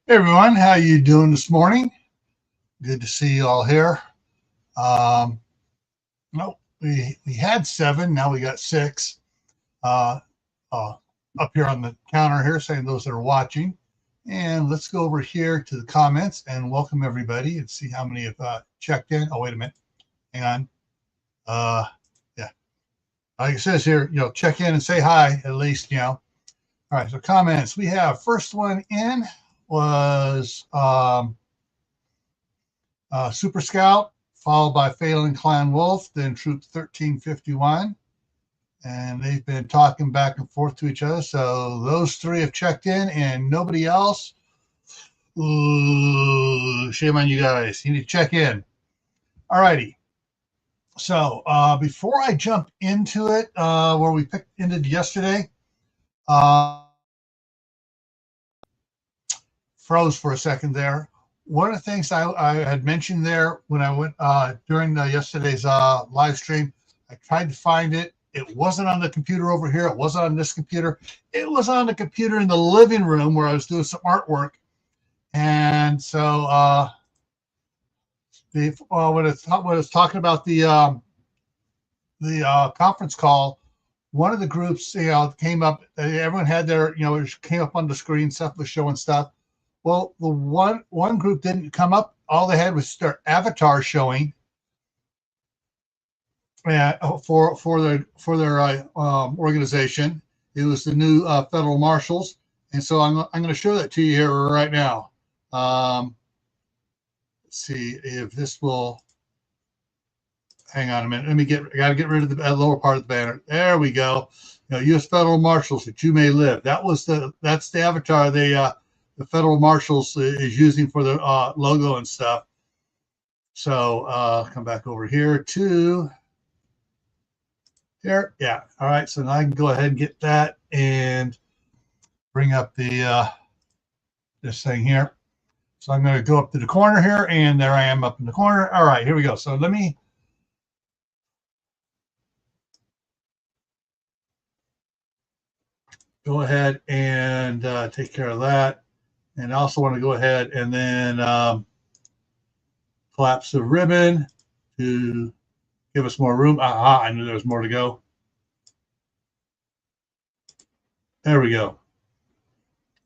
Hey everyone, how you doing this morning? Good to see you all here. Um, no, we had seven, now we got six uh, uh, up here on the counter here, saying those that are watching. And let's go over here to the comments and welcome everybody and see how many have checked in. Oh, wait a minute, hang on. Yeah, like it says here, check in and say hi at least. All right, so comments. We have first one in was Super Scout, followed by Phelan Clan Wolf, then Troop 1351. And they've been talking back and forth to each other. So those three have checked in and nobody else. Ooh, shame on you guys. You need to check in. All righty. So before I jump into it, where we ended yesterday, froze for a second there. One of the things I had mentioned there when I went during yesterday's live stream, I tried to find it. It wasn't on the computer over here. It wasn't on this computer. It was on the computer in the living room where I was doing some artwork. And so when I was talking about the conference call, one of the groups, came up. Everyone had their, it came up on the screen. Stuff was showing stuff. Well, the one group didn't come up. All they had was their avatar showing for their organization. It was the new federal marshals, and so I'm going to show that to you here right now. Let's see if this will. Hang on a minute. I got to get rid of the lower part of the banner. There we go. U.S. federal marshals, that you may live. That's the avatar the federal marshals is using for their logo and stuff. So come back over here to here. Yeah. All right. So now I can go ahead and get that and bring up the this thing here. So I'm going to go up to the corner here, and there I am up in the corner. All right, here we go. So let me go ahead and take care of that. And I also want to go ahead and then collapse the ribbon to give us more room. I knew there was more to go. There we go.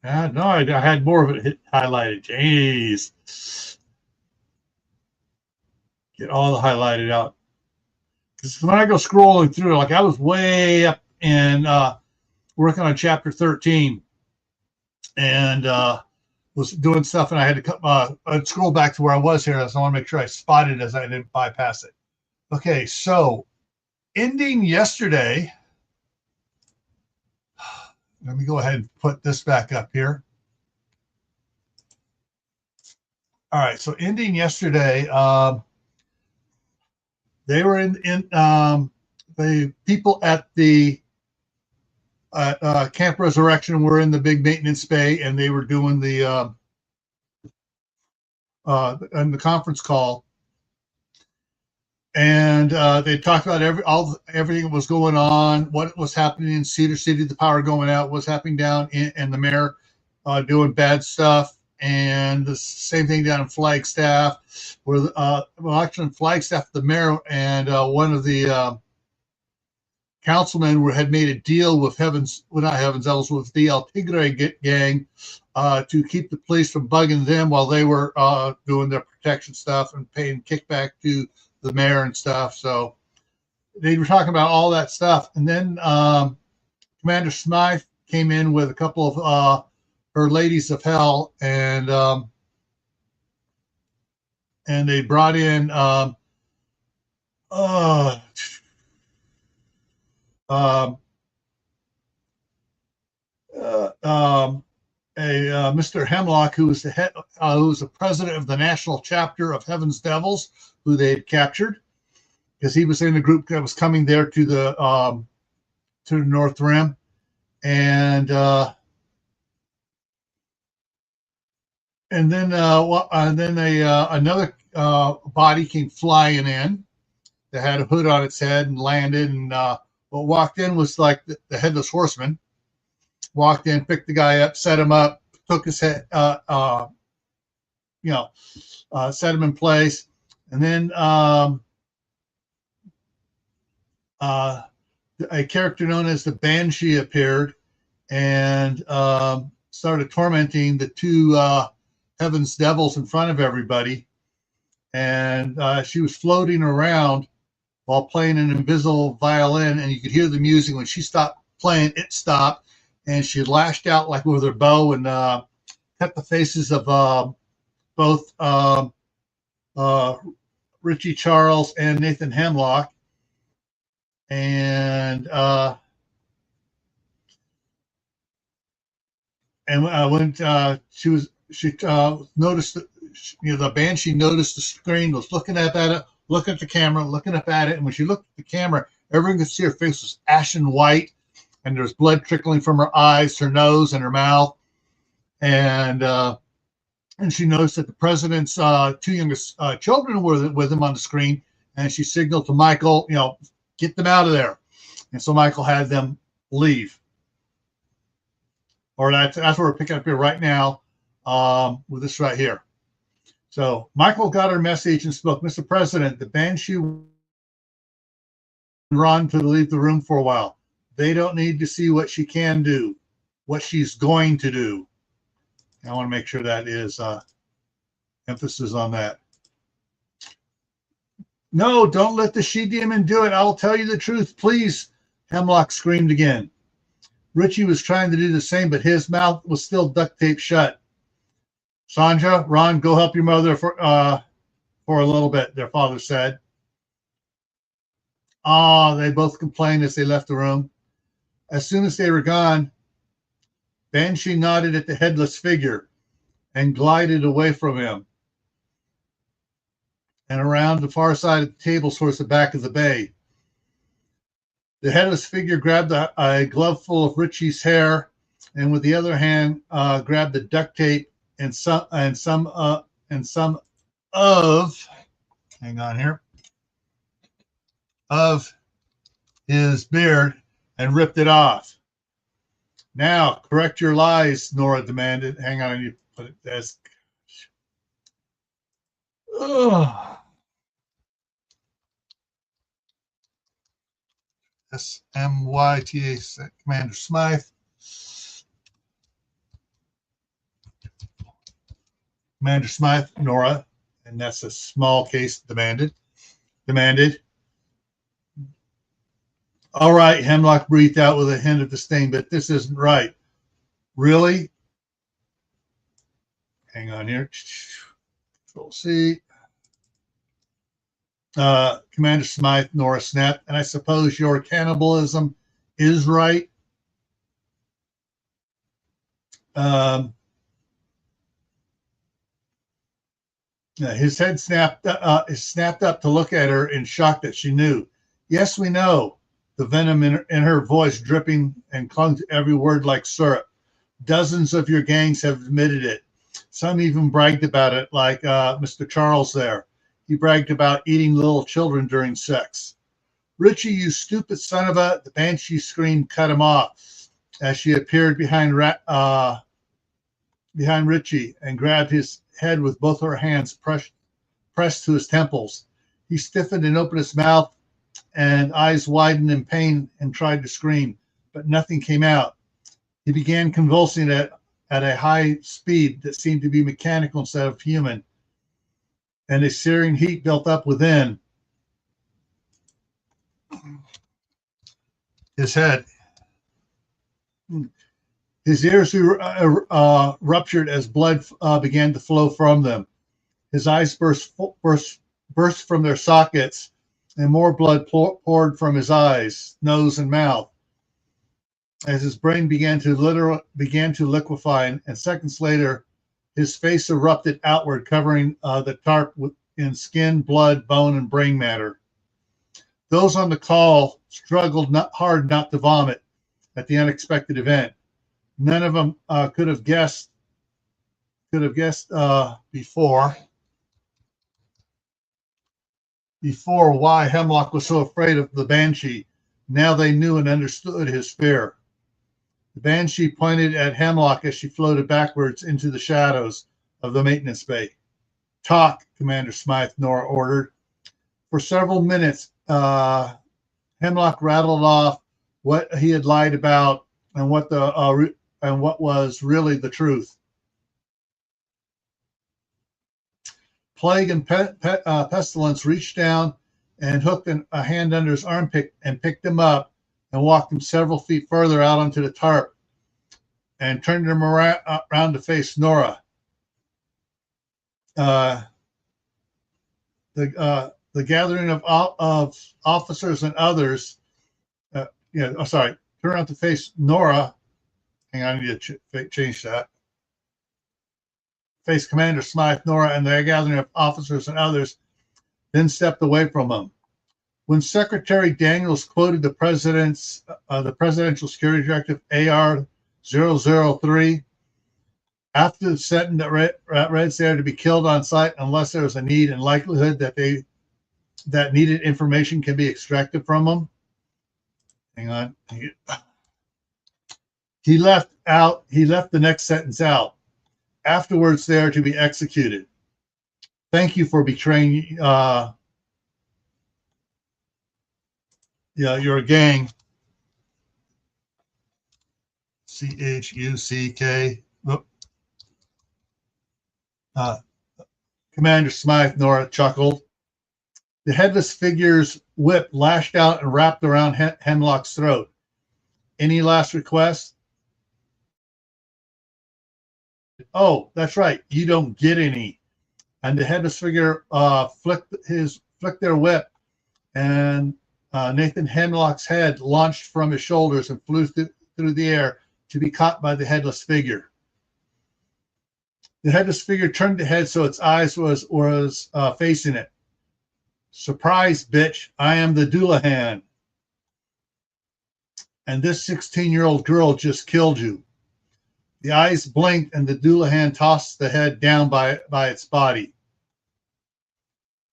No, I had more of it highlighted. Jeez. Get all the highlighted out. Because when I go scrolling through, like I was way up and working on chapter 13 and was doing stuff, and I had to I'd scroll back to where I was here. So I want to make sure I spotted as I didn't bypass it. Okay, so ending yesterday, let me go ahead and put this back up here. All right, so ending yesterday, they were in the people at the Camp Resurrection were in the big maintenance bay, and they were doing the and the conference call, and they talked about everything that was going on, what was happening in Cedar City, the power going out, what's happening down in the mayor doing bad stuff, and the same thing down in Flagstaff, where actually in Flagstaff, the mayor and one of the councilmen had made a deal with with the El Tigre gang to keep the police from bugging them while they were doing their protection stuff and paying kickback to the mayor and stuff. So they were talking about all that stuff. And then Commander Smythe came in with a couple of her ladies of hell, and they brought in a Mr. Hemlock, who was who was the president of the national chapter of Heaven's Devils, who they had captured, because he was in the group that was coming there to the North Rim, and then another body came flying in that had a hood on its head and landed, and what walked in was like the headless horseman. Walked in, picked the guy up, set him up, took his head, set him in place. And then a character known as the Banshee appeared and started tormenting the two Heaven's Devils in front of everybody. And she was floating around while playing an invisible violin, and you could hear the music. When she stopped playing, it stopped, and she lashed out like with her bow and cut the faces of both Richie Charles and Nathan Hemlock. And when she noticed that, the Banshee noticed the screen, was looking up at it, looking at the camera, looking up at it, and when she looked at the camera, everyone could see her face was ashen white, and there was blood trickling from her eyes, her nose, and her mouth. And she noticed that the president's two youngest children were with him on the screen, and she signaled to Michael, get them out of there. And so Michael had them leave. Or that's what we're picking up here right now with this right here. So Michael got her message and spoke. Mr. President, the Banshee run to leave the room for a while. They don't need to see what she can do, what she's going to do. I want to make sure that is emphasis on that. No, don't let the she-demon do it. I'll tell you the truth, please, Hemlock screamed again. Richie was trying to do the same, but his mouth was still duct taped shut. Sandra, Ron, go help your mother for a little bit, their father said. They both complained as they left the room. As soon as they were gone, Banshee nodded at the headless figure and glided away from him and around the far side of the table towards the back of the bay. The headless figure grabbed a glove full of Richie's hair and with the other hand grabbed the duct tape and some of his beard and ripped it off. Now, correct your lies, Nora demanded. Hang on, you put it this. SMYTA, Commander Smythe. Commander Smythe, Nora, and that's a small case, demanded. All right, Hemlock breathed out with a hint of disdain, but this isn't right. Really? Hang on here. Control C. Commander Smythe, Nora snapped, and I suppose your cannibalism is right. His head snapped up to look at her in shock that she knew. Yes, we know. The venom in her voice dripping and clung to every word like syrup. Dozens of your gangs have admitted it. Some even bragged about it, like Mr. Charles there. He bragged about eating little children during sex. Richie, you stupid son of a... The Banshee scream cut him off as she appeared behind Richie and grabbed his head with both her hands pressed to his temples. He stiffened and opened his mouth and eyes widened in pain and tried to scream, but nothing came out. He began convulsing at a high speed that seemed to be mechanical instead of human, and a searing heat built up within his head. His ears ruptured as blood began to flow from them. His eyes burst from their sockets, and more blood poured from his eyes, nose, and mouth. As his brain began to liquefy, and seconds later, his face erupted outward, covering the tarp in skin, blood, bone, and brain matter. Those on the call struggled hard not to vomit at the unexpected event. None of them could have guessed before why Hemlock was so afraid of the Banshee. Now they knew and understood his fear. The Banshee pointed at Hemlock as she floated backwards into the shadows of the maintenance bay. Talk, Commander Smythe, Nora ordered. For several minutes, Hemlock rattled off what he had lied about and what was really the truth. Plague and Pestilence reached down and hooked a hand under his armpit and picked him up and walked him several feet further out onto the tarp and turned him around to face Nora. The gathering of officers and others, turn around to face Nora. Hang on, I need to change that. Face Commander Smythe, Nora, and the gathering of officers and others, then stepped away from him. When Secretary Daniels quoted the Presidential Security Directive AR-003, after the sentence that reads there to be killed on site unless there is a need and likelihood that needed information can be extracted from them. Hang on. He left the next sentence out. Afterwards, they are to be executed. Thank you for betraying your gang. CHUCK. Commander Smythe, Nora chuckled. The headless figure's whip lashed out and wrapped around Hemlock's throat. Any last requests? Oh, that's right. You don't get any. And the headless figure flicked their whip, and Nathan Hemlock's head launched from his shoulders and flew through the air to be caught by the headless figure. The headless figure turned the head so its eyes was facing it. Surprise, bitch! I am the Doulahan, and this 16-year-old girl just killed you. The eyes blinked, and the Doulahan tossed the head down by its body.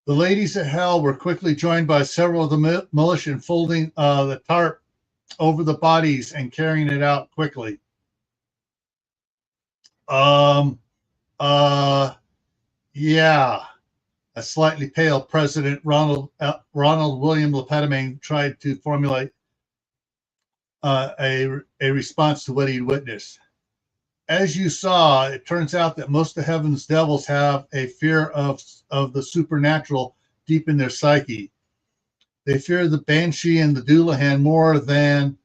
The ladies of hell were quickly joined by several of the militia folding the tarp over the bodies and carrying it out quickly. Yeah. A slightly pale President Ronald William Lepetame tried to formulate a response to what he'd witnessed. As you saw, it turns out that most of heaven's devils have a fear of the supernatural deep in their psyche. They fear the Banshee and the Doulahan more than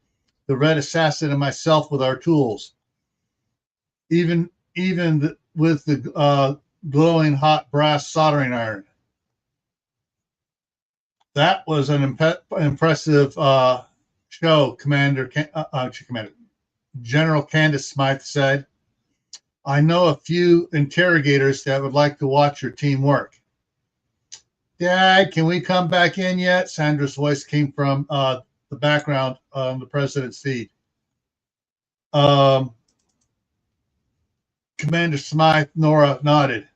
the Red Assassin and myself with our tools. Even with the glowing hot brass soldering iron. That was an impressive show, General Candace Smythe said. I know a few interrogators that would like to watch your team work. Dad, can we come back in yet? Sandra's voice came from the background on the president's feed. Commander Smythe, Nora nodded.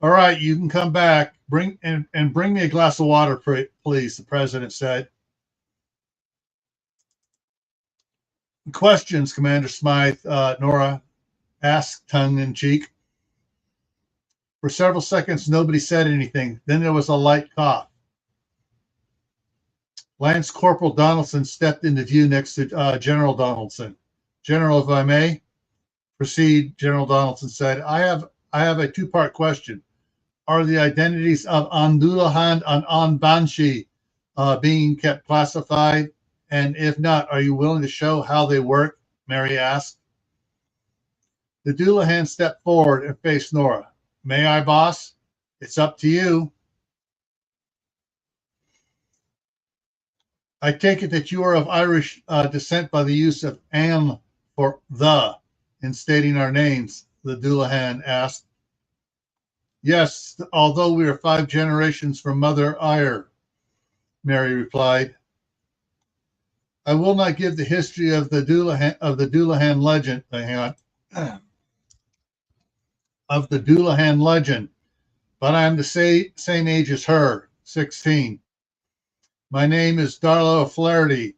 All right, you can come back. Bring me a glass of water, please, the president said. Questions, Commander Smythe, Nora asked, tongue in cheek. For several seconds, nobody said anything. Then there was a light cough. Lance Corporal Donaldson stepped into view next to General Donaldson. General, if I may. Proceed, General Donaldson said. I have a two-part question. Are the identities of An Doulahan and An Banshee being kept classified? And if not, are you willing to show how they work? Mary asked. The Doulahan stepped forward and faced Nora. May I, boss? It's up to you. I take it that you are of Irish descent by the use of "an" for "the" in stating our names, the Doulahan asked. Yes, although we are 5 generations from Mother Ire, Mary replied. I will not give the history of the Doulahan legend. Hang on. Of the Doulahan legend, but I am the same age as her, 16. My name is Darla O'Flaherty.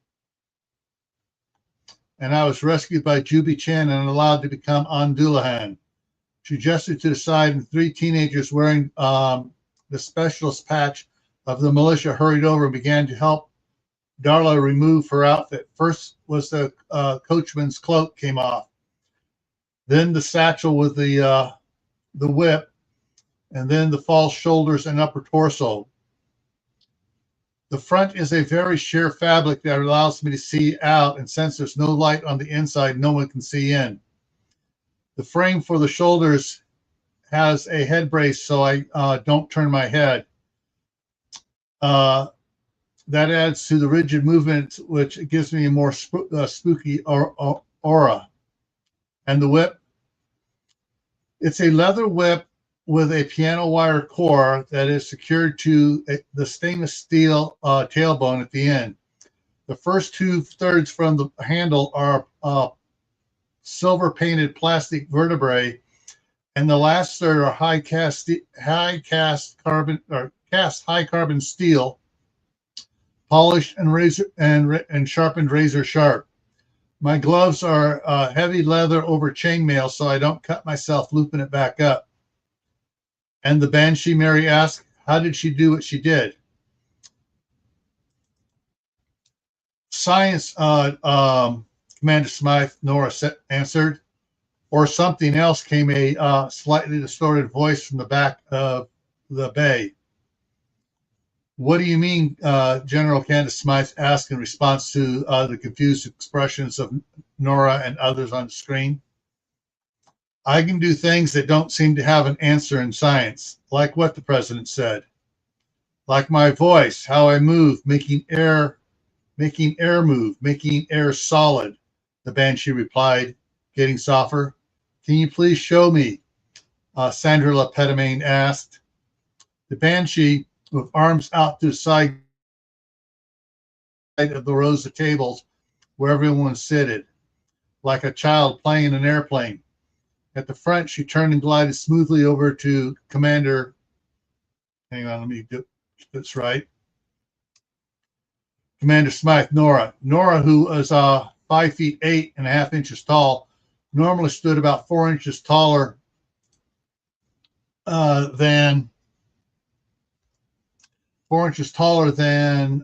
and I was rescued by Juby Chen and allowed to become Andulahan. She gestured to the side, and three teenagers wearing the specialist patch of the militia hurried over and began to help Darla remove her outfit. First was the coachman's cloak came off, then the satchel with the whip, and then the false shoulders and upper torso. The front is a very sheer fabric that allows me to see out, and since there's no light on the inside, no one can see in. The frame for the shoulders has a head brace so I don't turn my head. That adds to the rigid movement, which gives me a more spooky aura. And the whip, it's a leather whip with a piano wire core that is secured to the stainless steel tailbone at the end. The first 2/3 from the handle are silver painted plastic vertebrae, and the last third are cast high carbon steel, polished and sharpened razor sharp. My gloves are heavy leather over chainmail so I don't cut myself looping it back up. And the Banshee, Mary asked, how did she do what she did? Science, Commander Smythe, Nora answered. Or something else, came a slightly distorted voice from the back of the bay. What do you mean? General Candace Smythe asked in response to the confused expressions of Nora and others on the screen. I can do things that don't seem to have an answer in science, like what the president said. Like my voice, how I move, making air move, making air solid, the Banshee replied, getting softer. Can you please show me? Sandra Lepetamain asked. The Banshee, with arms out to the side of the rows of tables where everyone seated, like a child playing an airplane. At the front, she turned and glided smoothly over to Commander. Hang on, let me do this right. Commander Smythe, Nora. Nora, who was 5 feet 8.5 inches tall, normally stood about 4 inches taller than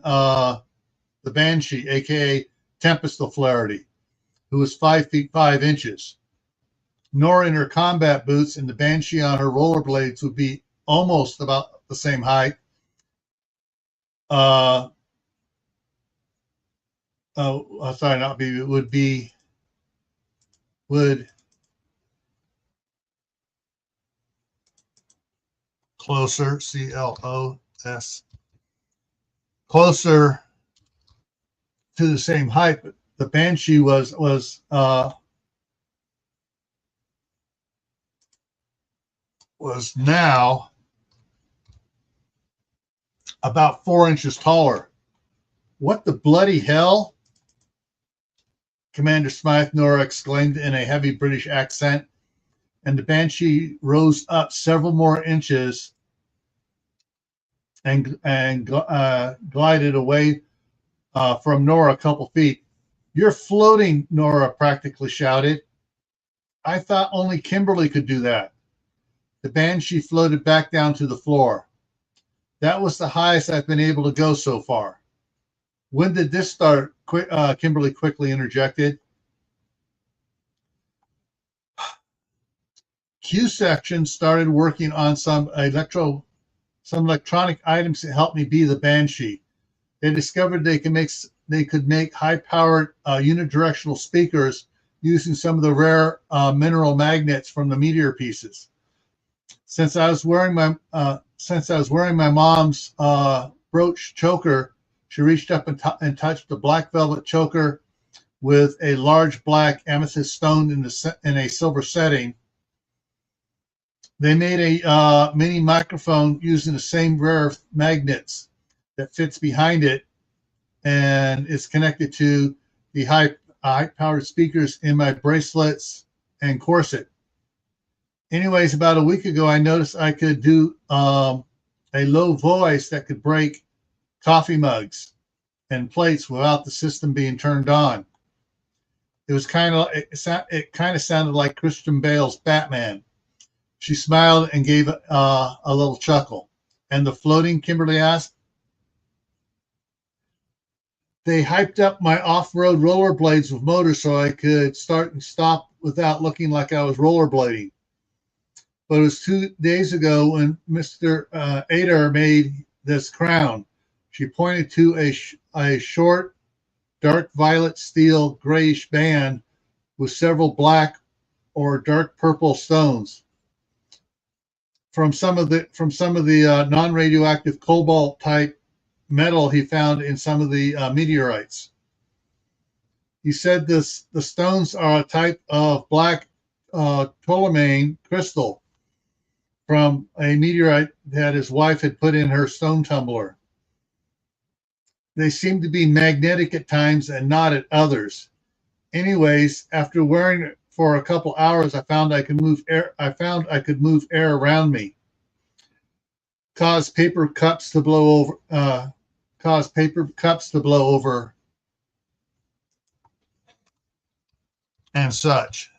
the Banshee, aka Tempest O'Flaherty, who was 5 feet 5 inches. Nora in her combat boots and the Banshee on her rollerblades would be almost about the same height. Would closer, CLOS, closer to the same height, but the Banshee was now about 4 inches taller. What the bloody hell? Commander Smythe, Nora exclaimed in a heavy British accent, and the Banshee rose up several more inches and glided away from Nora a couple feet. You're floating, Nora practically shouted. I thought only Kimberley could do that. The Banshee floated back down to the floor. That was the highest I've been able to go so far. When did this start? Kimberley quickly interjected. Q section started working on some electronic items to help me be the Banshee. They discovered they could make high-powered unidirectional speakers using some of the rare mineral magnets from the meteor pieces. Since I was wearing my mom's brooch choker, she reached up and touched the black velvet choker with a large black amethyst stone in a silver setting. They made a mini microphone using the same rare magnets that fits behind it and is connected to the high-powered speakers in my bracelets and corset. Anyways, about a week ago, I noticed I could do a low voice that could break coffee mugs and plates without the system being turned on. It was it kind of sounded like Christian Bale's Batman. She smiled and gave a little chuckle. And the floating, Kimberly asked. They hyped up my off-road rollerblades with motors so I could start and stop without looking like I was rollerblading. But it was 2 days ago when Mr. Adair made this crown. She pointed to a short, dark violet steel grayish band with several black or dark purple stones from some of the non-radioactive cobalt type metal he found in some of the meteorites. He said the stones are a type of black tourmaline crystal from a meteorite that his wife had put in her stone tumbler. They seem to be magnetic at times and not at others. Anyways, after wearing it for a couple hours, I found I could move air. I found I could move air around me. Cause paper cups to blow over. And such.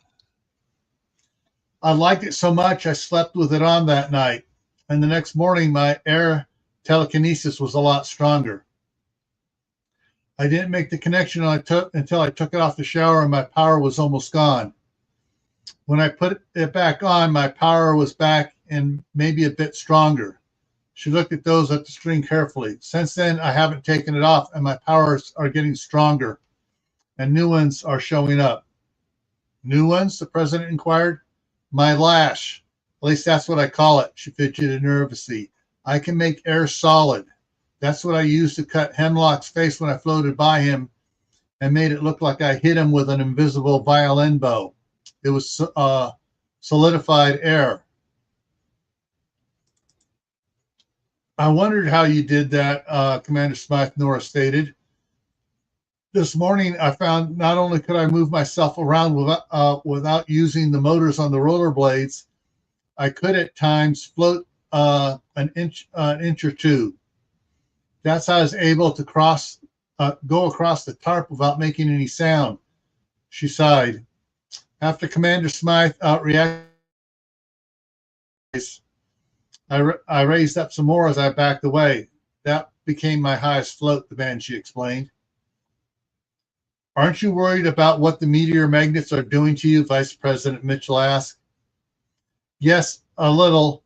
I liked it so much I slept with it on that night, and the next morning my air telekinesis was a lot stronger. I didn't make the connection until I took it off the shower and my power was almost gone. When I put it back on, my power was back and maybe a bit stronger. She looked at the string carefully. Since then, I haven't taken it off and my powers are getting stronger and new ones are showing up. New ones? The president inquired. My lash. At least that's what I call it. She fidgeted nervously. I can make air solid. That's what I used to cut Hemlock's face when I floated by him and made it look like I hit him with an invisible violin bow. It was solidified air. I wondered how you did that, Commander Smythe, Nora stated. This morning, I found not only could I move myself around without using the motors on the rollerblades, I could at times float an inch or two. That's how I was able to go across the tarp without making any sound. She sighed. After Commander Smythe outreacted, I raised up some more as I backed away. That became my highest float, the Banshee explained. Aren't you worried about what the meteor magnets are doing to you? Vice President Mitchell asked. Yes, a little.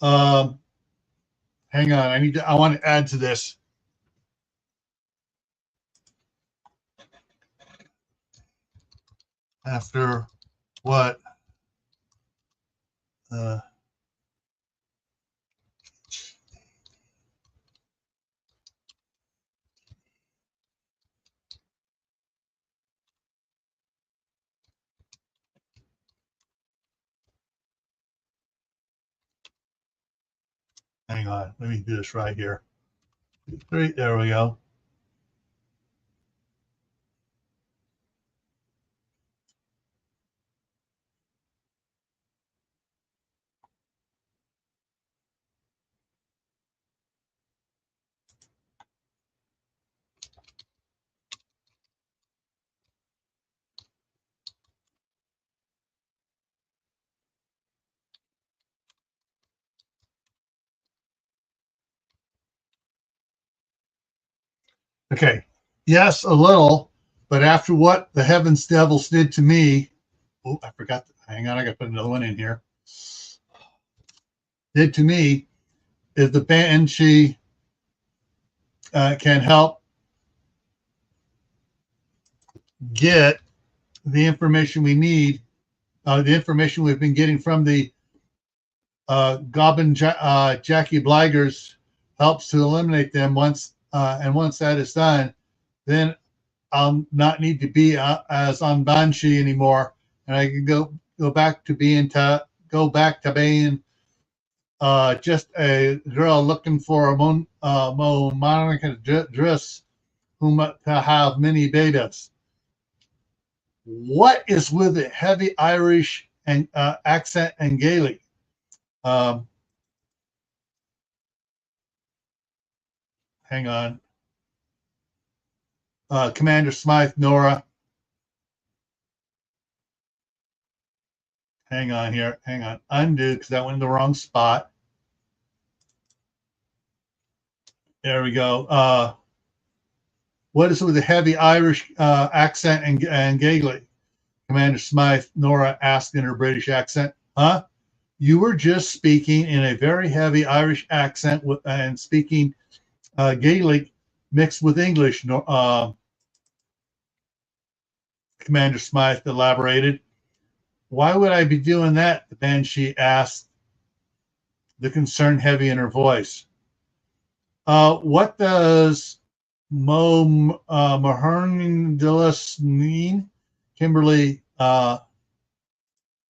Hang on, I want to add to this. After what? Hang on, let me do this right here. Great, there we go. Okay. Yes, a little, but after what the heavens devils did to me, oh, I forgot. Hang on, I got to put another one in here. Did to me, if the Banshee can help get the information we need, the information we've been getting from the Goblin Jackie Blaggers helps to eliminate them once that is done, then I'll not need to be as on Banshee anymore, and I can go back to being just a girl looking for a Monica dress whom to have many babies. What is with the heavy Irish and accent and Gaelic? Hang hang on. Commander Smythe, Nora. Hang on here. Hang on. Undo, because that went in the wrong spot. There we go. What is it with a heavy Irish accent and giggling? Commander Smythe, Nora asked in her British accent. Huh? You were just speaking in a very heavy Irish accent and speaking Gaelic mixed with English, Commander Smythe elaborated. Why would I be doing that? The Banshee asked, the concern heavy in her voice. What does Mahernidilus mean? Kimberly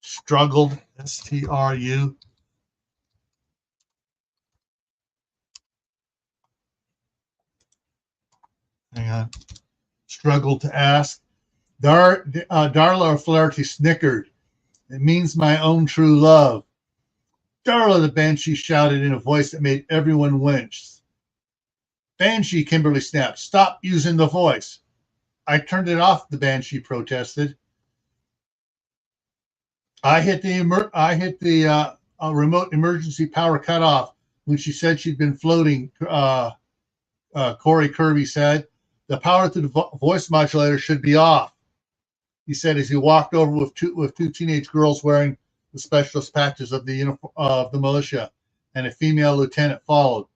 struggled. S-T-R-U. Hang on. Struggled to ask. Darla O'Flaherty snickered. It means my own true love. Darla, the Banshee shouted in a voice that made everyone wince. Banshee, Kimberly snapped. Stop using the voice. I turned it off, the Banshee protested. I hit the remote emergency power cutoff when she said she'd been floating, Corey Kirby said. The power to the voice modulator should be off, he said as he walked over with two teenage girls wearing the specialist patches of the uniform of the militia, and a female lieutenant followed.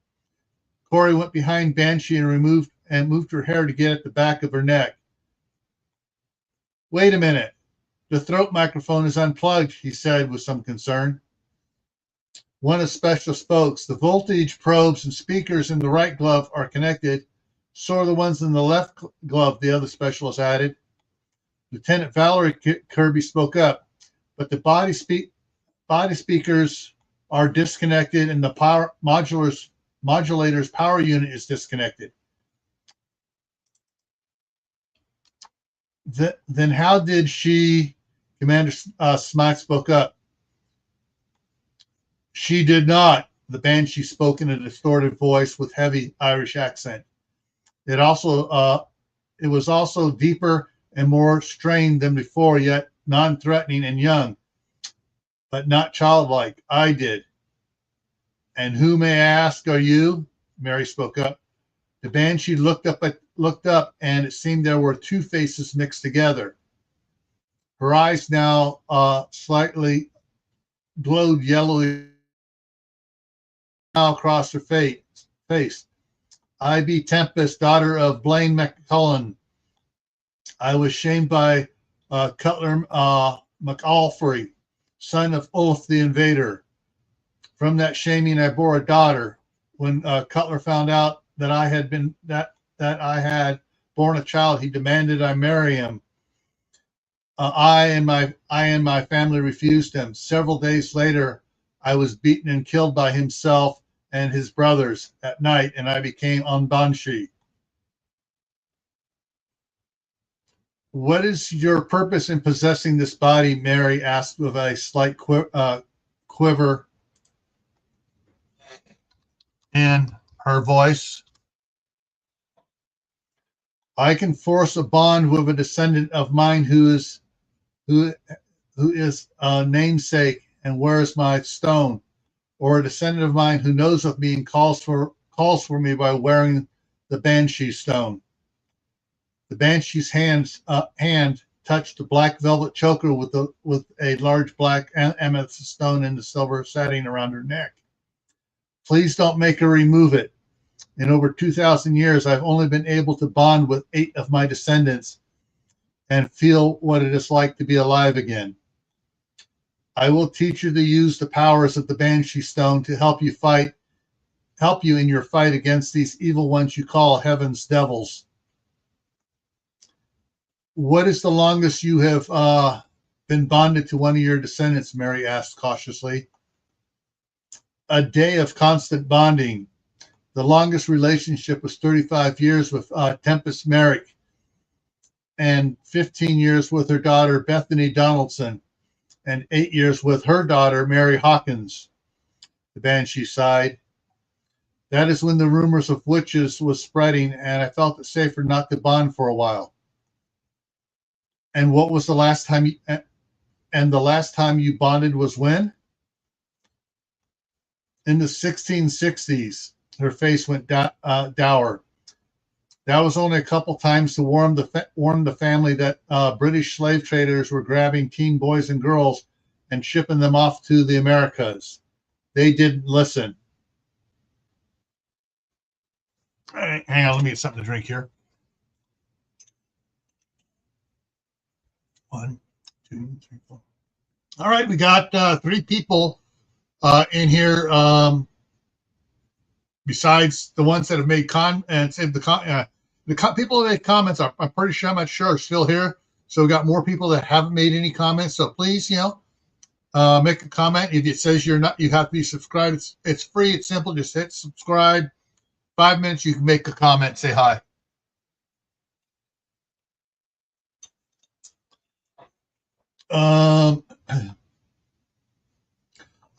Corey went behind Banshee and moved her hair to get at the back of her neck. Wait a minute. The throat microphone is unplugged, he said with some concern. One of specialist spokes. The voltage probes and speakers in the right glove are connected. So are the ones in the left glove, the other specialist added. Lieutenant Valerie Kirby spoke up, but the body speakers are disconnected and the power modulator's power unit is disconnected. Then how did she, Commander Smythe spoke up. She did not, the Banshee spoke in a distorted voice with heavy Irish accent. It was also deeper and more strained than before, yet non-threatening and young, but not childlike. I did. And who, may I ask, are you? Mary spoke up. The Banshee looked up, and it seemed there were two faces mixed together. Her eyes now slightly glowed yellowy across her face. I be Tempest, daughter of Blaine McCullen. I was shamed by Cutler McAlfrey, son of Ulf the Invader. From that shaming, I bore a daughter. When Cutler found out that I had born a child, he demanded I marry him. I and my family refused him. Several days later, I was beaten and killed by himself and his brothers at night, and I became un Banshee. What is your purpose in possessing this body? Mary asked with a slight quiver in her voice. I can force a bond with a descendant of mine who is a namesake and wears my stone, or a descendant of mine who knows of me and calls for me by wearing the Banshee stone. The Banshee's hand touched the black velvet choker with a large black amethyst stone and the silver setting around her neck. Please don't make her remove it. In over 2,000 years, I've only been able to bond with 8 of my descendants and feel what it is like to be alive again. I will teach you to use the powers of the Banshee Stone to help you in your fight against these evil ones you call heaven's devils. What is the longest you have been bonded to one of your descendants? Mary asked cautiously. A day of constant bonding. The longest relationship was 35 years with Tempest Merrick and 15 years with her daughter, Bethany Donaldson, and 8 years with her daughter, Mary Hawkins. The Banshee sighed. That is when the rumors of witches was spreading, and I felt it safer not to bond for a while. And what was the last time you, and the last time you bonded was when? In the 1660s. Her face went dour. That was only a couple times to warn the family that British slave traders were grabbing teen boys and girls and shipping them off to the Americas. They didn't listen. Hang on, let me get something to drink here. 1, 2, 3, 4. All right, we got 3 people in here. Besides the ones that have made comments, people that made comments, I'm pretty sure, I'm not sure, are still here. So we got more people that haven't made any comments. So please, make a comment. If it says you're not, you have to be subscribed. It's free. It's simple. Just hit subscribe. 5 minutes, you can make a comment. Say hi.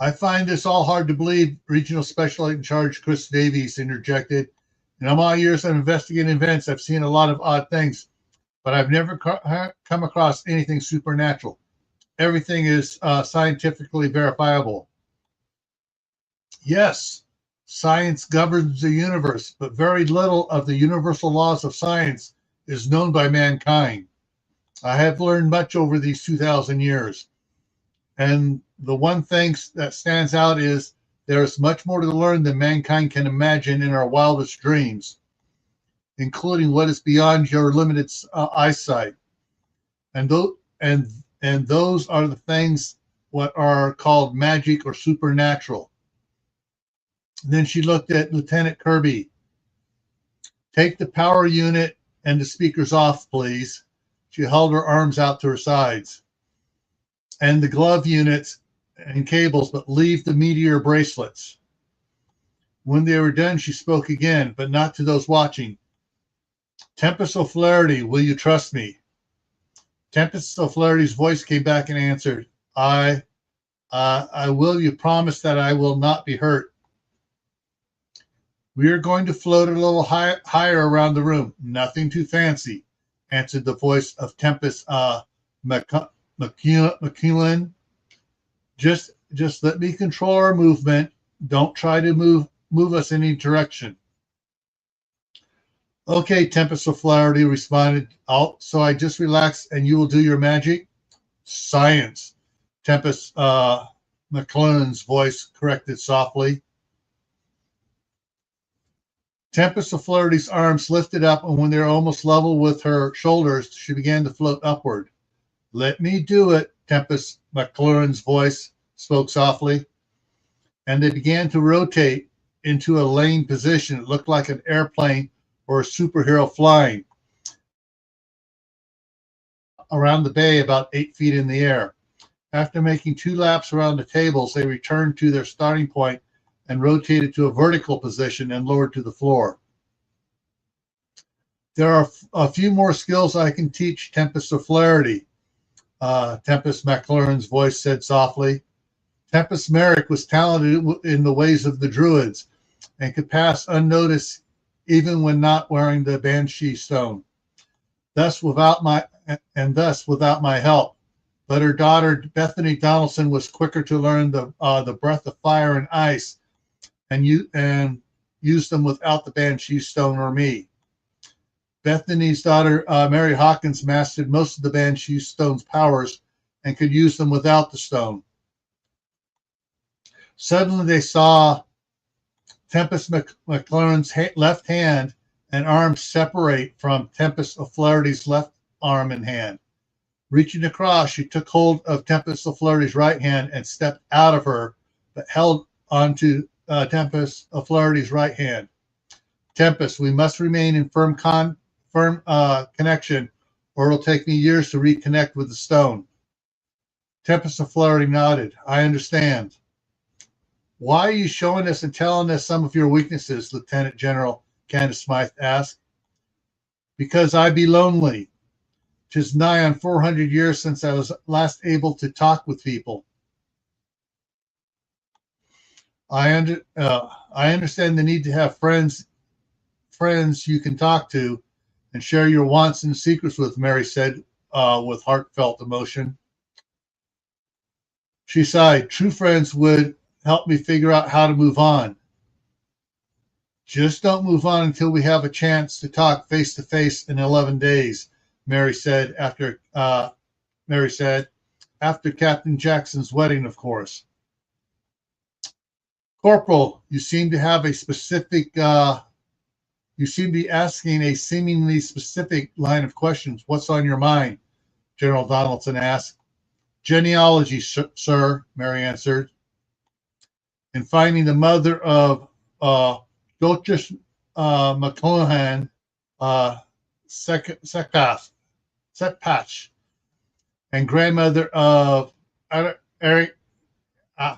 I find this all hard to believe. Regional Special Agent in Charge Chris Davies interjected. In all my years of investigating events, I've seen a lot of odd things, but I've never come across anything supernatural. Everything is scientifically verifiable. Yes, science governs the universe, but very little of the universal laws of science is known by mankind. I have learned much over these 2,000 years. And the one thing that stands out is there is much more to learn than mankind can imagine in our wildest dreams, including what is beyond your limited eyesight. And those are the things what are called magic or supernatural. Then she looked at Lieutenant Kirby. Take the power unit and the speakers off, please. She held her arms out to her sides. And the glove units and cables, but leave the meteor bracelets. When they were done, she spoke again, but not to those watching. Tempest O'Flaherty, will you trust me? Tempest O'Flaherty's voice came back and answered, I will. You promise that I will not be hurt. We are going to float a little higher around the room. Nothing too fancy, answered the voice of Tempest McKeown. Just let me control our movement. Don't try to move us in any direction. Okay, Tempest O'Flaherty responded. So I just relax and you will do your magic? Science, Tempest McClellan's voice corrected softly. Tempest O'Flaherty's arms lifted up, and when they were almost level with her shoulders, she began to float upward. Let me do it, Tempest McClellan's voice spoke softly. And they began to rotate into a laying position. It looked like an airplane or a superhero flying around the bay about 8 feet in the air. After making 2 laps around the tables, they returned to their starting point and rotated to a vertical position and lowered to the floor. There are a few more skills I can teach Tempest O'Flaherty, Tempest McClellan's voice said softly. Tempest Merrick was talented in the ways of the Druids and could pass unnoticed even when not wearing the Banshee stone. Thus without my help. But her daughter Bethany Donaldson was quicker to learn the breath of fire and ice and use them without the Banshee stone or me. Bethany's daughter Mary Hawkins mastered most of the Banshee stone's powers and could use them without the stone. Suddenly they saw Tempest McClellan's left hand and arm separate from Tempest O'Flaherty's left arm and hand. Reaching across, she took hold of Tempest O'Flaherty's right hand and stepped out of her, but held onto Tempest O'Flaherty's right hand. Tempest, we must remain in firm connection, or it'll take me years to reconnect with the stone. Tempest O'Flaherty nodded. I understand. Why are you showing us and telling us some of your weaknesses? Lieutenant General Candace Smythe asked. Because I be lonely. 'Tis nigh on 400 years since I was last able to talk with people. I understand the need to have friends you can talk to and share your wants and secrets with, Mary said with heartfelt emotion. She sighed. True friends would help me figure out how to move on. Just don't move on until we have a chance to talk face to face in 11 days, Mary said after Captain Jackson's wedding, of course. Corporal, you seem to have a specific you seem to be asking a seemingly specific line of questions. What's on your mind? General Donaldson asked. Genealogy, sir, Mary answered. In finding the mother of Duchess McClellan Sekpatch and grandmother of Eric.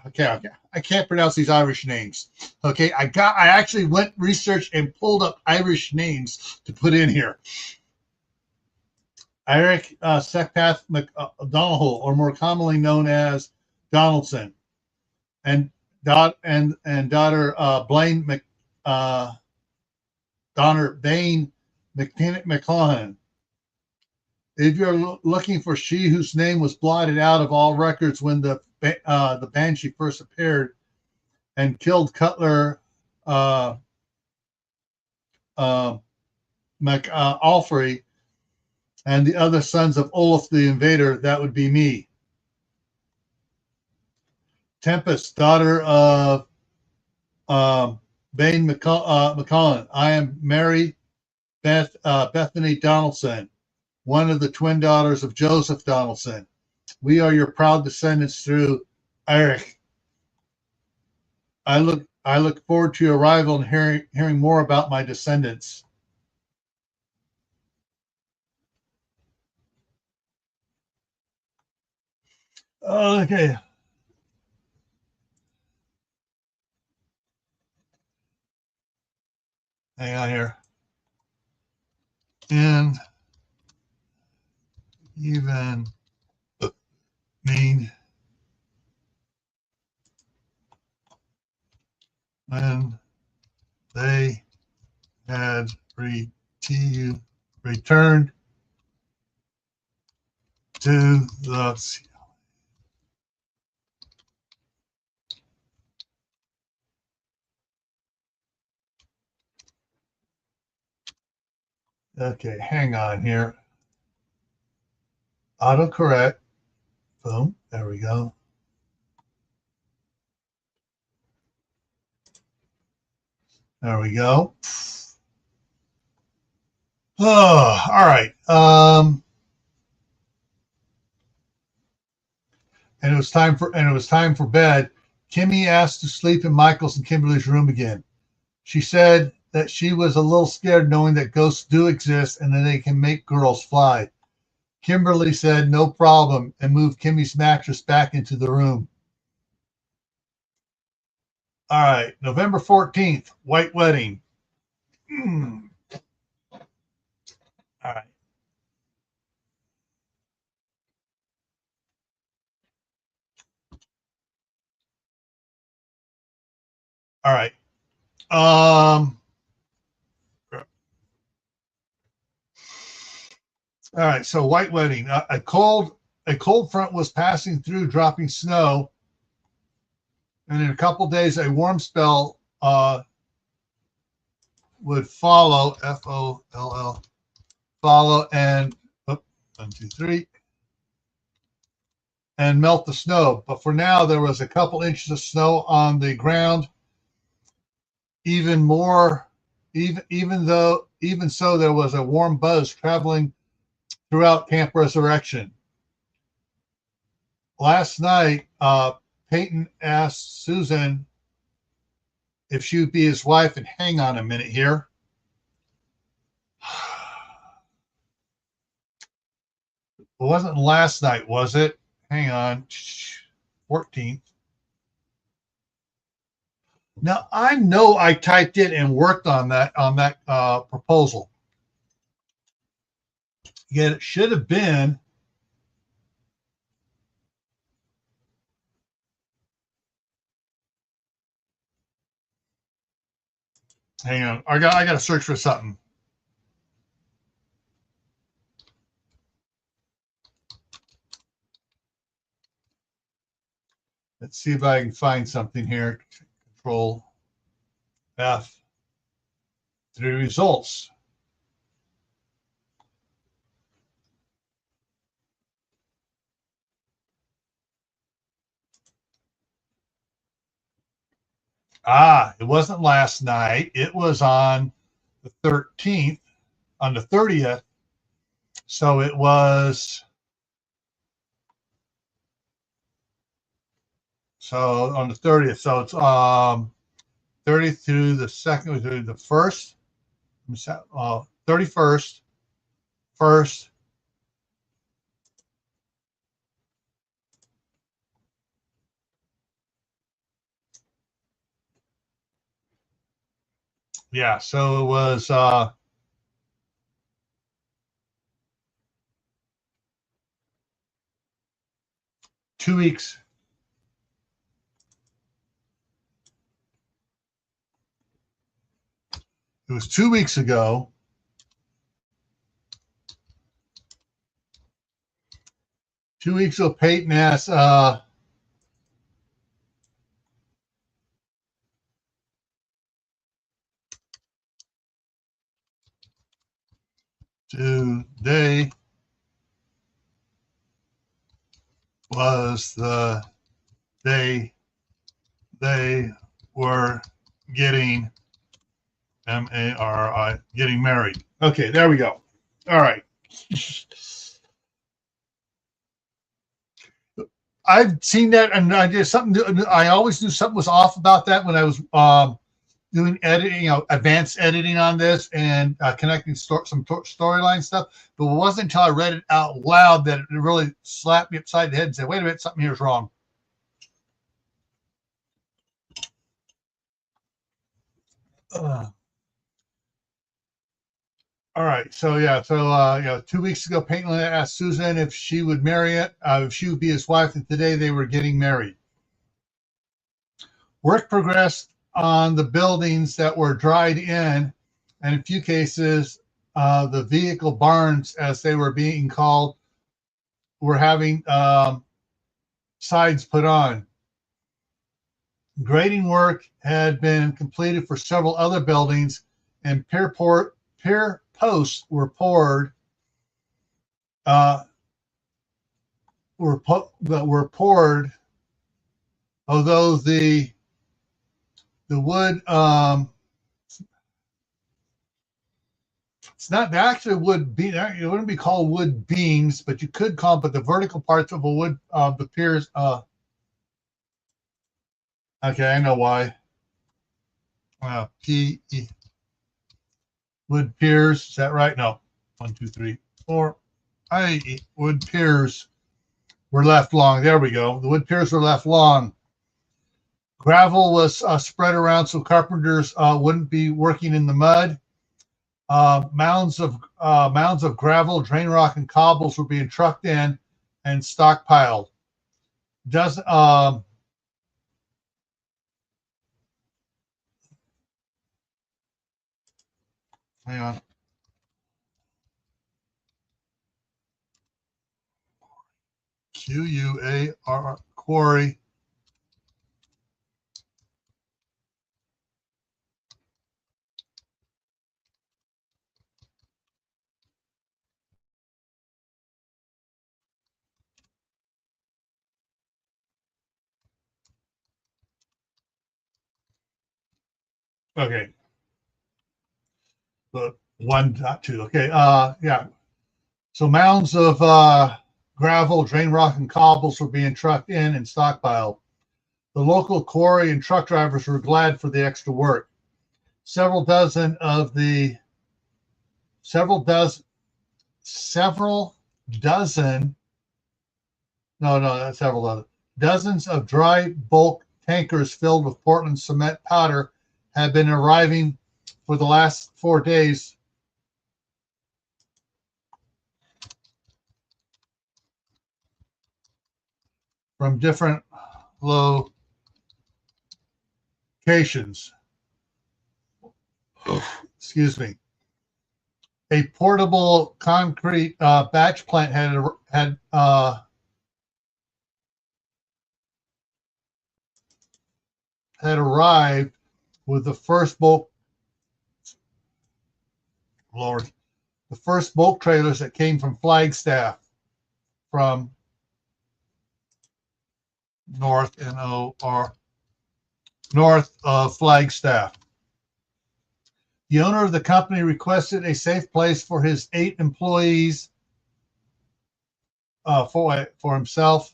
Okay. I can't pronounce these Irish names. Okay, I actually went research and pulled up Irish names to put in here. Eric Sekpath McDonald, or more commonly known as Donaldson, and daughter Blaine daughter Bain McClellan. If you're looking for she whose name was blotted out of all records when the Banshee first appeared and killed Cutler MacAlfrey and the other sons of Olaf the Invader, that would be me. Tempest, daughter of Bain McCullen. I am Mary Bethany Donaldson, one of the twin daughters of Joseph Donaldson. We are your proud descendants through Eric. I look forward to your arrival and hearing more about my descendants. Okay. Hang on here. And even mean when they had returned to the okay, hang on here. Autocorrect. Boom. There we go. There we go. Oh, all right. And it was time for bed. Kimmy asked to sleep in Michael's and Kimberly's room again. She said that she was a little scared knowing that ghosts do exist and that they can make girls fly. Kimberly said no problem and moved Kimmy's mattress back into the room. All right, November 14th, White Wedding. All right. All right. All right, so White Wedding. A cold front was passing through, dropping snow, and in a couple days, a warm spell would follow. FOLL follow and 1, 2, 3, and melt the snow. But for now, there was a couple inches of snow on the ground. Even so, there was a warm buzz traveling throughout Camp Resurrection. Last night, Peyton asked Susan if she would be his wife, and hang on a minute here. It wasn't last night, was it? Hang on. 14th. Now, I know I typed it and worked on that proposal. Yet it should have been Hang on. I got to search for something. Let's see if I can find something here. Control F. 3 results. It wasn't last night. It was on the 13th, on the 30th. So it was, so on the 30th. So it's 30th to the 2nd, to the 1st, 31st, 1st. Yeah, so it was 2 weeks. It was 2 weeks ago. Peyton asked, today was the day they were getting MARI, getting married. Okay, there we go. All right. I've seen that, and I did something. I always knew something was off about that when I was doing editing, advanced editing on this and connecting some storyline stuff. But it wasn't until I read it out loud that it really slapped me upside the head and said, "Wait a minute, something here's wrong." All right, so 2 weeks ago, Peyton asked Susan if she would marry it, if she would be his wife, and today they were getting married. Work progressed on the buildings that were dried in, and in a few cases, the vehicle barns, as they were being called, were having sides put on. Grading work had been completed for several other buildings, and pier posts were poured. Were poured, although the wood, it's not actually wood beam. It wouldn't be called wood beams, but you could call it, but the vertical parts of a wood, the piers. Okay, I know why. P-E. Wood piers. Is that right? No. 1, 2, 3, 4. I-E. Wood piers were left long. There we go. The wood piers were left long. Gravel was spread around so carpenters wouldn't be working in the mud. Mounds of gravel, drain rock, and cobbles were being trucked in and stockpiled. Hang on. Quarry. Quarry. Okay. But 1.2. Okay. Yeah. So mounds of gravel, drain rock, and cobbles were being trucked in and stockpiled. The local quarry and truck drivers were glad for the extra work. Several dozen dozens of dry bulk tankers filled with Portland cement powder have been arriving for the last 4 days. From different locations. excuse me, a portable concrete batch plant had arrived with the first bulk trailers that came from Flagstaff, from north of Flagstaff. The owner of the company requested a safe place for his 8 employees, for himself.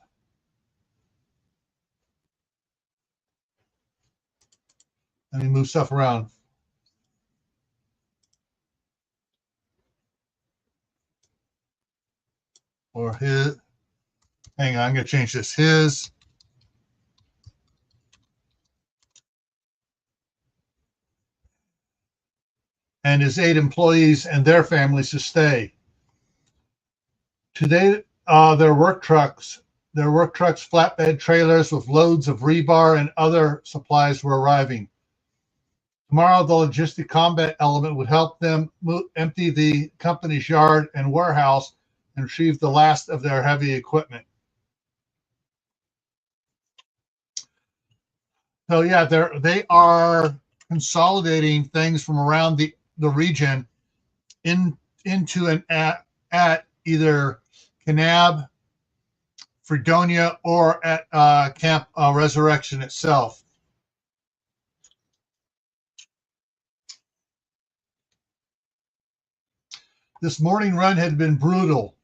Let me move stuff around. Or his, hang on, I'm going to change this. His and his 8 employees and their families to stay. Today, their work trucks, flatbed trailers with loads of rebar and other supplies were arriving. Tomorrow, the logistic combat element would help them empty the company's yard and warehouse and retrieve the last of their heavy equipment. So yeah, they are consolidating things from around the region into and at either Kanab, Fredonia, or at Camp Resurrection itself. This morning run had been brutal.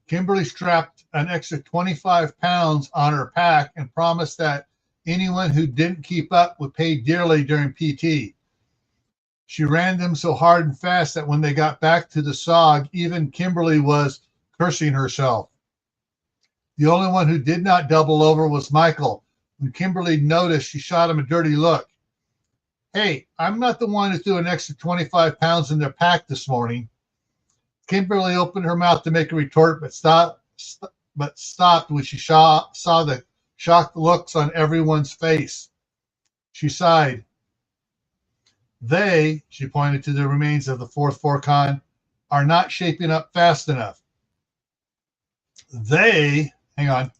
Kimberley strapped an extra 25 pounds on her pack and promised that anyone who didn't keep up would pay dearly during PT. She ran them so hard and fast that when they got back to the SOG, even Kimberley was cursing herself. The only one who did not double over was Michael. When Kimberley noticed, she shot him a dirty look. Hey, I'm not the one who threw an extra 25 pounds in their pack this morning. Kimberley opened her mouth to make a retort, but stopped when she saw the shocked looks on everyone's face. She sighed. They, she pointed to the remains of the 4th Forcon, are not shaping up fast enough. They, hang on.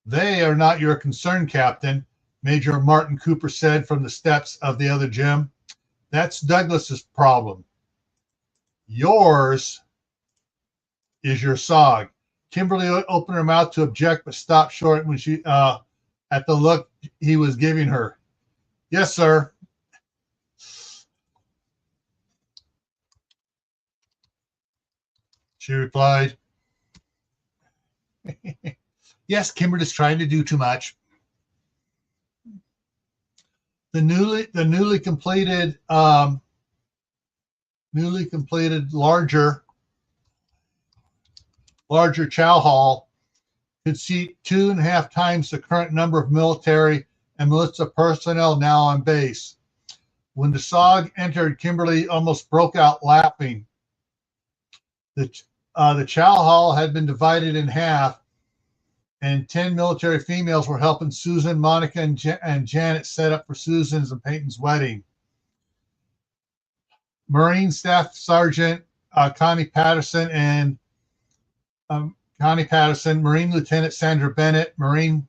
They are not your concern, Captain, Major Martin Cooper said from the steps of the other gym. That's Douglas's problem. Yours is your SOG. Kimberley opened her mouth to object, but stopped short when she, at the look he was giving her. Yes, sir. She replied. Yes, Kimberley's trying to do too much. The newly completed larger chow hall could seat 2.5 times the current number of military and militia personnel now on base. When the SOG entered, Kimberley almost broke out laughing. The chow hall had been divided in half, and 10 military females were helping Susan, Monica, and Janet set up for Susan's and Peyton's wedding. Marine Staff Sergeant Connie Patterson, Marine Lieutenant Sandra Bennett, Marine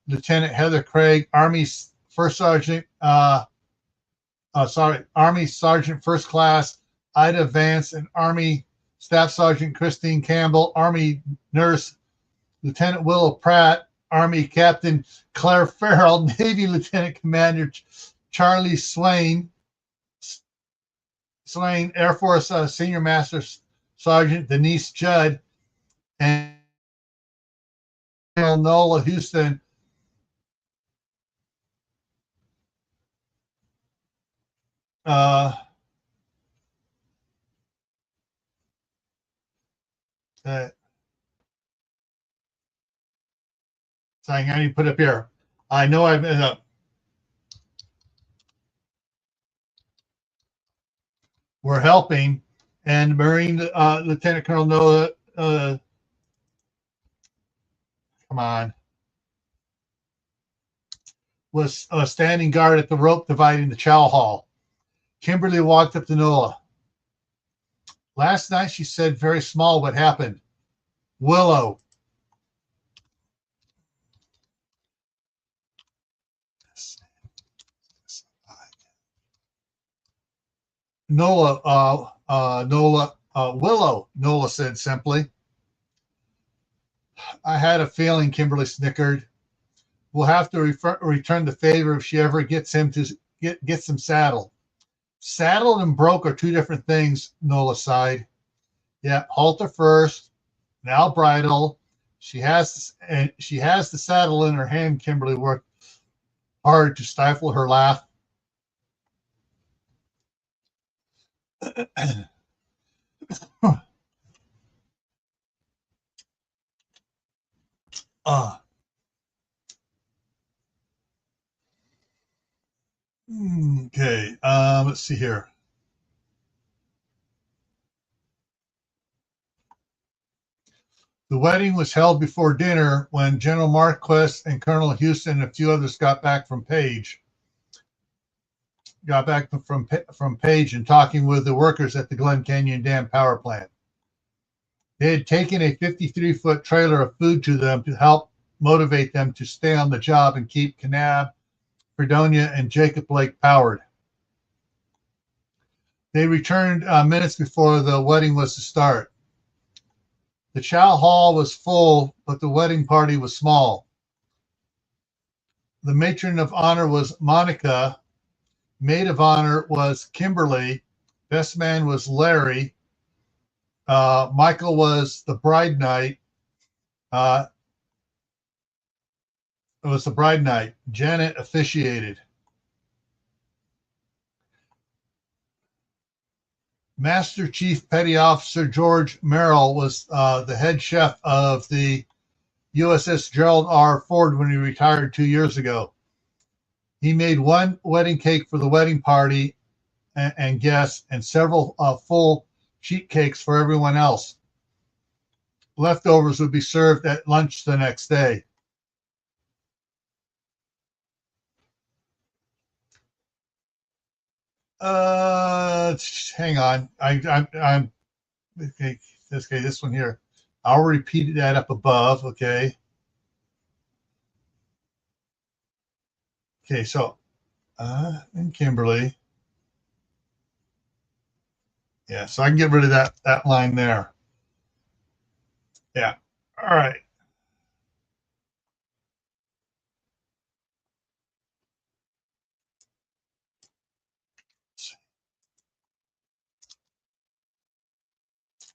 Lieutenant Heather Craig, Army Sergeant First Class Ida Vance, and Army Staff Sergeant Christine Campbell, Army Nurse Lieutenant Willow Pratt, Army Captain Claire Farrell, Navy Lieutenant Commander Charlie Swain, Air Force Senior Master Sergeant Denise Judd, and Nola Houston. Saying I need to put up here. I know I've we're helping, and Marine Lieutenant Colonel Noah. Come on. was standing guard at the rope dividing the chow hall. Kimberly walked up to Nola. Last night, she said, very small, what happened? Willow. Willow, Nola said simply. I had a feeling, Kimberly snickered. We'll have to return the favor if she ever gets him to gets him saddled. Saddled and broke are two different things, Nola sighed. Yeah, halter first, now bridle. She has the saddle in her hand. Kimberly worked hard to stifle her laugh. Okay, let's see here. The wedding was held before dinner when General Marquess and Colonel Houston and a few others got back from Page and talking with the workers at the Glen Canyon Dam power plant. They had taken a 53-foot trailer of food to them to help motivate them to stay on the job and keep Kanab, Fredonia, and Jacob Lake powered. They returned minutes before the wedding was to start. The chow hall was full, but the wedding party was small. The matron of honor was Monica. Maid of honor was Kimberly. Best man was Larry. Michael was the bride knight. It was the bride knight. Janet officiated. Master Chief Petty Officer George Merrill was the head chef of the USS Gerald R. Ford when he retired 2 years ago. He made one wedding cake for the wedding party and guests and several full sheet cakes for everyone else. Leftovers would be served at lunch the next day. Hang on. I'm okay. This one here. I'll repeat that up above. Okay. Okay. So, and Kimberly. Yeah. So I can get rid of that line there. Yeah. All right.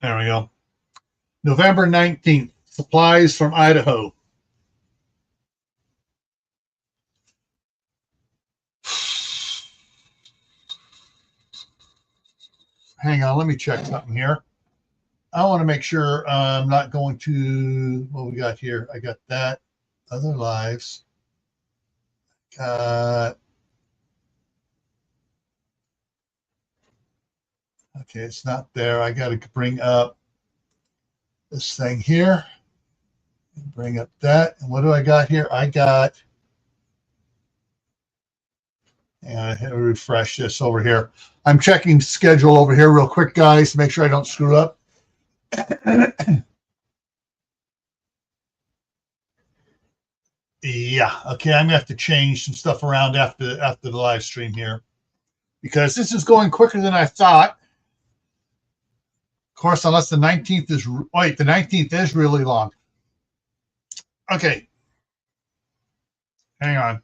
There we go. November 19th. Supplies from Idaho. Hang on, let me check something here. I want to make sure I'm not going to what we got here. I got that. Other lives. Okay, it's not there. I got to bring up this thing here. Bring up that. And what do I got here? I got, and I refresh this over here. I'm checking schedule over here real quick, guys, to make sure I don't screw up. Yeah, okay, I'm gonna have to change some stuff around after the live stream here because this is going quicker than I thought. Of course, unless the 19th is the 19th is really long. Okay, hang on.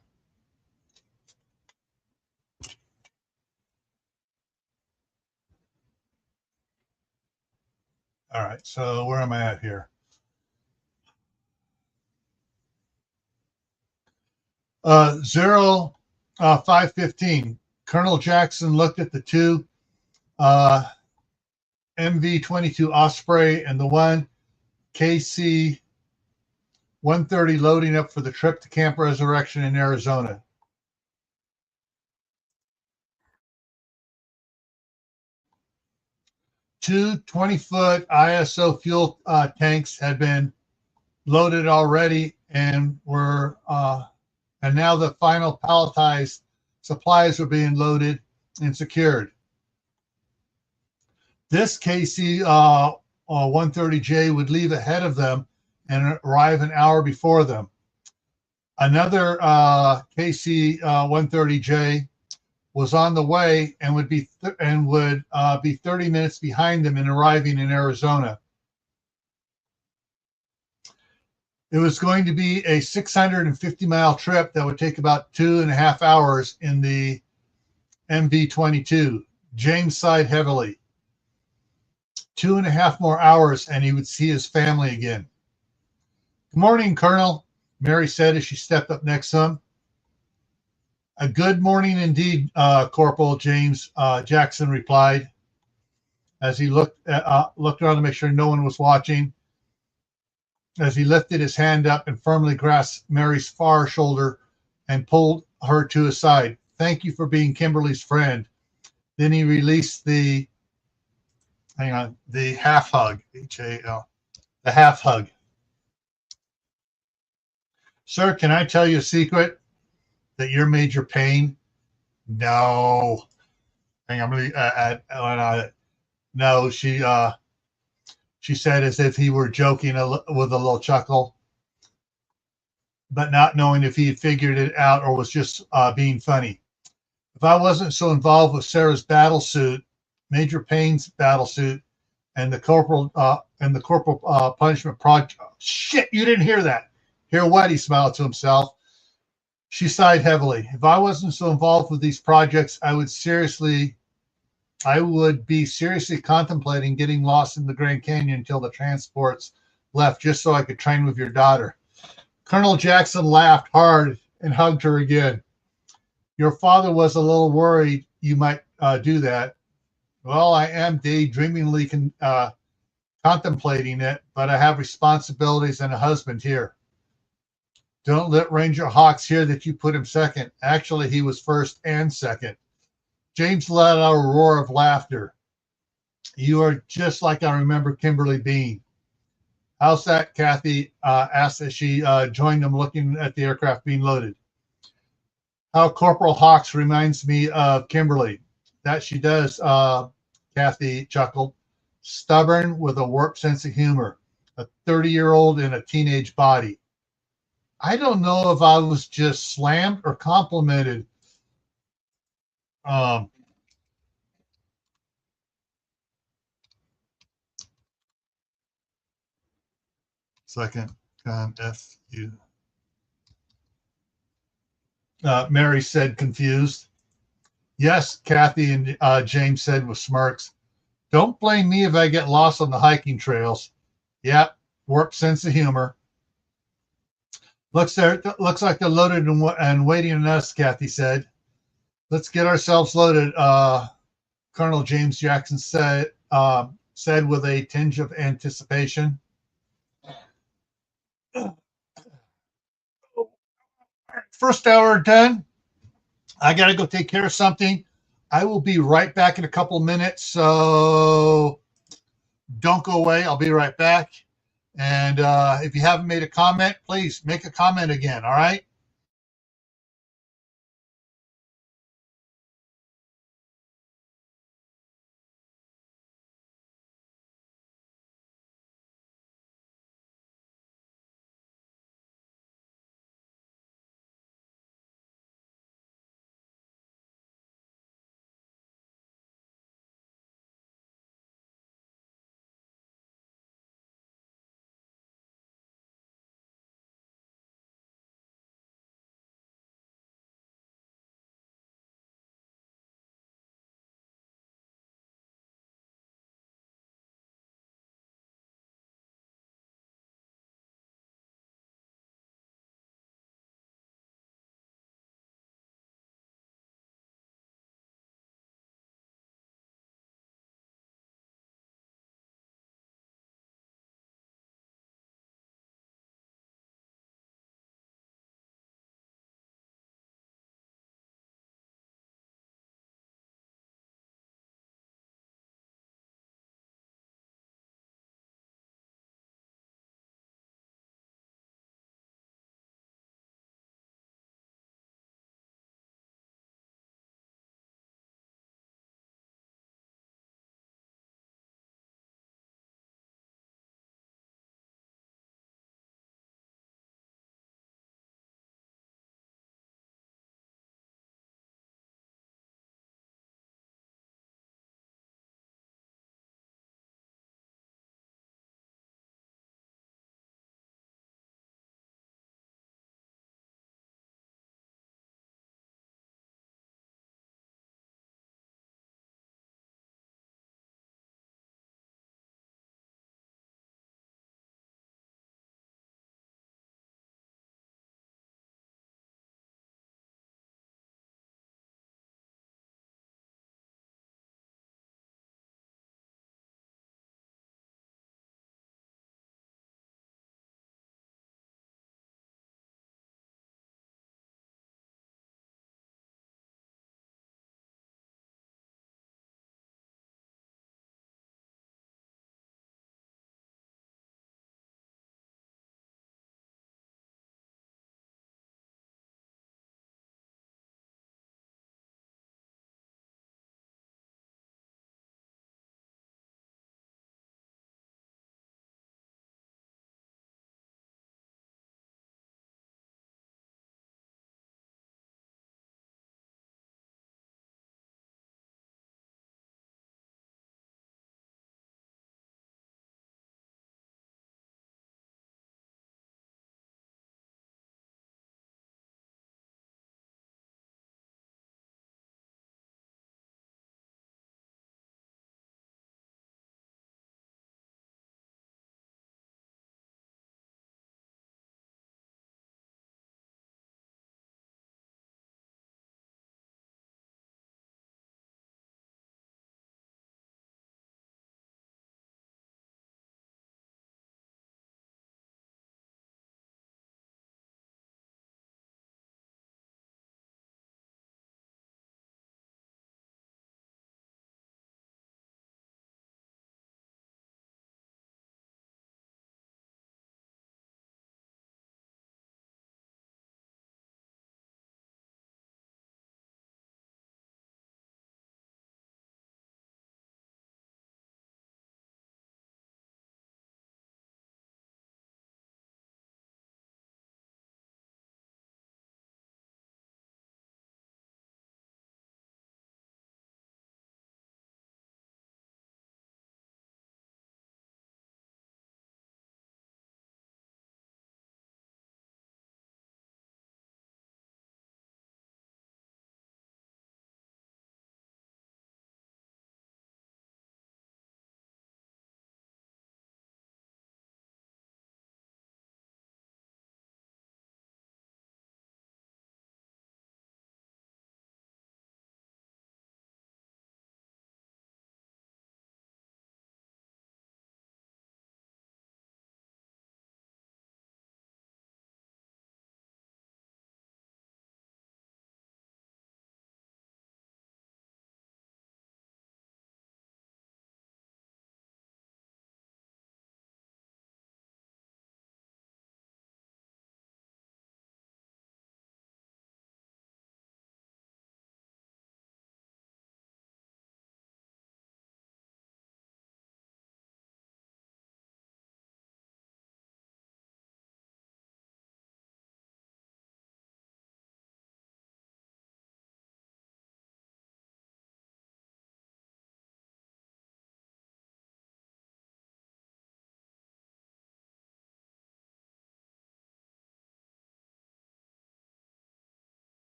All right, so where am I at here? 0515. Colonel Jackson looked at the two MV-22 Osprey and the one KC 130 loading up for the trip to Camp Resurrection in Arizona. Two 20-foot ISO fuel tanks had been loaded already and were and now the final palletized supplies were being loaded and secured. This KC-130J would leave ahead of them and arrive an hour before them. Another KC-130J was on the way and would be 30 minutes behind them in arriving in Arizona. It was going to be a 650-mile trip that would take about 2.5 hours in the MV-22. James sighed heavily. 2.5 more hours and he would see his family again. Good morning, Colonel, Mary said as she stepped up next to him. A good morning indeed, Corporal James, Jackson replied as he looked around to make sure no one was watching. As he lifted his hand up and firmly grasped Mary's far shoulder and pulled her to his side. Thank you for being Kimberly's friend. Then he released the half hug, H-A-L, the half hug. Sir, can I tell you a secret? That you're major pain? No. Hang on, no, she said as if he were joking with a little chuckle, but not knowing if he had figured it out or was just being funny. If I wasn't so involved with Sarah's battle suit, Major Payne's battle suit, and the corporal punishment project. Shit, you didn't hear that. Hear what? He smiled to himself. She sighed heavily. If I wasn't so involved with these projects, I would be seriously contemplating getting lost in the Grand Canyon until the transports left, just so I could train with your daughter. Colonel Jackson laughed hard and hugged her again. Your father was a little worried you might do that. Well, I am daydreamingly contemplating it, but I have responsibilities and a husband here. Don't let Ranger Hawks hear that you put him second. Actually, he was first and second. James let out a roar of laughter. You are just like I remember Kimberly being. How's that? Kathy asked as she joined them looking at the aircraft being loaded. How Corporal Hawks reminds me of Kimberly. That she does, Kathy chuckled. Stubborn with a warped sense of humor. A 30-year-old in a teenage body. I don't know if I was just slammed or complimented. Second, F-U. Mary said, confused. Yes, Kathy and James said with smirks. Don't blame me if I get lost on the hiking trails. Yep, warped sense of humor. Looks like they're loaded and waiting on us, Kathy said. Let's get ourselves loaded, Colonel James Jackson said with a tinge of anticipation. First hour done. I got to go take care of something. I will be right back in a couple of minutes, so don't go away. I'll be right back. And if you haven't made a comment, please make a comment again, all right?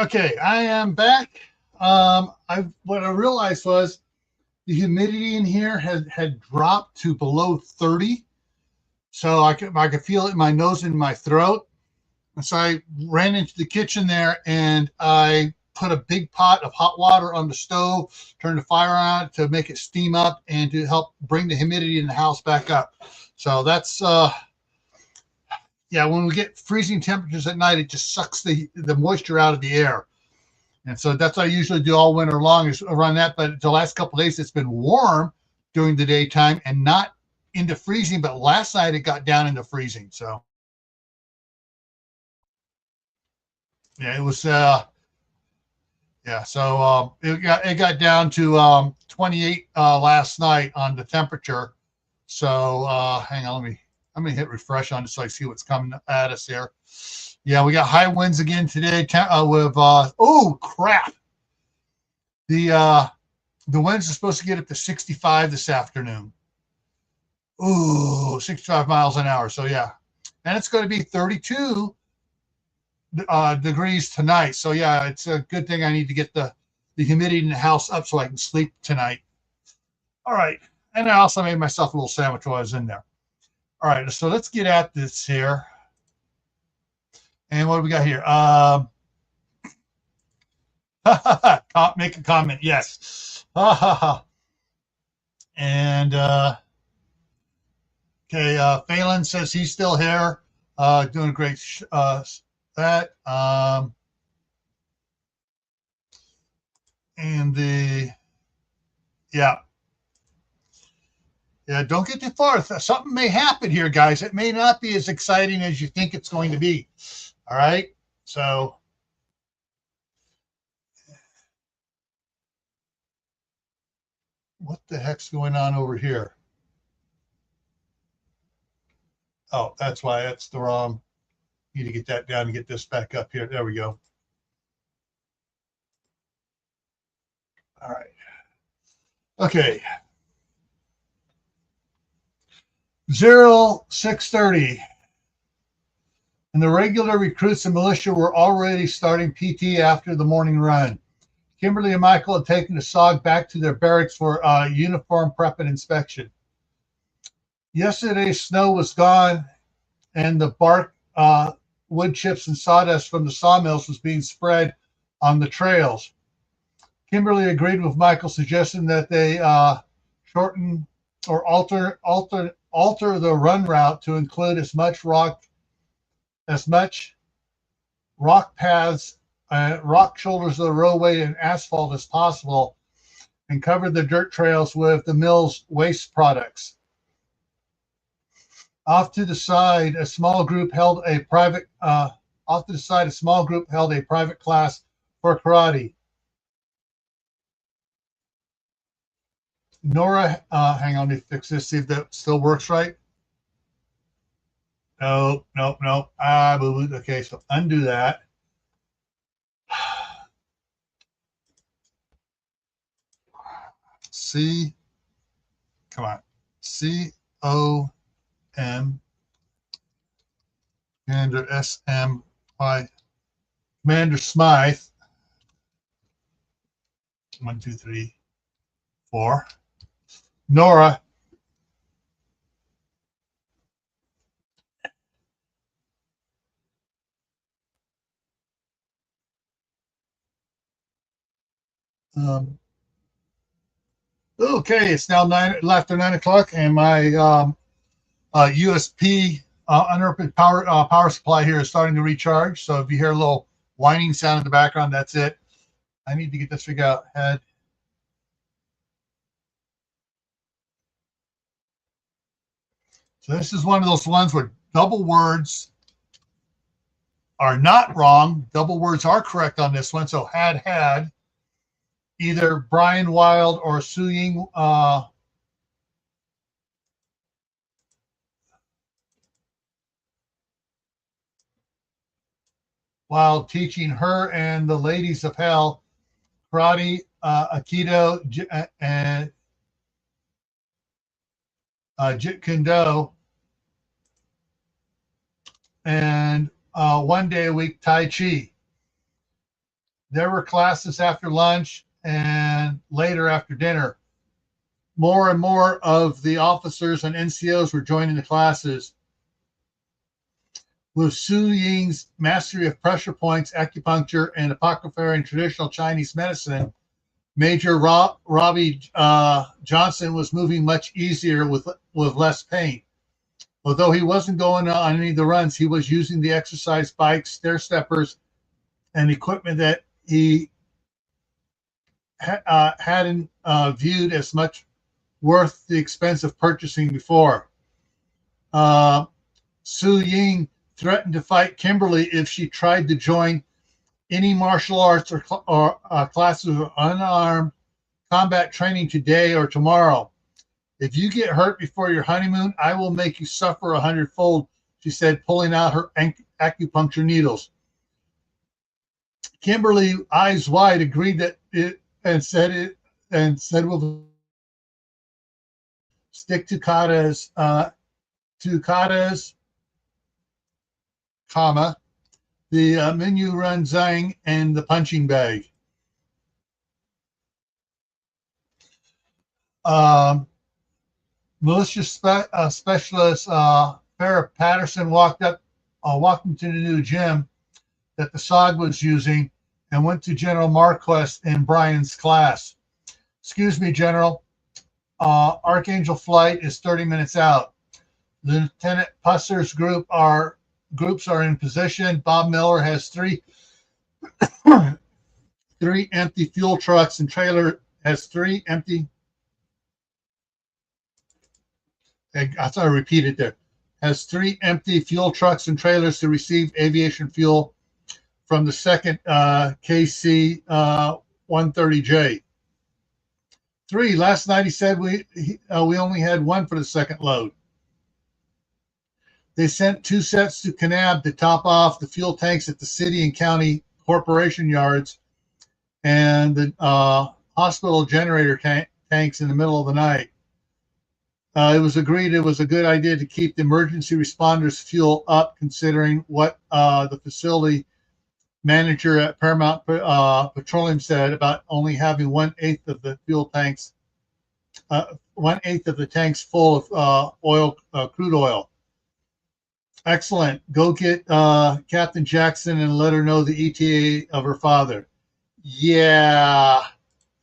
Okay, I am back. What I realized was the humidity in here had dropped to below 30, so I could feel it in my nose and my throat. And so I ran into the kitchen there and I put a big pot of hot water on the stove, turned the fire on to make it steam up and to help bring the humidity in the house back up. So that's yeah, when we get freezing temperatures at night, it just sucks the moisture out of the air. And so that's what I usually do all winter long is run that. But the last couple of days, it's been warm during the daytime and not into freezing. But last night it got down into freezing. So yeah, it was yeah. So it got down to 28 last night on the temperature. So hang on, let me hit refresh on it so I see what's coming at us here. Yeah, we got high winds again today with oh crap. The winds are supposed to get up to 65 this afternoon. Ooh, 65 miles an hour. So yeah. And it's going to be 32 degrees tonight. So yeah, it's a good thing I need to get the humidity in the house up so I can sleep tonight. All right. And I also made myself a little sandwich while I was in there. All right, so let's get at this here. And what do we got here? Make a comment. Yes. And okay, Phelan says he's still here, doing great. That and the yeah. Yeah, don't get too far. Something may happen here, guys. It may not be as exciting as you think it's going to be. All right. So, what the heck's going on over here? Oh, that's why that's the wrong. Need to get that down and get this back up here. There we go. All right. Okay. 0630. And the regular recruits and militia were already starting PT after the morning run. Kimberly and Michael had taken the SOG back to their barracks for uniform prep and inspection. Yesterday's snow was gone, and the bark, wood chips, and sawdust from the sawmills was being spread on the trails. Kimberly agreed with Michael's suggestion that they shorten or alter the run route to include as much rock paths, rock shoulders of the roadway, and asphalt as possible, and covered the dirt trails with the mill's waste products. Off to the side, a small group held a private class for karate. Nora, hang on, let me fix this, see if that still works right. No. Okay, so undo that. Come on. COM Commander SMY Commander Smythe. 1, 2, 3, 4. Nora. Okay, it's now after 9 o'clock, and my USP uninterrupted power supply here is starting to recharge. So if you hear a little whining sound in the background, that's it. I need to get this figured out. So this is one of those ones where double words are not wrong. Double words are correct on this one. So had either Brian Wild or Su Ying while teaching her and the ladies of hell karate, aikido, and Jeet Kune Do, and 1 day a week Tai Chi. There were classes after lunch and later after dinner. More and more of the officers and NCOs were joining the classes. With Su Ying's mastery of pressure points, acupuncture, and apothecary and traditional Chinese medicine, Major Robbie Johnson was moving much easier with less pain. Although he wasn't going on any of the runs, he was using the exercise bikes, stair steppers, and equipment that he hadn't viewed as much worth the expense of purchasing before. Su Ying threatened to fight Kimberly if she tried to join any martial arts or classes of unarmed combat training today or tomorrow. If you get hurt before your honeymoon, I will make you suffer 100-fold, she said, pulling out her acupuncture needles. Kimberly, eyes wide, agreed that it and said we'll stick to katas, comma, the menu run zang, and the punching bag. Militia specialist Farrah Patterson walked into the new gym that the SOG was using and went to General Marquest in Brian's class. Excuse me, General. Archangel Flight is 30 minutes out. Lieutenant Pusser's groups are in position. Bob Miller has three empty fuel trucks and trailer has three empty. I thought I repeated there. Has three empty fuel trucks and trailers to receive aviation fuel from the second KC 130J. Three. Last night he said we only had one for the second load. They sent 2 sets to Kanab to top off the fuel tanks at the city and county corporation yards and the hospital generator tanks in the middle of the night. It was agreed it was a good idea to keep the emergency responders' fuel up, considering what the facility manager at Paramount Petroleum said about only having 1/8 of the fuel tanks, 1/8 of the tanks full of crude oil. Excellent. Go get Captain Jackson and let her know the ETA of her father. Yeah.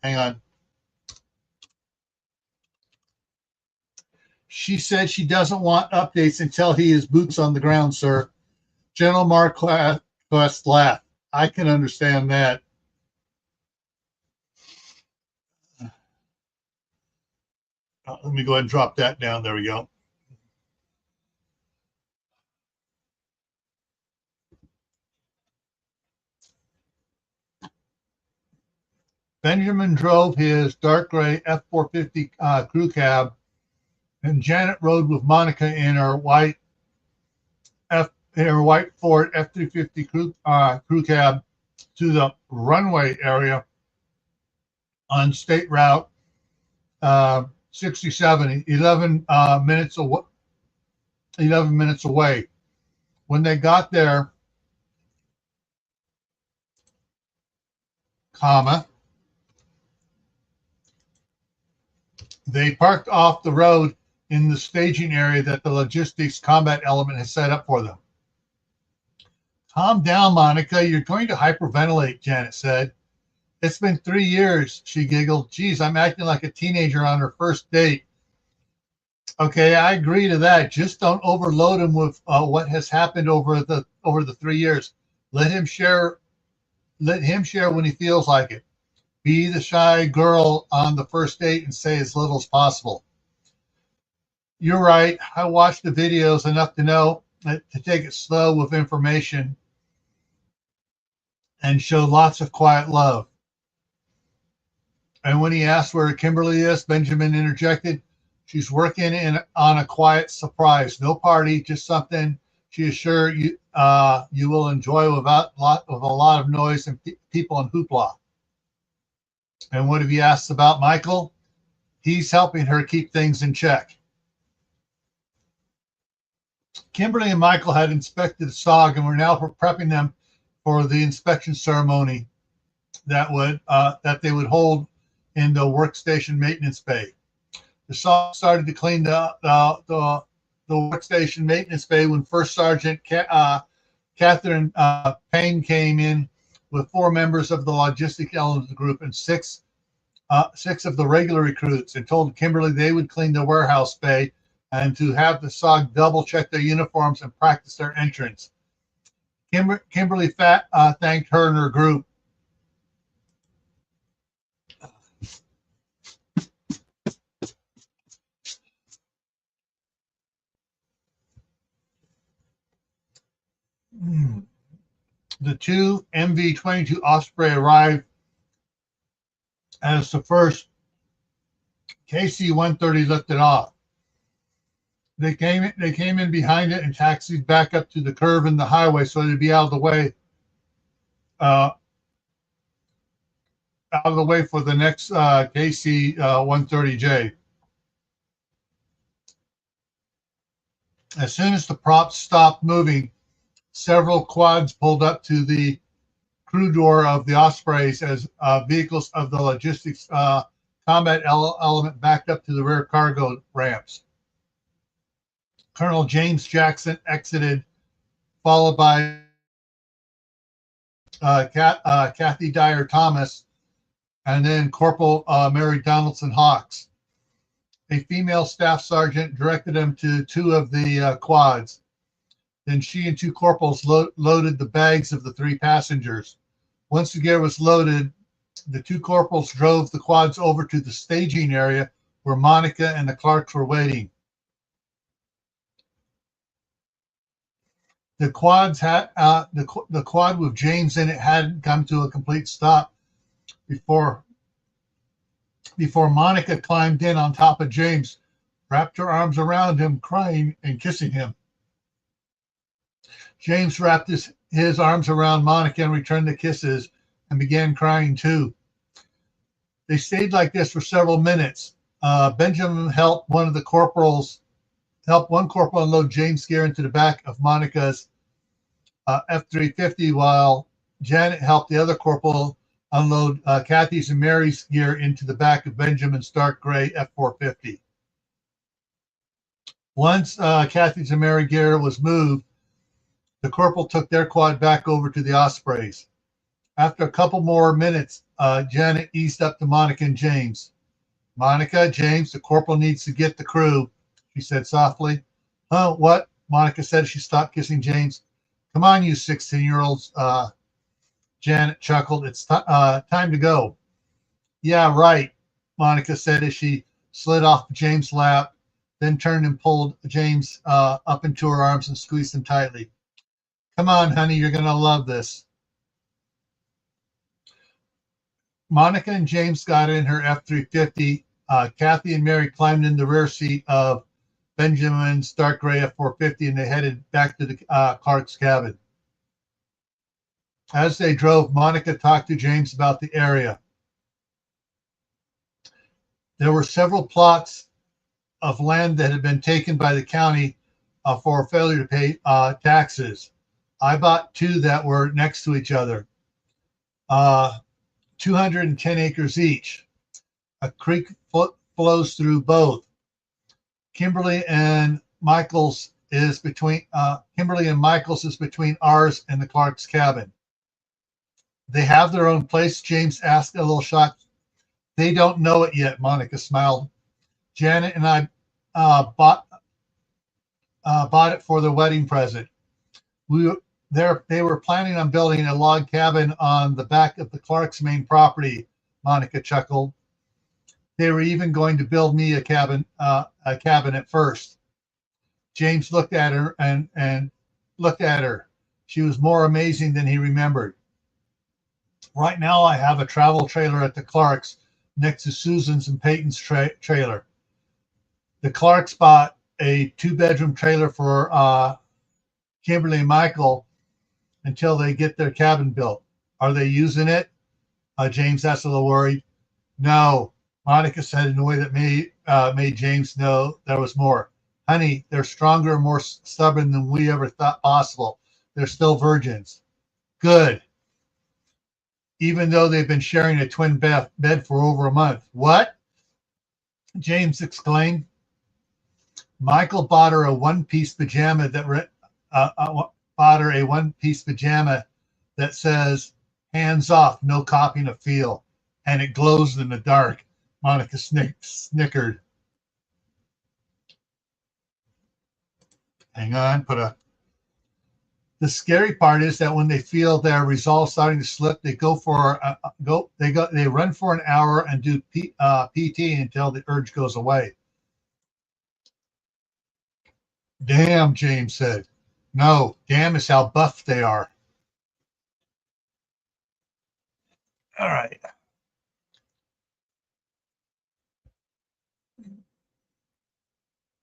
Hang on. She said she doesn't want updates until he is boots on the ground, sir. General Marquest laughed. I can understand that. Let me go ahead and drop that down. There we go. Benjamin drove his dark gray F-450 crew cab, and Janet rode with Monica in her white Ford F-350 crew cab to the runway area on State Route 67, 11 minutes away. When they got there, they parked off the road in the staging area that the logistics combat element has set up for them. Calm down, Monica. You're going to hyperventilate, Janet said. It's been 3 years, she giggled. Geez, I'm acting like a teenager on her first date. Okay, I agree to that. Just don't overload him with what has happened over the 3 years. Let him share when he feels like it. Be the shy girl on the first date and say as little as possible. You're right. I watched the videos enough to know to take it slow with information and show lots of quiet love. And when he asked where Kimberly is, Benjamin interjected, she's working on a quiet surprise. No party, just something she is sure you will enjoy without a lot of noise and people and hoopla. And what have you asked about Michael? He's helping her keep things in check. Kimberly and Michael had inspected the SOG and were now prepping them for the inspection ceremony. that they would hold in the workstation maintenance bay. The SOG started to clean the workstation maintenance bay when First Sergeant Catherine Payne came in with 4 members of the logistic element group and six of the regular recruits, and told Kimberley they would clean the warehouse bay and to have the SOG double check their uniforms and practice their entrance. Kimberley thanked her and her group. The 2 MV-22 Osprey arrived as the first KC-130 lifted off. They came in behind it and taxied back up to the curve in the highway so they'd be out of the way for the next KC-130J. As soon as the props stopped moving, several quads pulled up to the crew door of the Ospreys as vehicles of the logistics combat element backed up to the rear cargo ramps. Colonel James Jackson exited, followed by Kathy Dyer Thomas, and then Corporal Mary Donaldson Hawks. A female staff sergeant directed them to 2 of the quads. Then she and 2 corporals loaded the bags of the 3 passengers. Once the gear was loaded, the 2 corporals drove the quads over to the staging area where Monica and the Clarks were waiting. The quads had the quad with James in it hadn't come to a complete stop before Monica climbed in on top of James, wrapped her arms around him, crying and kissing him. James wrapped his arms around Monica and returned the kisses and began crying too. They stayed like this for several minutes. Benjamin helped one corporal unload James' gear into the back of Monica's F-350, while Janet helped the other corporal unload Kathy's and Mary's gear into the back of Benjamin's dark gray F-450. Once Kathy's and Mary's gear was moved, the corporal took their quad back over to the Ospreys. After a couple more minutes, Janet eased up to Monica and James. "Monica, James, the corporal needs to get the crew," she said softly. "Huh, what?" Monica said as she stopped kissing James. "Come on, you 16-year-olds," Janet chuckled. "It's time to go." "Yeah, right," Monica said as she slid off James' lap, then turned and pulled James up into her arms and squeezed him tightly. "Come on, honey, you're going to love this." Monica and James got in her F-350. Kathy and Mary climbed in the rear seat of Benjamin's dark gray F-450, and they headed back to the Clark's cabin. As they drove, Monica talked to James about the area. There were several plots of land that had been taken by the county for failure to pay taxes. I bought 2 that were next to each other, 210 acres each. A creek flows through both. Kimberley and Michael's is between ours and the Clark's cabin. "They have their own place?" James asked, a little shocked. "They don't know it yet," Monica smiled. "Janet and I bought it for their wedding present. They were planning on building a log cabin on the back of the Clark's main property," Monica chuckled. "They were even going to build me a cabin at first." James looked at her and looked at her. She was more amazing than he remembered. "Right now I have a travel trailer at the Clark's next to Susan's and Peyton's trailer. The Clark's bought a 2-bedroom trailer for Kimberly and Michael until they get their cabin built. Are they using it?" James asked, a little worried. "No," Monica said in a way that made James know there was more. "Honey, they're stronger and more stubborn than we ever thought possible. They're still virgins." "Good." even though they've been sharing a twin bed for over a month. What? James exclaimed. Michael bought her a one-piece pajama bought her a one-piece pajama that says "hands off, no copying a feel," and it glows in the dark. Monica snickered. Hang on, The scary part is that when they feel their resolve starting to slip, they they run for an hour and do PT until the urge goes away. Damn, James said. No, damn is how buff they are. All right.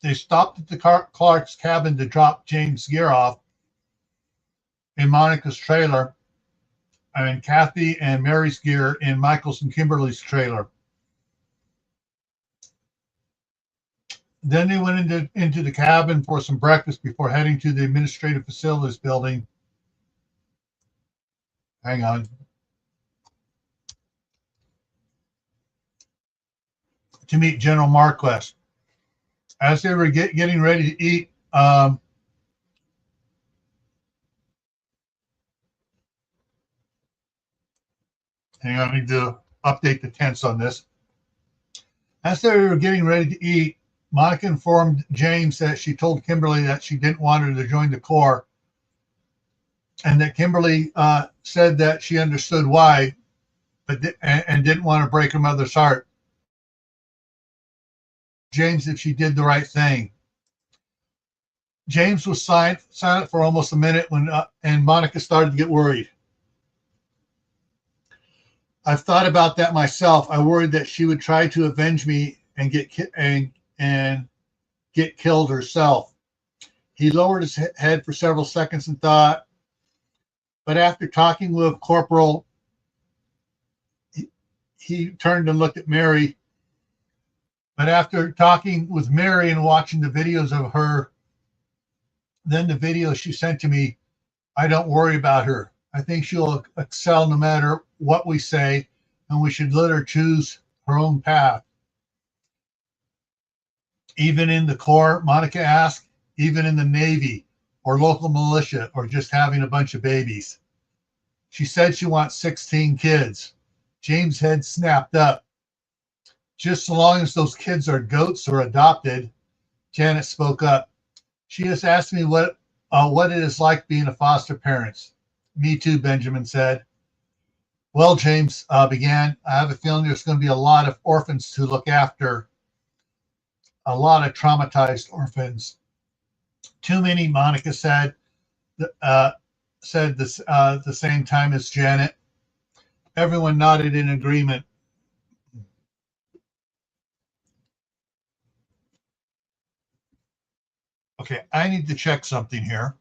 They stopped at the Clark's cabin to drop James' gear off in Monica's trailer, and Kathy and Mary's gear in Michael's and Kimberly's trailer. Then they went into the cabin for some breakfast before heading to the administrative facilities building. Hang on. To meet General Marquess. As they were getting ready to eat, hang on, I need to update the tense on this. As they were getting ready to eat, Monica informed James that she told Kimberly that she didn't want her to join the Corps, and that Kimberly said that she understood why, and didn't want to break her mother's heart. James if she did the right thing. James was silent for almost a minute and Monica started to get worried. I've thought about that myself. I worried that she would try to avenge me and get killed herself. He lowered his head for several seconds and thought, but after talking with Corporal, he turned and looked at Mary. But after talking with Mary and watching the videos of her, then the video she sent to me, I don't worry about her. I think she'll excel no matter what we say, and we should let her choose her own path. Even in the Corps, Monica asked, even in the Navy or local militia or just having a bunch of babies. She said she wants 16 kids. James' head snapped up. Just so long as those kids are goats or adopted, Janet spoke up. She just asked me what it is like being a foster parent. Me too, Benjamin said. Well, James began, I have a feeling there's going to be a lot of orphans to look after, a lot of traumatized orphans. Too many, Monica said the same time as Janet. Everyone nodded in agreement. Okay, I need to check something here.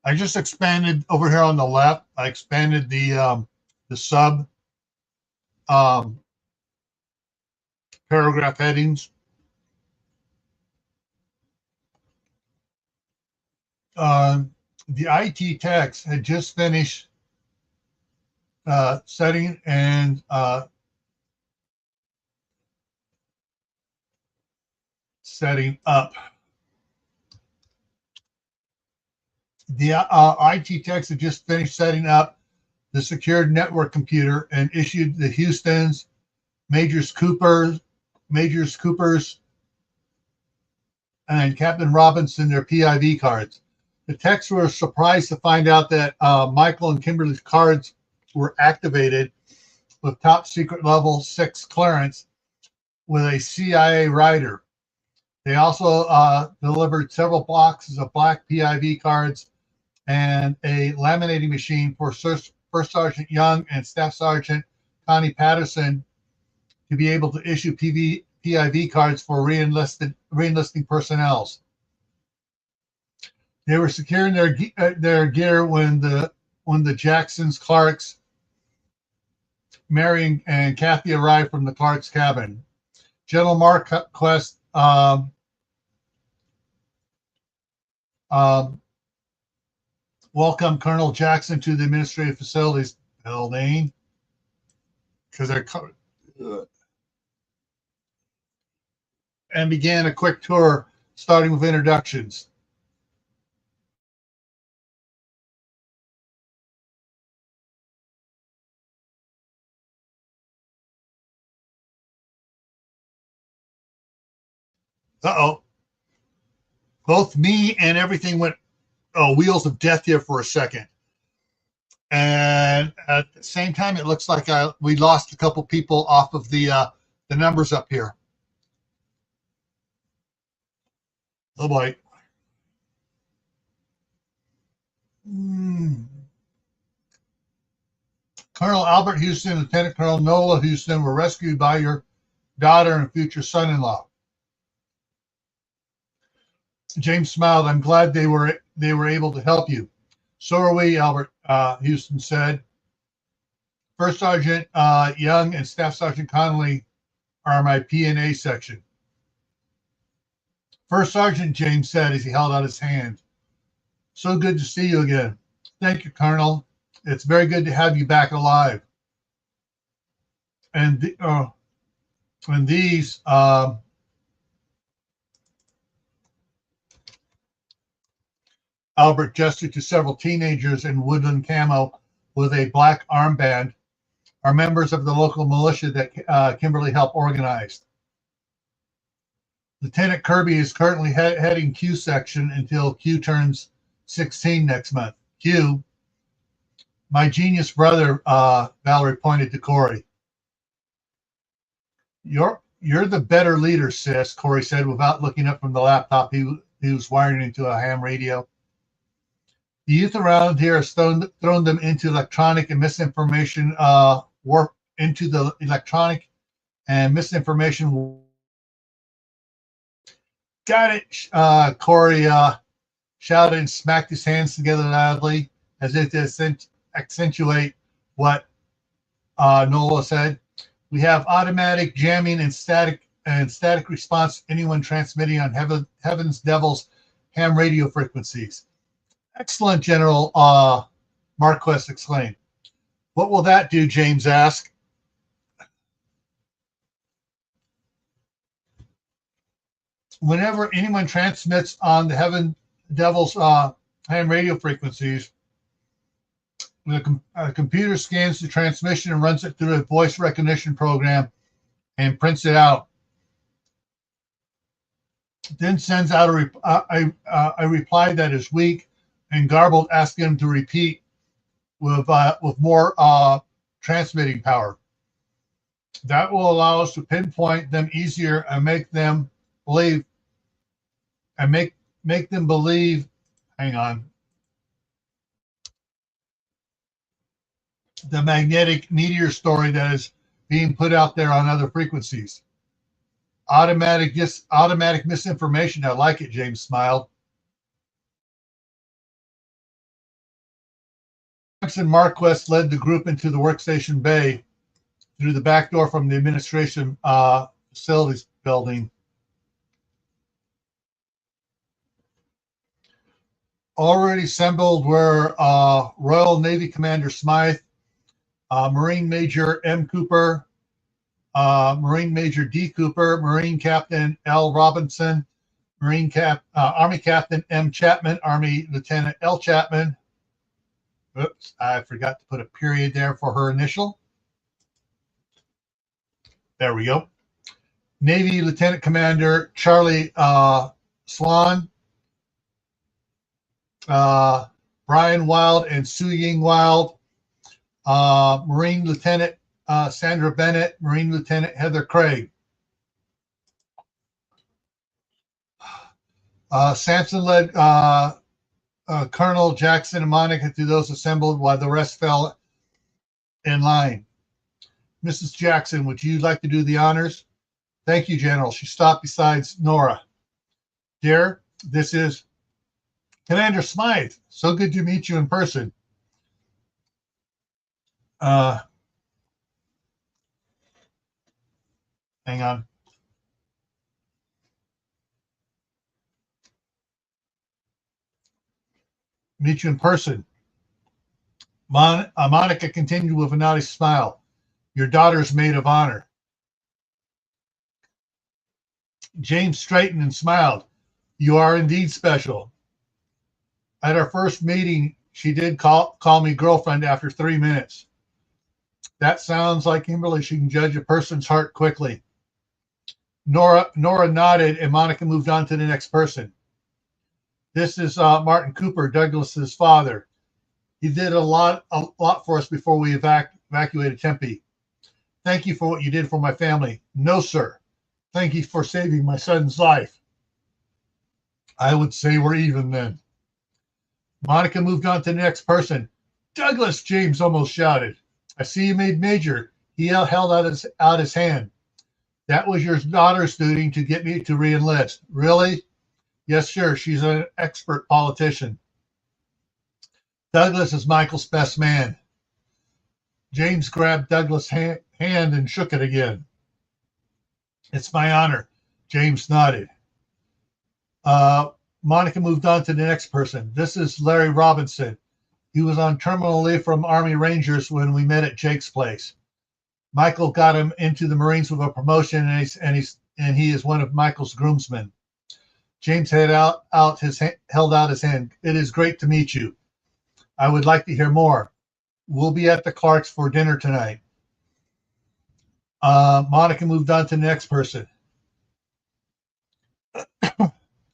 I just expanded over here on the left. I expanded the sub paragraph headings. The IT text had just finished setting and setting up. The IT techs had just finished setting up the secured network computer and issued the Houston's, Majors Coopers, and Captain Robinson their PIV cards. The techs were surprised to find out that Michael and Kimberly's cards were activated with top secret level 6 clearance with a CIA rider. They also delivered several boxes of black PIV cards and a laminating machine for First Sergeant Young and Staff Sergeant Connie Patterson to be able to issue PIV cards for reenlisting personnel. They were securing their gear when the Jacksons, Clarks, Mary and Kathy arrived from the Clark's cabin. General Marquess welcomed Colonel Jackson to the administrative facilities building because they're covered, and began a quick tour, starting with introductions. Uh-oh. Both me and everything went wheels of death here for a second. And at the same time, it looks like we lost a couple people off of the numbers up here. Oh boy. Colonel Albert Houston and Lieutenant Colonel Nola Houston were rescued by your daughter and future son-in-law. James smiled. I'm glad they were able to help you. So are we, Albert, Houston said. First Sergeant Young and Staff Sergeant Connolly are my P&A section. First Sergeant, James said as he held out his hand. So good to see you again. Thank you, Colonel. It's very good to have you back alive. And these Albert gestured to several teenagers in woodland camo with a black armband, are members of the local militia that Kimberley helped organize. Lieutenant Kirby is currently heading Q section until Q turns 16 next month. Q, my genius brother, Valerie pointed to Corey. You're the better leader, sis, Corey said without looking up from the laptop he was wiring into a ham radio. The youth around here has thrown them into electronic and misinformation warp into the electronic and misinformation. Got it, Corey shouted and smacked his hands together loudly as if to accentuate what Nola said. We have automatic jamming and static response to anyone transmitting on Heaven's Devil's ham radio frequencies. Excellent, General Marquess exclaimed. What will that do? James asked. Whenever anyone transmits on the Heaven Devil's ham radio frequencies, the computer scans the transmission and runs it through a voice recognition program and prints it out. Then sends out a reply that is weak and garbled, asking him to repeat with more transmitting power. That will allow us to pinpoint them easier and make them believe. And make them believe. Hang on. The magnetic meteor story that is being put out there on other frequencies. Automatic misinformation. I like it, James smiled. Jackson Marquess led the group into the workstation bay through the back door from the administration facilities building. Already assembled were Royal Navy Commander Smythe, Marine Major M. Cooper, Marine Major D. Cooper, Marine Captain L. Robinson, Army Captain M. Chapman, Army Lieutenant L. Chapman. Oops, I forgot to put a period there for her initial. There we go. Navy Lieutenant Commander Charlie Swan, Brian Wild and Su Ying Wild, Marine Lieutenant Sandra Bennett, Marine Lieutenant Heather Craig. Sampson led Colonel Jackson and Monica to those assembled while the rest fell in line. Mrs. Jackson, would you like to do the honors? Thank you, General. She stopped beside Nora. Dear, this is Commander Smythe. So good to meet you in person. Hang on. meet you in person. Monica continued with a naughty smile. Your daughter's maid of honor. James straightened and smiled. You are indeed special. At our first meeting, she did call me girlfriend after 3 minutes. That sounds like Kimberly. She can judge a person's heart quickly. Nora nodded, and Monica moved on to the next person. This is Martin Cooper, Douglas's father. He did a lot for us before we evacuated Tempe. Thank you for what you did for my family. No, sir. Thank you for saving my son's life. I would say we're even then. Monica moved on to the next person. Douglas, James almost shouted. I see you made major. He held out his hand. That was your daughter's doing to get me to re-enlist. Really? Yes, sure. She's an expert politician. Douglas is Michael's best man. James grabbed Douglas' hand and shook it again. It's my honor. James nodded. Monica moved on to the next person. This is Larry Robinson. He was on terminal leave from Army Rangers when we met at Jake's place. Michael got him into the Marines with a promotion, and he is one of Michael's groomsmen. James held out his hand. It is great to meet you. I would like to hear more. We'll be at the Clarks for dinner tonight. Monica moved on to the next person.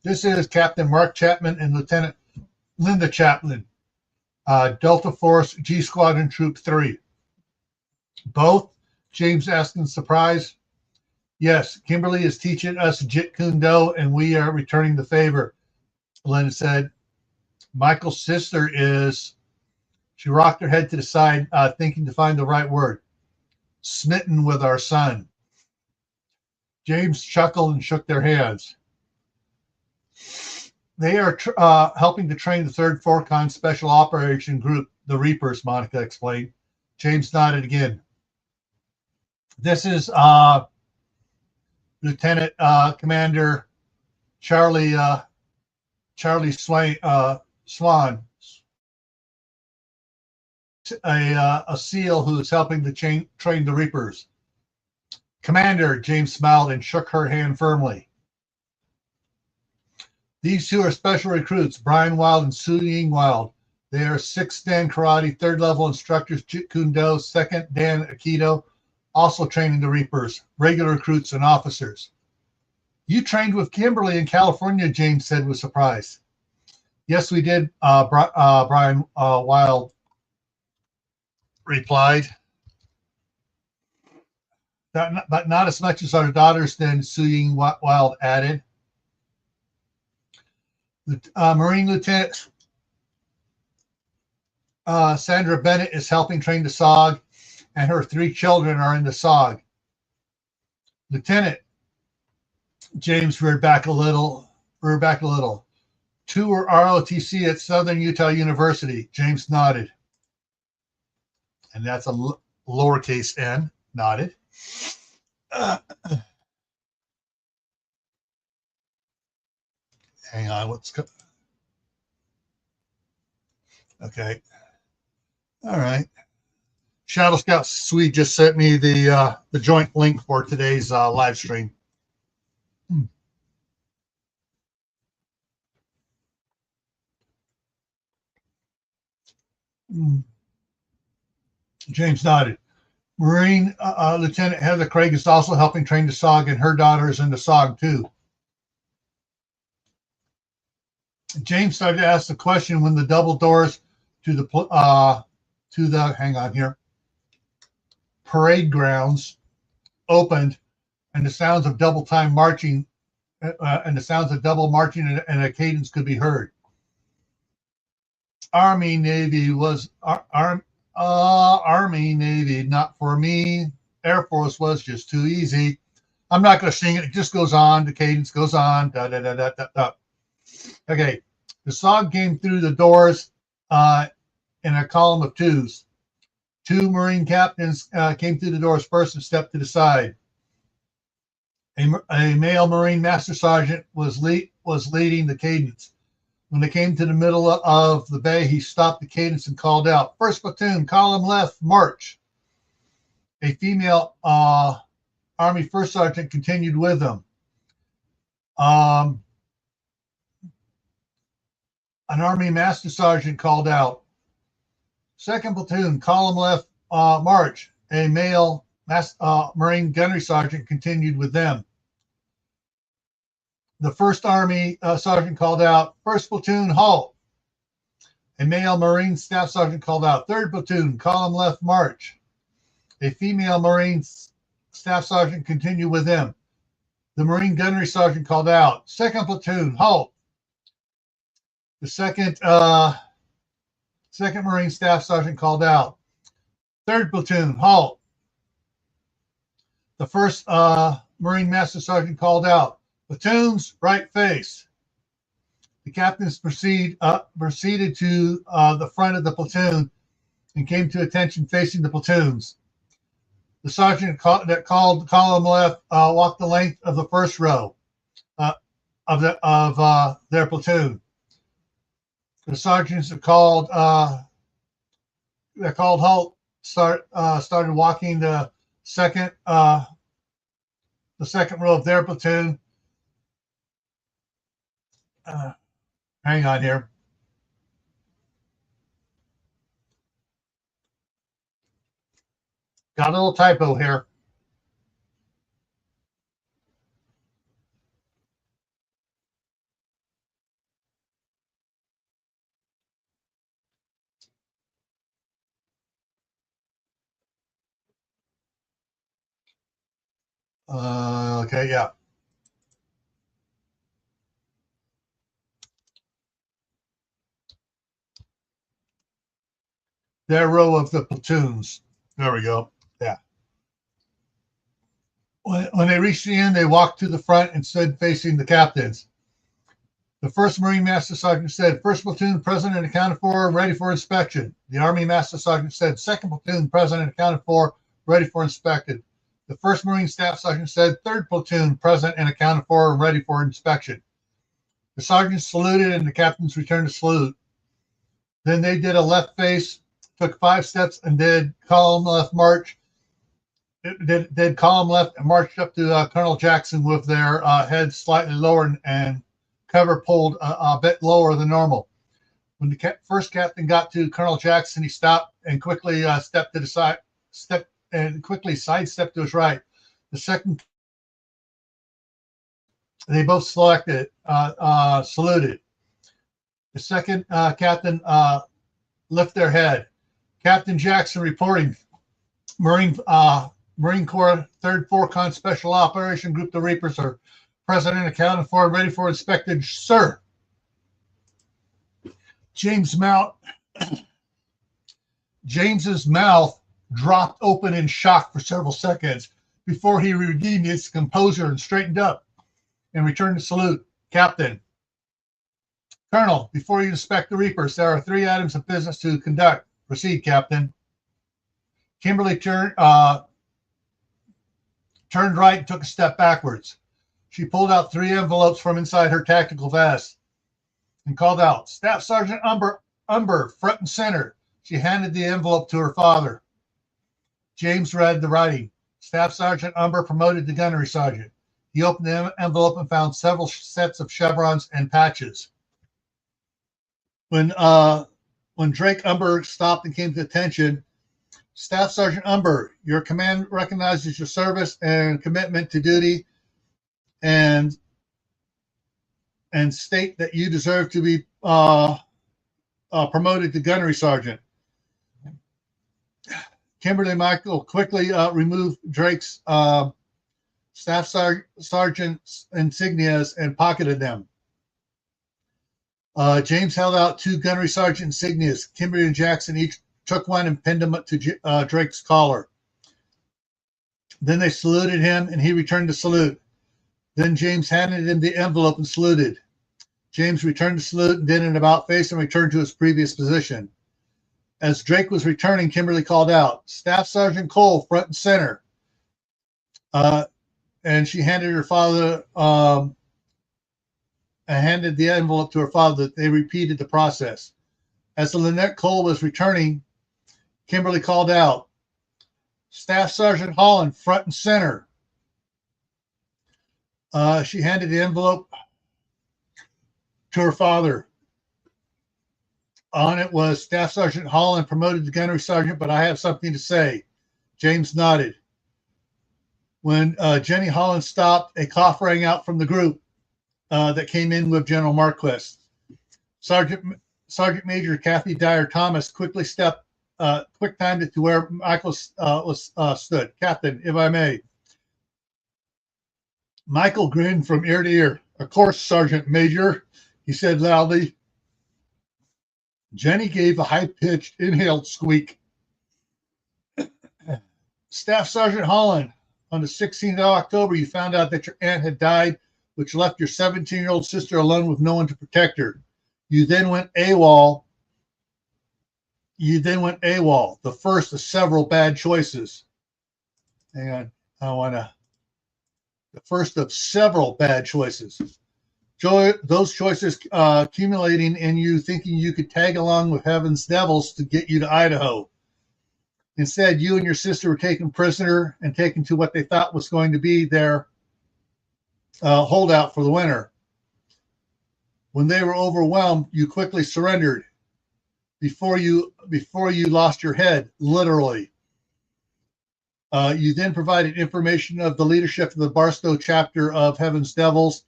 This is Captain Mark Chapman and Lieutenant Linda Chaplin, Delta Force G Squadron Troop 3. Both? James asked in surprise. Yes, Kimberly is teaching us Jeet Kune Do, and we are returning the favor, Linda said. Michael's sister is, she rocked her head to the side, thinking to find the right word, smitten with our son. James chuckled and shook their hands. They are helping to train the 3rd Forcon Special Operation Group, the Reapers, Monica explained. James nodded again. This is Lieutenant Commander Charlie Swan, a SEAL who is helping to train the Reapers. Commander, James smiled and shook her hand firmly. These two are special recruits, Brian Wild and Su Ying Wild. They are 6th Dan Karate, 3rd level instructors, Jeet Kune Do, 2nd Dan Aikido, also training the Reapers, regular recruits and officers. You trained with Kimberly in California, James said with surprise. Yes, we did, Brian Wild replied. But not as much as our daughters, then Su Ying Wild added. Marine Lieutenant Sandra Bennett is helping train the SOG, and her 3 children are in the SOG. Lieutenant, James reared back a little. 2 are ROTC at Southern Utah University. James nodded. And that's a lowercase n, nodded. Hang on, okay. All right. Shadow Scout Sweet just sent me the joint link for today's live stream. James nodded. Marine Lieutenant Heather Craig is also helping train the SOG, and her daughter is in the SOG too. James started to ask the question when the double doors to the hang on here, parade grounds opened, and the sounds of double marching and a cadence could be heard. Army, Navy, not for me. Air Force was just too easy. I'm not going to sing it. It just goes on. The cadence goes on. Da, da, da, da, da, da. Okay. The SOG came through the doors in a column of 2s. 2 Marine captains came through the doors first and stepped to the side. A male Marine Master Sergeant was leading the cadence. When they came to the middle of the bay, he stopped the cadence and called out, "First platoon, column left, march." A female Army first sergeant continued with them. An Army master sergeant called out, "Second platoon, column left, march." A male Marine gunnery sergeant continued with them. The first Army sergeant called out, "First platoon, halt." A male Marine staff sergeant called out, "Third platoon, column left, march." A female Marine staff sergeant continued with them. The Marine gunnery sergeant called out, "Second platoon, halt." The second Marine staff sergeant called out, "Third platoon, halt." The first Marine master sergeant called out, "Platoons, right face." The captains proceeded to the front of the platoon and came to attention facing the platoons. The sergeant that called column left walked the length of the first row of their platoon. The sergeants that called halt started walking the second row of their platoon. Hang on here. Got a little typo here. Okay, yeah. Their row of the platoons. There we go. Yeah. When they reached the end, they walked to the front and stood facing the captains. The first Marine Master Sergeant said, "First platoon present and accounted for, ready for inspection." The Army Master Sergeant said, "Second platoon present and accounted for, ready for inspection." The first Marine Staff Sergeant said, "Third platoon present and accounted for, ready for inspection." The sergeants saluted and the captains returned to salute. Then they did a left face, took 5 steps, and did column left march. Did column left and marched up to Colonel Jackson with their heads slightly lower and cover pulled a bit lower than normal. When the first captain got to Colonel Jackson, he stopped and quickly stepped to the side, quickly sidestepped to his right. The second, they both saluted. The second captain lifted their head. Captain Jackson reporting, Marine Corps 3rd 4-Con Special Operation Group, the Reapers are present and accounted for and ready for inspection, sir. James's mouth dropped open in shock for several seconds before he regained his composure and straightened up and returned to salute. Captain, Colonel, before you inspect the Reapers, there are 3 items of business to conduct. Proceed, Captain. Kimberley turned right and took a step backwards. She pulled out 3 envelopes from inside her tactical vest and called out, "Staff Sergeant Umber, front and center." She handed the envelope to her father. James read the writing. Staff Sergeant Umber promoted to gunnery sergeant. He opened the envelope and found several sets of chevrons and patches. When Drake Umber stopped and came to attention, "Staff Sergeant Umber, your command recognizes your service and commitment to duty and state that you deserve to be promoted to gunnery sergeant." Kimberly Michael quickly removed Drake's staff sergeant's insignias and pocketed them. James held out 2 gunnery sergeant insignias. Kimberly and Jackson each took one and pinned them to Drake's collar. Then they saluted him and he returned to salute. Then James handed him the envelope and saluted. James returned to salute and did an about face and returned to his previous position. As Drake was returning, Kimberly called out, "Staff Sergeant Cole, front and center." And she handed her father handed the envelope to her father. They repeated the process. As the Lynette Cole was returning, Kimberly called out, "Staff Sergeant Holland, front and center." She handed the envelope to her father. On it was, "Staff Sergeant Holland promoted to gunnery sergeant, but I have something to say." James nodded. When Jenny Holland stopped, a cough rang out from the group that came in with General Marquis. Sergeant Major Kathy Dyer Thomas quick timed it to where Michael stood. "Captain, if I may." Michael grinned from ear to ear. "Of course, Sergeant Major," he said loudly. Jenny gave a high-pitched, inhaled squeak. "Staff Sergeant Holland, on the 16th of October, you found out that your aunt had died, which left your 17-year-old sister alone with no one to protect her. You then went AWOL. The first of several bad choices." Hang on. The first of several bad choices. Those choices accumulating in you thinking you could tag along with Heaven's Devils to get you to Idaho. Instead, you and your sister were taken prisoner and taken to what they thought was going to be their holdout for the winter. When they were overwhelmed, you quickly surrendered before you lost your head, literally. You then provided information of the leadership of the Barstow chapter of Heaven's Devils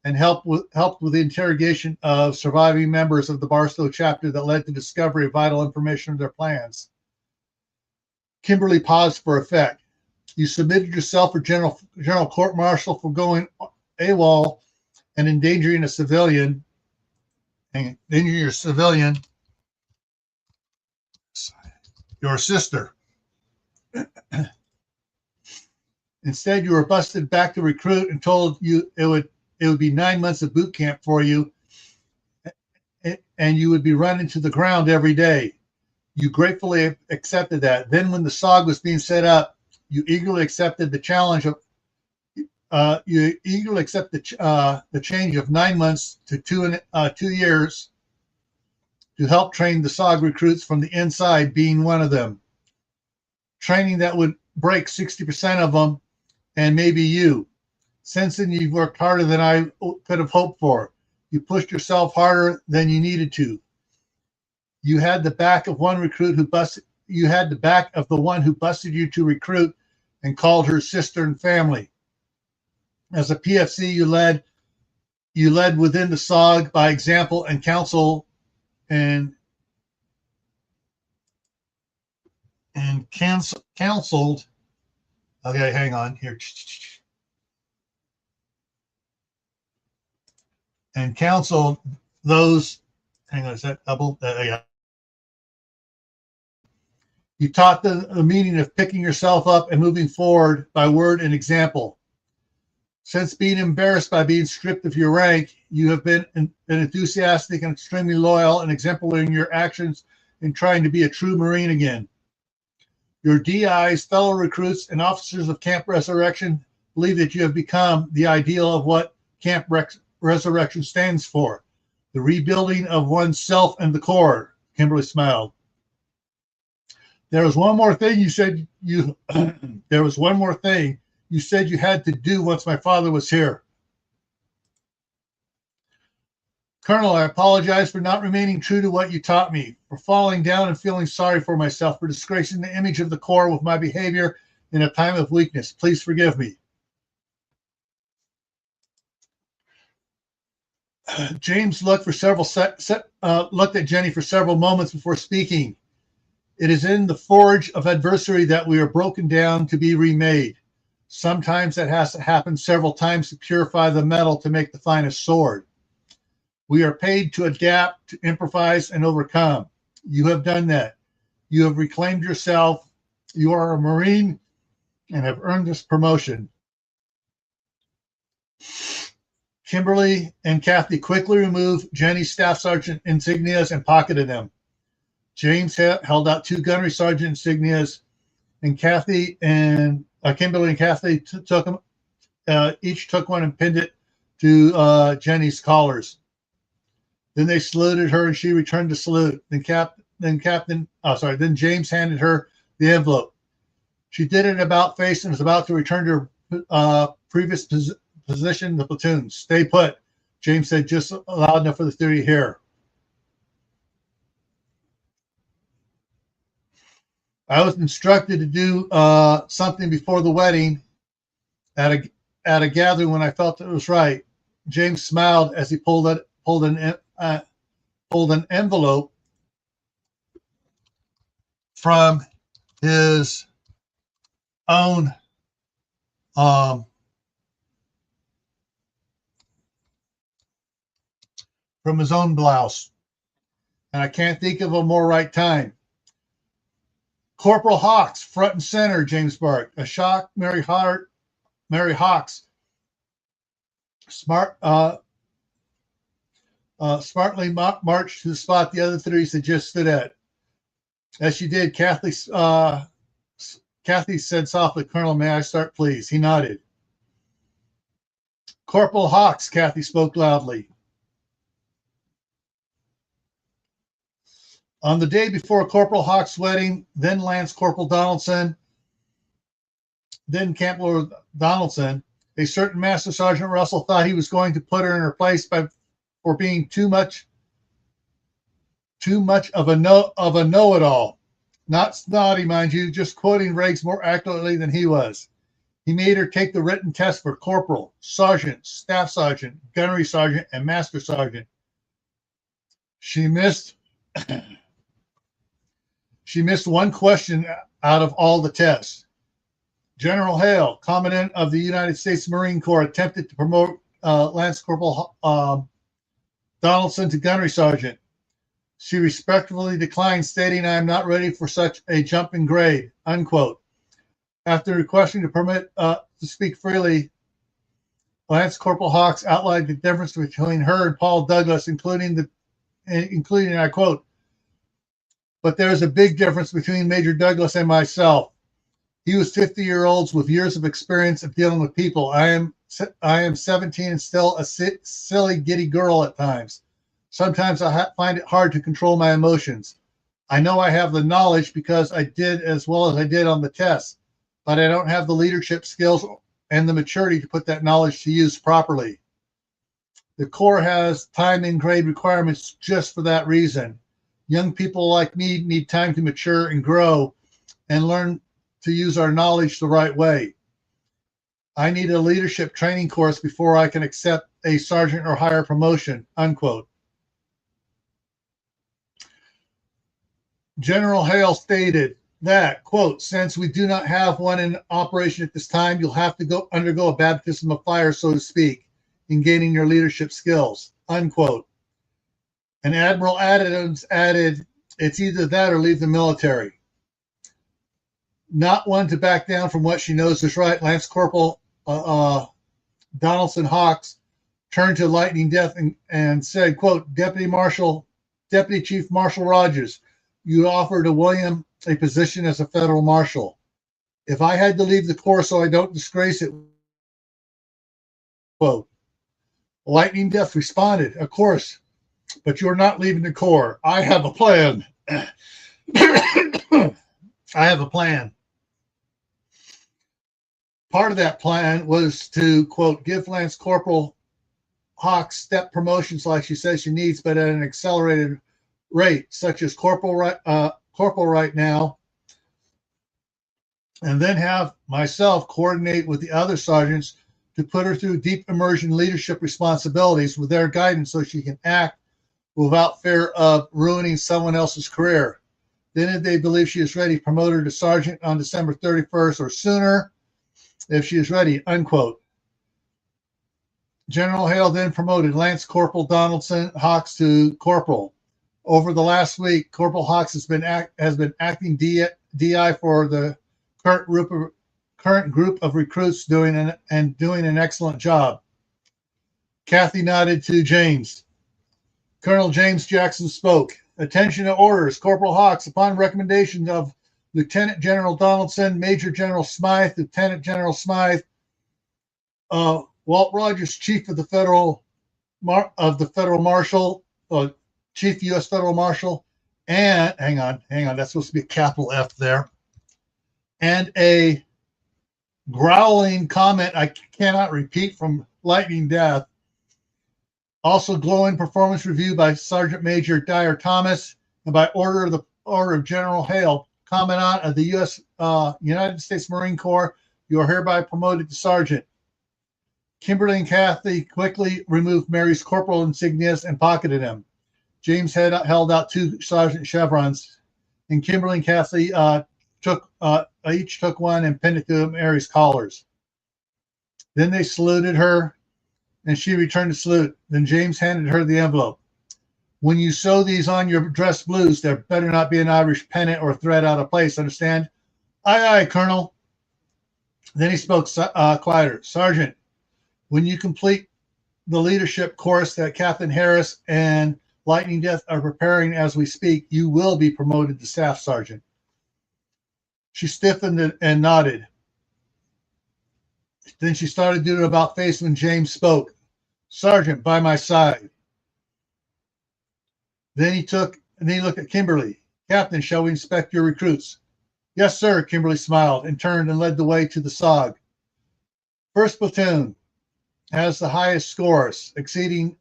and helped with the interrogation of surviving members of the Barstow chapter that led to discovery of vital information of their plans. Kimberly paused for effect. You submitted yourself for general court-martial for going AWOL and endangering a civilian. Your sister. Instead, you were busted back to recruit and told you it would be 9 months of boot camp for you, and you would be running to the ground every day. You gratefully accepted that. Then, when the SOG was being set up, you eagerly accepted the challenge of the change of 9 months to 2 years to help train the SOG recruits from the inside, being one of them. Training that would break 60% of them, and maybe you. Since then, you've worked harder than I could have hoped for. You pushed yourself harder than you needed to. You had the back of one recruit who busted. You had the back of the one who busted you to recruit and called her sister and family. As a PFC, you led within the SOG by example and counseled. Okay, hang on here. And counseled those. Hang on, is that double? Yeah. You taught the meaning of picking yourself up and moving forward by word and example. Since being embarrassed by being stripped of your rank, you have been enthusiastic and extremely loyal and exemplary in your actions in trying to be a true Marine again. Your DIs, fellow recruits, and officers of Camp Resurrection believe that you have become the ideal of what Camp Resurrection stands for, the rebuilding of oneself and the Corps. Kimberly smiled. There was one more thing you said there was one more thing you said you had to do once my father was here. Colonel, I apologize for not remaining true to what you taught me, for falling down and feeling sorry for myself, for disgracing the image of the Corps with my behavior in a time of weakness. Please forgive me. James looked at Jenny for several moments before speaking. It is in the forge of adversity that we are broken down to be remade. Sometimes that has to happen several times to purify the metal to make the finest sword. We are paid to adapt, to improvise, and overcome. You have done that. You have reclaimed yourself. You are a Marine and have earned this promotion. Kimberly and Kathy quickly removed Jenny's staff sergeant insignias and pocketed them. James held out 2 gunnery sergeant insignias, and Kimberly and Kathy took them. Each took one and pinned it to Jenny's callers. Then they saluted her, and she returned the salute. Then James handed her the envelope. She did an about face and was about to return to her previous position in the platoon. Stay put, James said, just loud enough for the three to hear. I was instructed to do something before the wedding at a gathering when I felt it was right. James smiled as he pulled an envelope from his own blouse, and I can't think of a more right time. Corporal Hawks, front and center, James barked. A shocked Mary Hawks smartly marched to the spot the other three had just stood at. As she did, Kathy said softly, "Colonel, may I start, please?" He nodded. Corporal Hawks, Kathy spoke loudly. On the day before Corporal Hawks' wedding, then Lance Corporal Donaldson, then Campbell Donaldson, a certain Master Sergeant Russell thought he was going to put her in her place for being too much of a know-it-all. Not snotty, mind you, just quoting regs more accurately than he was. He made her take the written test for corporal, sergeant, staff sergeant, gunnery sergeant, and master sergeant. She missed one question out of all the tests. General Hale, Commandant of the United States Marine Corps, attempted to promote Lance Corporal Donaldson to gunnery sergeant. She respectfully declined, stating, "I am not ready for such a jump in grade," unquote. After requesting to permit to speak freely, Lance Corporal Hawks outlined the difference between her and Paul Douglas, including, I quote, "But there is a big difference between Major Douglas and myself. He was 50-year-olds with years of experience of dealing with people. I am 17 and still a silly, giddy girl at times. Sometimes I find it hard to control my emotions. I know I have the knowledge because I did as well as I did on the test, but I don't have the leadership skills and the maturity to put that knowledge to use properly. The Corps has time and grade requirements just for that reason. Young people like me need time to mature and grow and learn to use our knowledge the right way. I need a leadership training course before I can accept a sergeant or higher promotion," unquote. General Hale stated that, quote, "Since we do not have one in operation at this time, you'll have to undergo a baptism of fire, so to speak, in gaining your leadership skills," unquote. And Admiral Adams added, "It's either that or leave the military." Not one to back down from what she knows is right, Lance Corporal Donaldson Hawks turned to Lightning Death and said, quote, Deputy Chief Marshal Rogers, you offered to William a position as a federal marshal. If I had to leave the Corps so I don't disgrace it, quote. Lightning Death responded, of course, but you're not leaving the Corps. I have a plan. I have a plan. Part of that plan was to, quote, give Lance Corporal Hawks step promotions like she says she needs, but at an accelerated rate, such as corporal right now, and then have myself coordinate with the other sergeants to put her through deep immersion leadership responsibilities with their guidance so she can act without fear of ruining someone else's career. Then if they believe she is ready, promote her to sergeant on December 31st or sooner if she is ready, unquote. General Hale then promoted Lance Corporal Donaldson Hawks to corporal. Over the last week, Corporal Hawks has been acting DI for the current group of recruits doing an excellent job. Kathy nodded to James. Colonel James Jackson spoke. Attention to orders. Corporal Hawks, upon recommendation of Lieutenant General Donaldson, Major General Smythe, Lieutenant General Smythe, Walt Rogers, chief of the federal marshal, chief U.S. federal marshal, and hang on, that's supposed to be a capital F there, and a growling comment I cannot repeat from Lightning Death. Also, glowing performance review by Sergeant Major Dyer Thomas, and by order of General Hale, Commandant of the U.S. United States Marine Corps, you are hereby promoted to sergeant. Kimberly and Kathy quickly removed Mary's corporal insignias and pocketed them. James held out 2 sergeant chevrons, and Kimberly and Kathy each took one and pinned it to Mary's collars. Then they saluted her, and she returned the salute. Then James handed her the envelope. When you sew these on your dress blues, there better not be an Irish pennant or thread out of place, understand? Aye, aye, Colonel. Then he spoke quieter. Sergeant, when you complete the leadership course that Captain Harris and Lightning Death are preparing as we speak, you will be promoted to staff sergeant. She stiffened and nodded. Then she started doing an about face when James spoke. Sergeant, by my side. Then he looked at Kimberly. Captain, shall we inspect your recruits? Yes, sir, Kimberly smiled and turned and led the way to the SOG. First platoon has the highest scores, excluding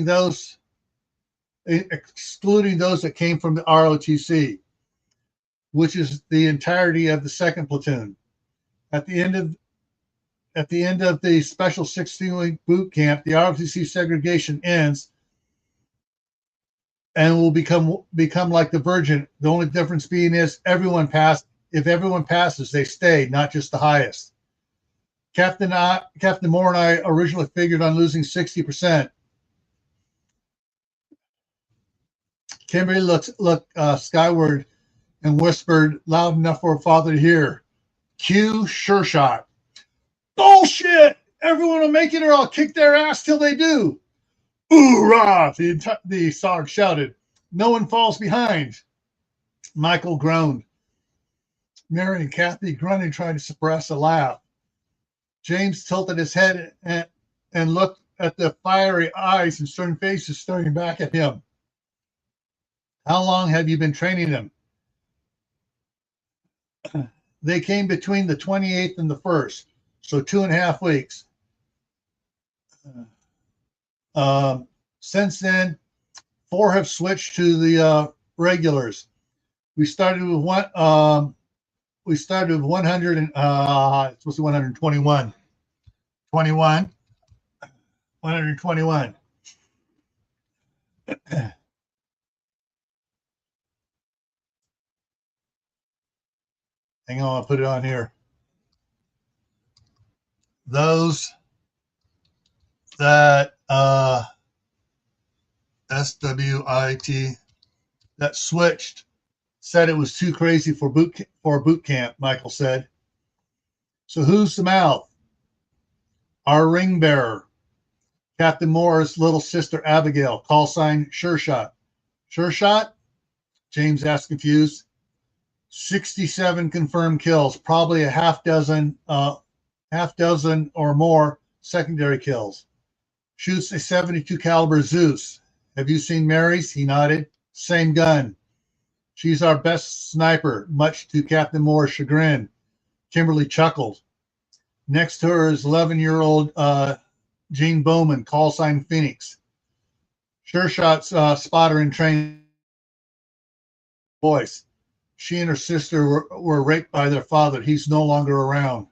those that came from the ROTC, which is the entirety of the second platoon. At the end of the special 16-week boot camp, the ROTC segregation ends and will become like the Virgin. The only difference being is everyone passed. If everyone passes, they stay, not just the highest. Captain Moore and I originally figured on losing 60%. Kimberly looked skyward and whispered loud enough for her father to hear. Cue sure shot. Bullshit! Everyone will make it or I'll kick their ass till they do. Hoorah! The SOG shouted. No one falls behind. Michael groaned. Mary and Kathy grunted, trying to suppress a laugh. James tilted his head and looked at the fiery eyes and stern faces staring back at him. How long have you been training them? They came between the 28th and the 1st, so 2.5 weeks. Since then, 4 have switched to the regulars. We started with 100 and it's supposed to be 121. 121. Hang on, I'll put it on here. Those that SWIT that switched said it was too crazy for boot camp, Michael said. So who's the mouth? Our ring bearer, Captain Moore's little sister Abigail, call sign Sure Shot. Sure Shot? James asked, confused. 67 confirmed kills, probably a half dozen or more secondary kills. Shoots a 72 caliber Zeus. Have you seen Mary's? He nodded. Same gun. She's our best sniper, much to Captain Moore's chagrin. Kimberly chuckled. Next to her is 11-year-old Jean Bowman, call sign Phoenix. Sure Shot's spotter in training voice. She and her sister were raped by their father. He's no longer around.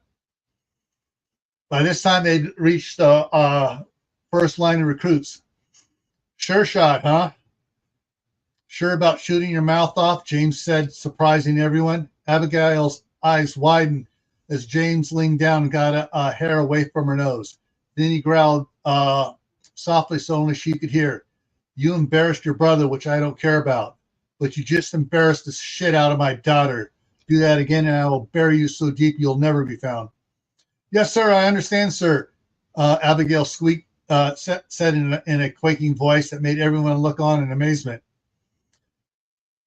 By this time, they'd reached the first line of recruits. Sure Shot, huh? Sure about shooting your mouth off, James said, surprising everyone. Abigail's eyes widened as James leaned down and got a hair away from her nose. Then he growled softly so only she could hear. You embarrassed your brother, which I don't care about, but you just embarrassed the shit out of my daughter. Do that again and I will bury you so deep you'll never be found. Yes, sir, I understand, sir. Abigail squeaked, said in a quaking voice that made everyone look on in amazement.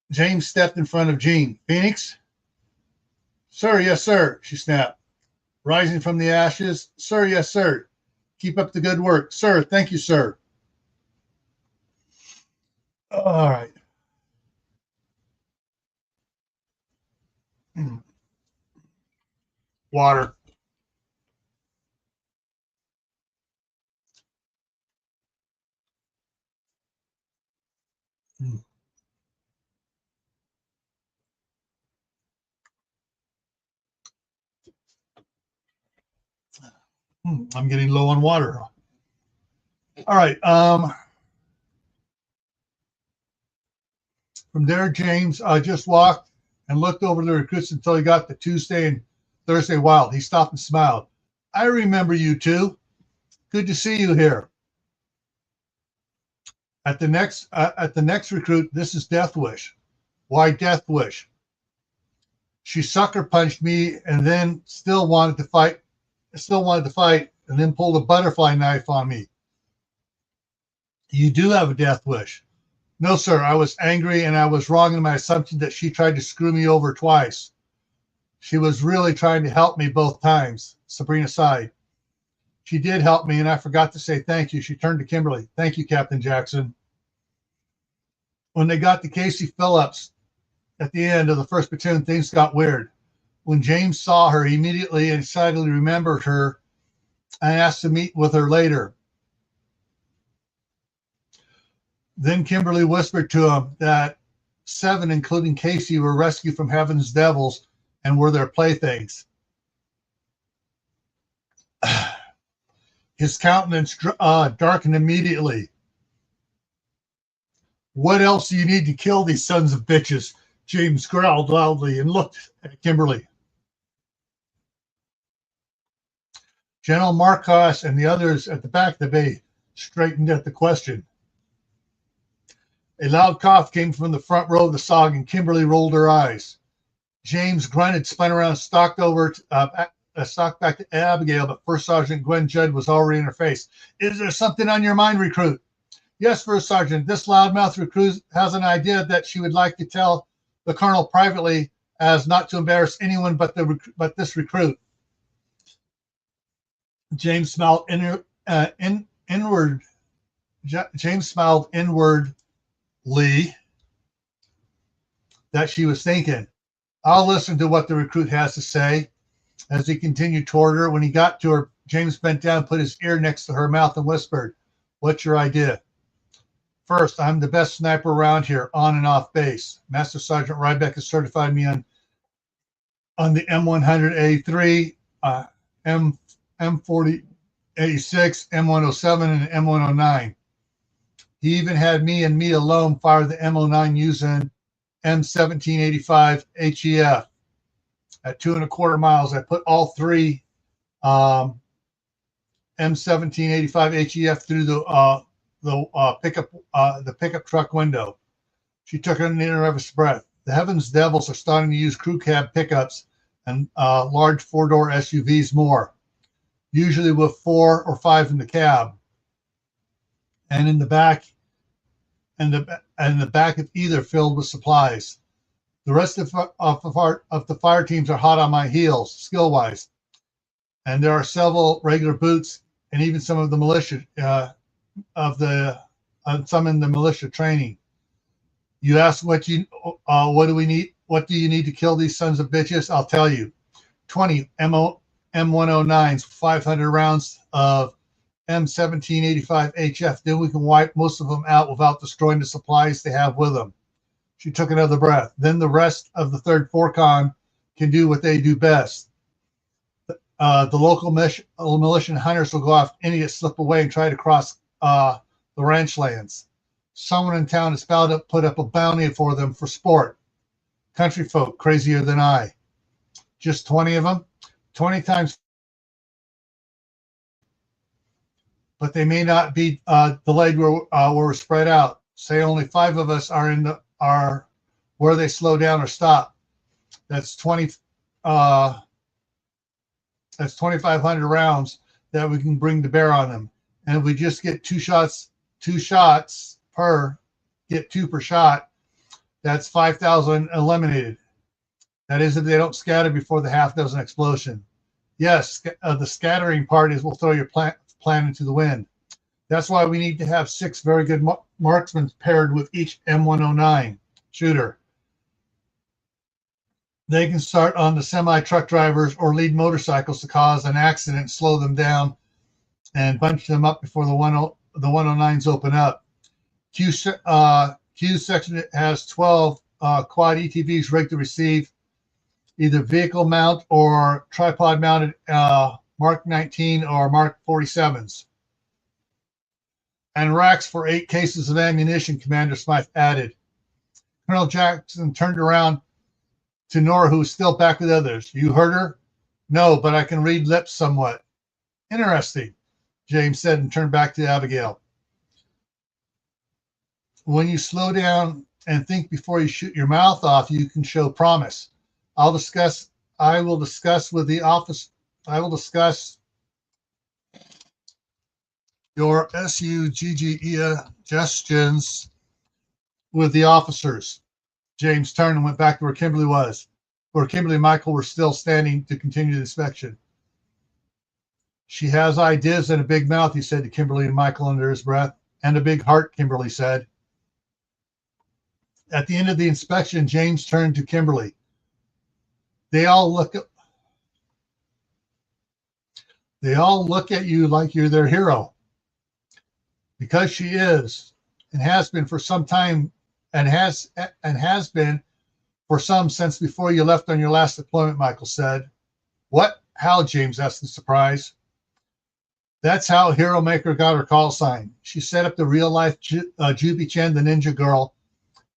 James stepped in front of Jean. Phoenix? Sir, yes, sir, she snapped. Rising from the ashes. Sir, yes, sir. Keep up the good work, sir. Thank you, sir. All right. Water. I'm getting low on water. All right. From there, James just walked and looked over the recruits until he got to Tuesday and Thursday Wild. He stopped and smiled. I remember you two. Good to see you here. At the next recruit, this is Death Wish. Why Death Wish? She sucker punched me and then still wanted to fight, and then pulled a butterfly knife on me. You do have a death wish. No, sir. I was angry and I was wrong in my assumption that she tried to screw me over twice. She was really trying to help me both times. Sabrina sighed. She did help me, and I forgot to say thank you. She turned to Kimberly. Thank you, Captain Jackson. When they got to Casey Phillips at the end of the first platoon, things got weird. When James saw her, he immediately and excitedly remembered her and asked to meet with her later. Then Kimberly whispered to him that 7, including Casey, were rescued from heaven's devils and were their playthings. His countenance darkened immediately. What else do you need to kill these sons of bitches? James growled loudly and looked at Kimberly. General Marcos and the others at the back of the bay straightened at the question. A loud cough came from the front row of the SOG, and Kimberly rolled her eyes. James grunted, spun around, stalked back to Abigail, but First Sergeant Gwen Judd was already in her face. Is there something on your mind, recruit? Yes, First Sergeant. This loudmouth recruit has an idea that she would like to tell the colonel privately, as not to embarrass anyone but this recruit. James smiled James smiled inwardly that she was thinking. I'll listen to what the recruit has to say. As he continued toward her, when he got to her, James bent down, put his ear next to her mouth, and whispered, "What's your idea?" First, I'm the best sniper around here, on and off base. Master Sergeant Rybeck has certified me on the M100A3, M4086, M107, and M109. He even had me and me alone fire the M09 using M1785 HEF. At 2.25 miles, I put all 3 M1785 HEF through the pickup truck window. She took an nervous breath. The Heavens Devils are starting to use crew cab pickups and large 4-door SUVs more, usually with 4 or 5 in the cab, and in the back, and the back of either filled with supplies. The rest of the fire teams are hot on my heels, skill-wise, and there are several regular boots and even some of the militia some in the militia training. You ask what do we need? What do you need to kill these sons of bitches? I'll tell you. 20 M109s, 500 rounds of M1785 HF. Then we can wipe most of them out without destroying the supplies they have with them. She took another breath. Then the rest of the 3rd Forcon can do what they do best. The local militia hunters will go off idiots, slip away, and try to cross the ranch lands. Someone in town has put up a bounty for them for sport. Country folk crazier than I. Just 20 of them? 20 times. But they may not be delayed where we're spread out. Say only 5 of us are where they slow down or stop. That's 2,500 rounds that we can bring to bear on them. And if we just get 2 shots per, get 2 per shot, that's 5,000 eliminated. That is if they don't scatter before the half dozen explosion. Yes, the scattering part is we'll throw your plan into the wind. That's why we need to have 6 very good marksmen paired with each M109 shooter. They can start on the semi-truck drivers or lead motorcycles to cause an accident, slow them down, and bunch them up before the 109s open up. Q section has 12 quad ETVs rigged to receive either vehicle mount or tripod mounted Mark 19 or Mark 47s. And racks for 8 cases of ammunition, Commander Smythe added. Colonel Jackson turned around to Nora, who was still back with others. You heard her? No, but I can read lips somewhat. Interesting, James said, and turned back to Abigail. When you slow down and think before you shoot your mouth off, you can show promise. I will discuss with the office. I will discuss your suggestions with the officers. James turned and went back to where Kimberly was. Where Kimberly and Michael were still standing to continue the inspection. She has ideas and a big mouth, he said to Kimberly and Michael under his breath. And a big heart, Kimberly said. At the end of the inspection, James turned to Kimberly. They all look at you like you're their hero. Because she is, and has been for some time, and has been for some since before you left on your last deployment, Michael said. What? How? James asked in surprise. That's how Hero Maker got her call sign. She set up the real life Juby Chen, the Ninja Girl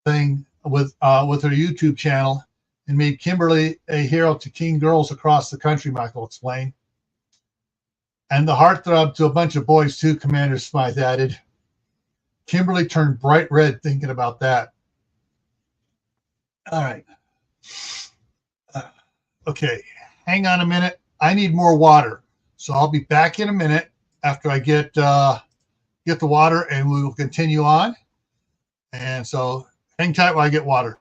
thing with her YouTube channel and made Kimberly a hero to teen girls across the country, Michael explained. And the heartthrob to a bunch of boys too, Commander Smythe added. Kimberly turned bright red thinking about that. All right. Okay, hang on a minute. I need more water. So I'll be back in a minute after I get the water, and we will continue on. And so hang tight while I get water.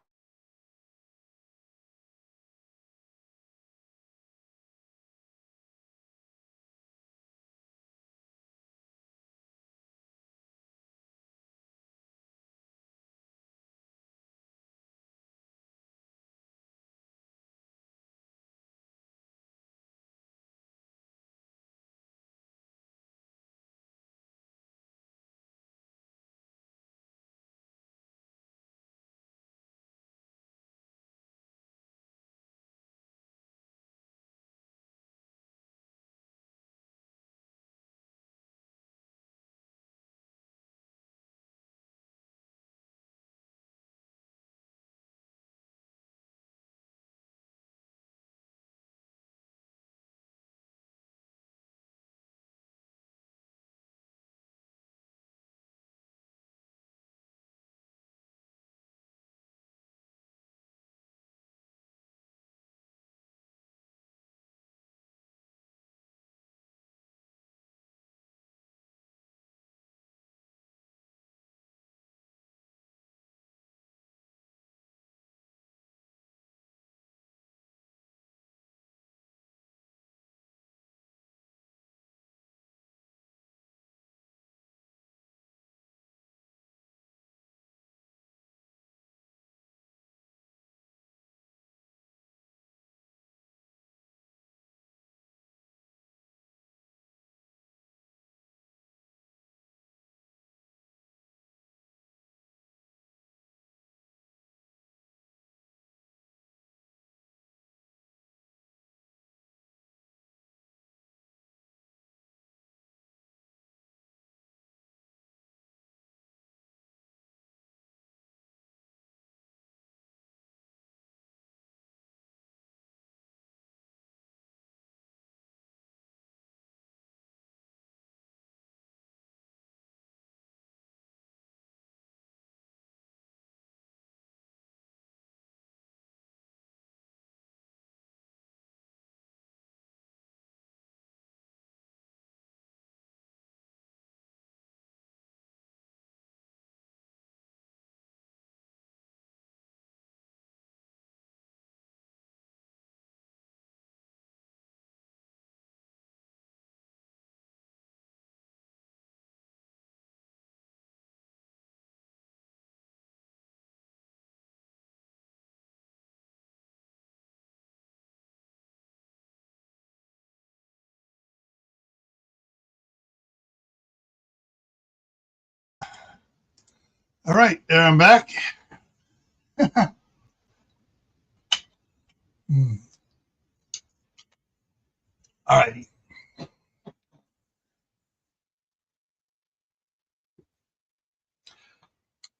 All right, there I'm back. All righty.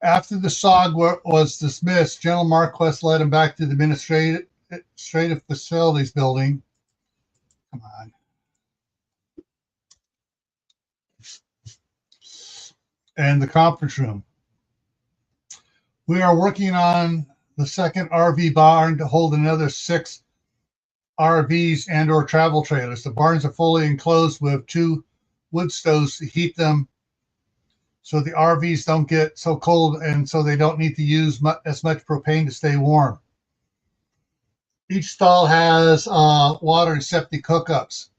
After the SOG was dismissed, General Marquess led him back to the administrative facilities building. Come on. And the conference room. We are working on the second RV barn to hold another 6 RVs and or travel trailers. The barns are fully enclosed with 2 wood stoves to heat them so the RVs don't get so cold and so they don't need to use as much propane to stay warm. Each stall has water and septic hookups.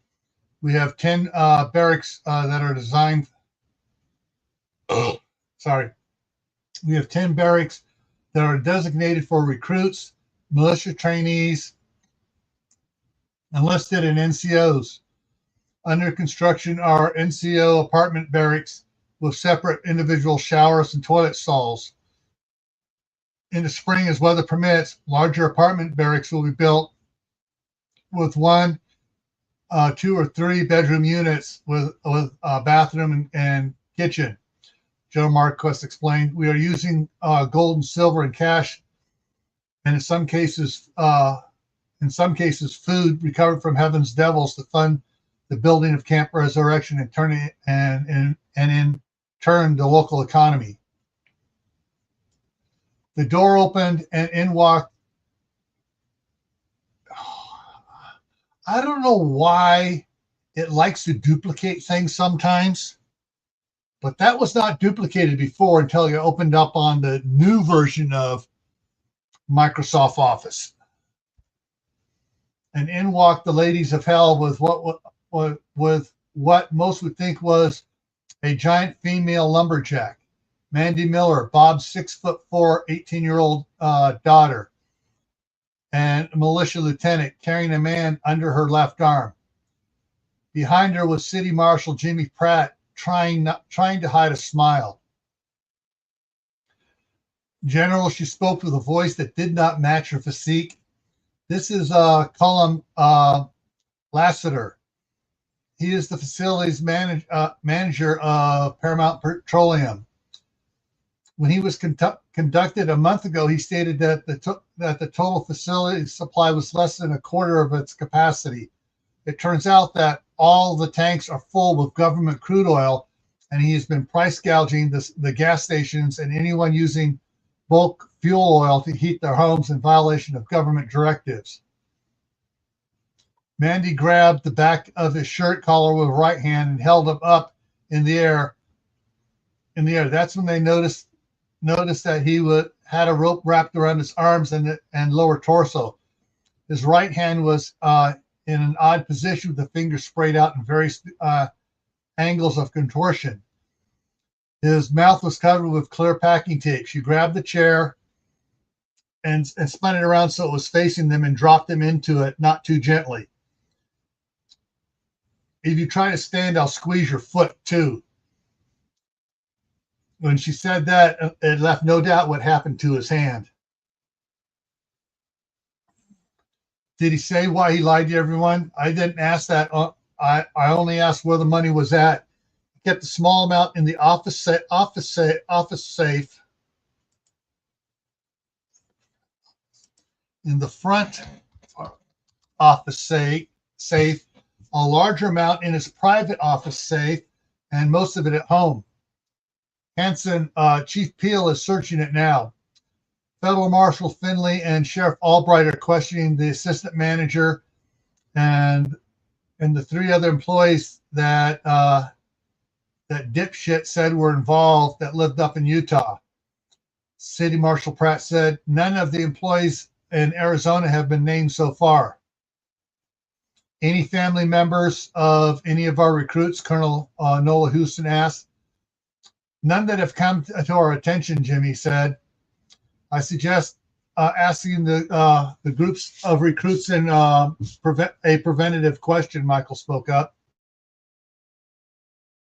We have 10 barracks that are designed. Sorry. We have 10 barracks that are designated for recruits, militia trainees, enlisted, and NCOs. Under construction are NCO apartment barracks with separate individual showers and toilet stalls. In the spring, as weather permits, larger apartment barracks will be built with 1, 2, or 3 bedroom units with a bathroom and kitchen. General Marquess explained, we are using gold and silver and cash, and in some cases, food recovered from heaven's devils to fund the building of Camp Resurrection and in turn the local economy. The door opened and in walked. I don't know why it likes to duplicate things sometimes, but that was not duplicated before until you opened up on the new version of Microsoft Office. And in walked the ladies of hell with what most would think was a giant female lumberjack. Mandy Miller, Bob's 6'4", 18-year-old daughter, and a militia lieutenant carrying a man under her left arm. Behind her was City Marshal Jimmy Pratt, trying to hide a smile. General, she spoke with a voice that did not match her physique. This is Cullum Lassiter. He is the facilities manager of Paramount Petroleum. When he was conducted a month ago, he stated that the total facility supply was less than a quarter of its capacity. It turns out that all the tanks are full with government crude oil, and he has been price gouging the gas stations and anyone using bulk fuel oil to heat their homes in violation of government directives. Mandy grabbed the back of his shirt collar with her right hand and held him up in the air. That's when they noticed that he had a rope wrapped around his arms and lower torso. His right hand was in an odd position with the fingers sprayed out in various angles of contortion. His mouth was covered with clear packing tape. She grabbed the chair and spun it around so it was facing them and dropped him into it, not too gently. If you try to stand, I'll squeeze your foot too. When she said that, it left no doubt what happened to his hand. Did he say why he lied to everyone? I didn't ask that. I only asked where the money was at. He kept a small amount in the office safe. In the front office safe, a larger amount in his private office safe, and most of it at home. Hanson, Chief Peel is searching it now. Federal Marshal Finley and Sheriff Albright are questioning the assistant manager and the 3 other employees that dipshit said were involved that lived up in Utah. City Marshal Pratt said none of the employees in Arizona have been named so far. Any family members of any of our recruits? Colonel Nola Houston asked. None that have come to our attention, Jimmy said. I suggest asking the groups of recruits in a preventative question, Michael spoke up.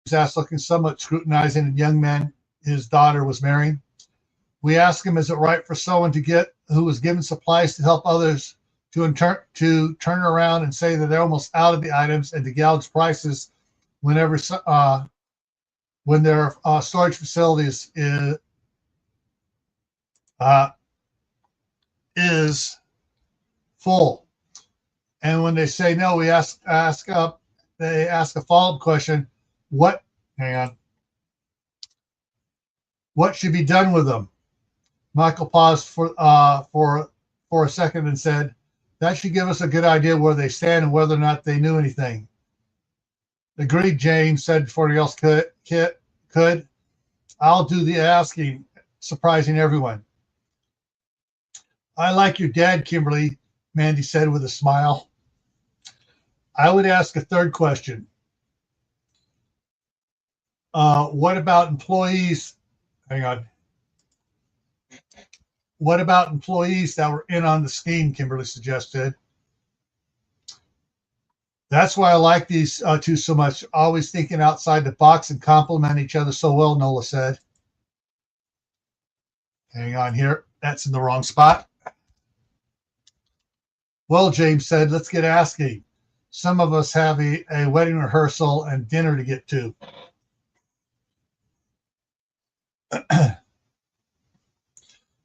He was asked, looking somewhat scrutinizing a young man his daughter was marrying. We asked him, is it right for someone who was given supplies to help others to turn around and say that they're almost out of the items and to gouge prices whenever when their storage facilities is full? And when they say no, they ask a follow-up question. Hang on. What should be done with them? Michael paused for a second and said, that should give us a good idea where they stand and whether or not they knew anything. Agreed, James said before he else could. I'll do the asking, surprising everyone. I like your dad, Kimberly, Mandy said with a smile. I would ask a third question. What about employees? Hang on. What about employees that were in on the scheme, Kimberly suggested. That's why I like these two so much, always thinking outside the box and complement each other so well, Nola said. Hang on here. That's in the wrong spot. Well, James said, let's get asking. Some of us have a wedding rehearsal and dinner to get to.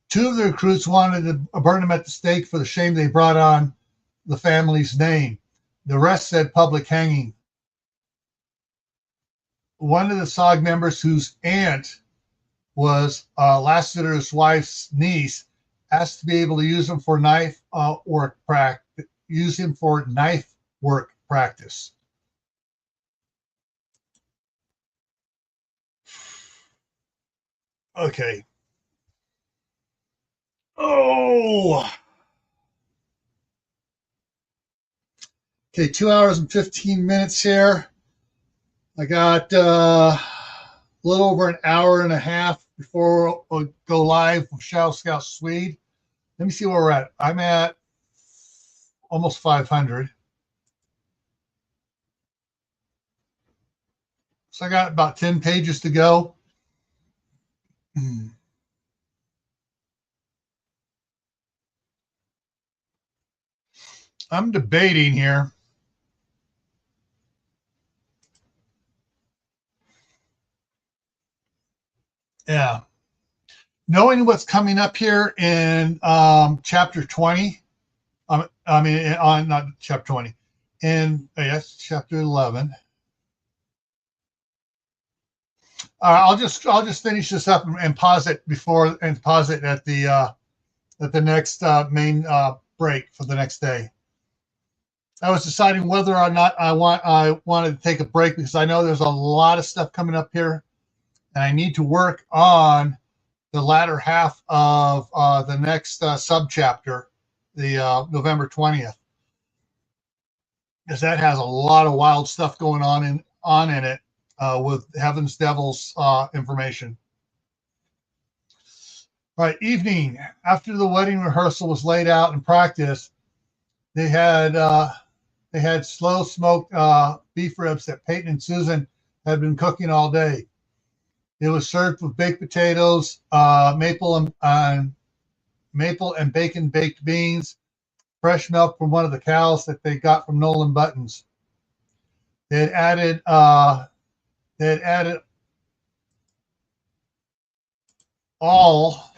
Two of the recruits wanted to burn them at the stake for the shame they brought on the family's name. The rest said public hanging. One of the SOG members, whose aunt was Lassiter's wife's niece, asked to be able to use him for knife work practice. Okay. Oh. Okay, 2 hours and 15 minutes here. I got a little over an hour and a half before we'll go live with Shadow Scout Swede. Let me see where we're at. I'm at almost 500. So I got about 10 pages to go. I'm debating here. Yeah. Knowing what's coming up here in chapter 20, not chapter 20, that's chapter 11. I'll just finish this up and pause it at the next main break for the next day. I was deciding whether or not I wanted to take a break because I know there's a lot of stuff coming up here, and I need to work on the latter half of the next subchapter, the November 20th, because that has a lot of wild stuff going on in it with Heaven's Devils information. All right, evening. After the wedding rehearsal was laid out and practiced, they had slow smoked beef ribs that Peyton and Susan had been cooking all day. It was served with baked potatoes, maple and bacon baked beans, fresh milk from one of the cows that they got from Nolan Buttons. They had added all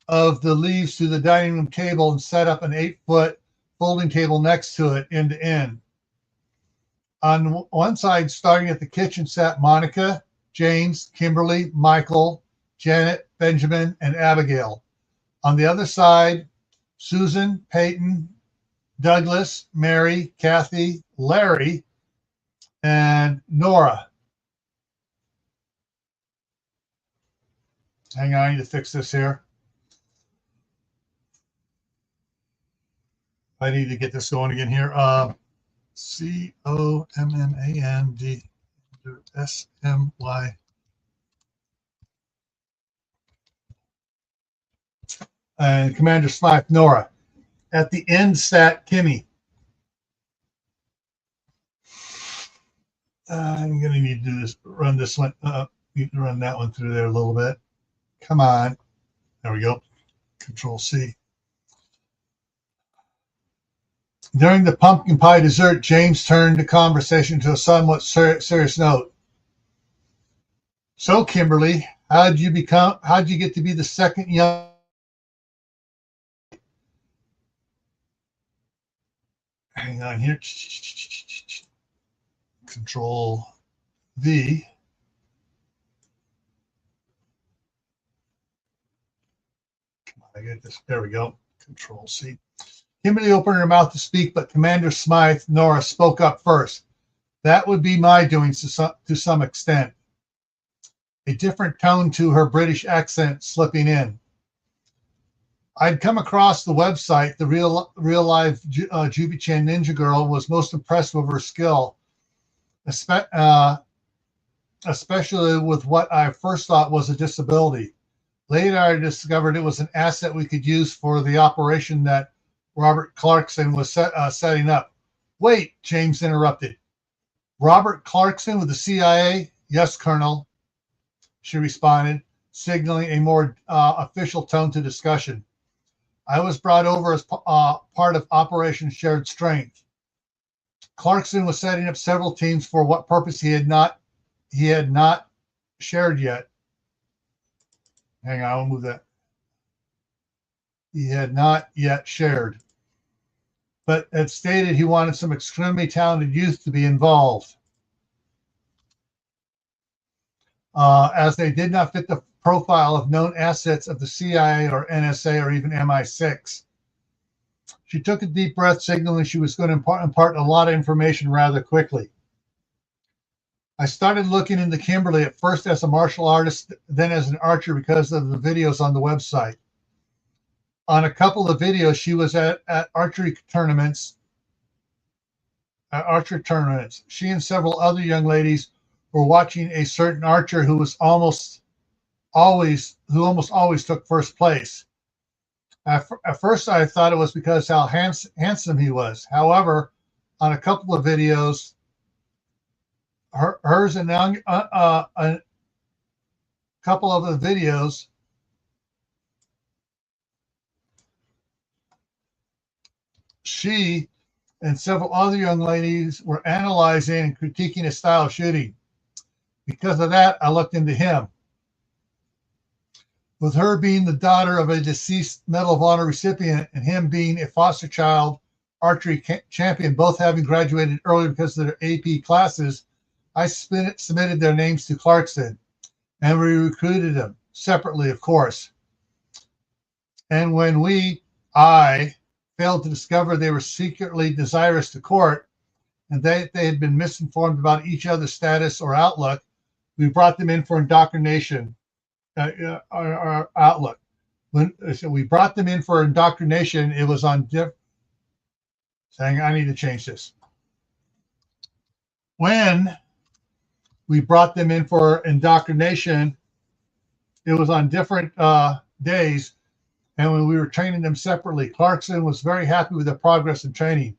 of the leaves to the dining room table and set up an 8-foot folding table next to it, end to end. On one side, starting at the kitchen, sat Monica, James, Kimberly, Michael, Janet, Benjamin, and Abigail. On the other side, Susan, Peyton, Douglas, Mary, Kathy, Larry, and Nora. Hang on, I need to fix this here. I need to get this going again here. COMMAND and Commander Slack, Nora. At the end sat Kimmy. I'm going to need to do this. Run this one. Need to run that one through there a little bit. Come on. There we go. Control C. During the pumpkin pie dessert, James turned the conversation to a somewhat serious note. So, Kimberly, how did you get to be the second young? Hang on here. Control V. Come on, I get this. There we go. Control C. Kimberly opened her mouth to speak, but Commander Smythe, Nora, spoke up first. That would be my doing to some extent. A different tone to her British accent slipping in. I'd come across the website. The real life Jubi-Chan Ninja Girl was most impressed with her skill, especially with what I first thought was a disability. Later, I discovered it was an asset we could use for the operation that Robert Clarkson was setting up. Wait, James interrupted. Robert Clarkson with the CIA? Yes, Colonel, she responded, signaling a more official tone to discussion. I was brought over as part of Operation Shared Strength. Clarkson was setting up several teams for what purpose he had not shared yet. Hang on, I'll move that. He had not yet shared, but had stated he wanted some extremely talented youth to be involved, as they did not fit the profile of known assets of the CIA or NSA or even MI6. She took a deep breath, signaling she was going to impart a lot of information rather quickly. I started looking into Kimberly at first as a martial artist, then as an archer because of the videos on the website. On a couple of videos, she was at archery tournaments. She and several other young ladies were watching a certain archer who almost always took first place. At first, I thought it was because how handsome he was. However, on a couple of videos, hers and a couple of the videos, she and several other young ladies were analyzing and critiquing his style of shooting. Because of that, I looked into him. With her being the daughter of a deceased Medal of Honor recipient and him being a foster child archery champion, both having graduated earlier because of their AP classes, I submitted their names to Clarkson, and we recruited them separately, of course. And when I failed to discover they were secretly desirous to court and they had been misinformed about each other's status or outlook, we brought them in for indoctrination. Our outlook. So we brought them in for indoctrination. It was on saying, I need to change this. When we brought them in for indoctrination, it was on different days, and when we were training them separately, Clarkson was very happy with their progress in training.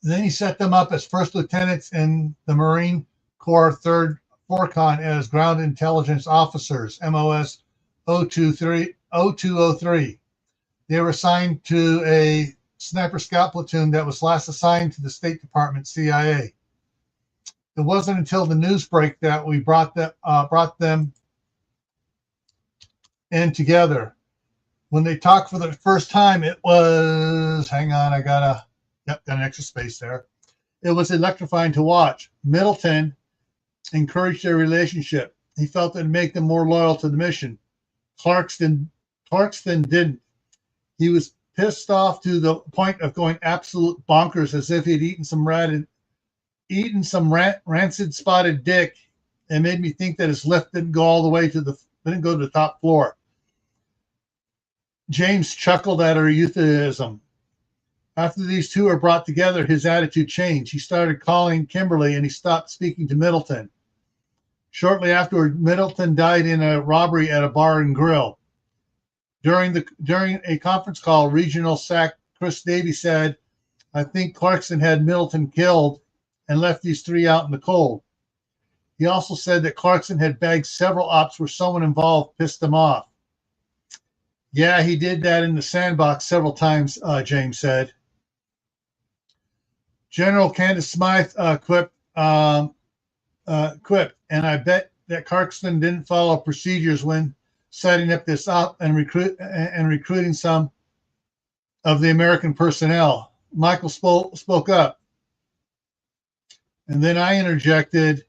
Then he set them up as first lieutenants in the Marine Corps 3rd Forcon as ground intelligence officers, MOS 0203. They were assigned to a sniper scout platoon that was last assigned to the State Department CIA. It wasn't until the news break that we brought them in together. When they talked for the first time, it was, hang on, I got an extra space there. It was electrifying to watch. Middleton encouraged their relationship. He felt it would make them more loyal to the mission. Clarkson didn't. He was pissed off to the point of going absolute bonkers, as if he'd eaten some rancid spotted dick, and made me think that his lift didn't go to the top floor. James chuckled at her euphemism. After these two were brought together, his attitude changed. He started calling Kimberly, and he stopped speaking to Middleton. Shortly afterward, Middleton died in a robbery at a bar and grill. During a conference call, Regional SAC Chris Davies said, I think Clarkson had Middleton killed and left these three out in the cold. He also said that Clarkson had bagged several ops where someone involved pissed him off. Yeah, he did that in the sandbox several times, James said. General Candace Smythe quipped, and I bet that Clarkson didn't follow procedures when setting up this op and recruiting some of the American personnel. Michael spoke up. And then I interjected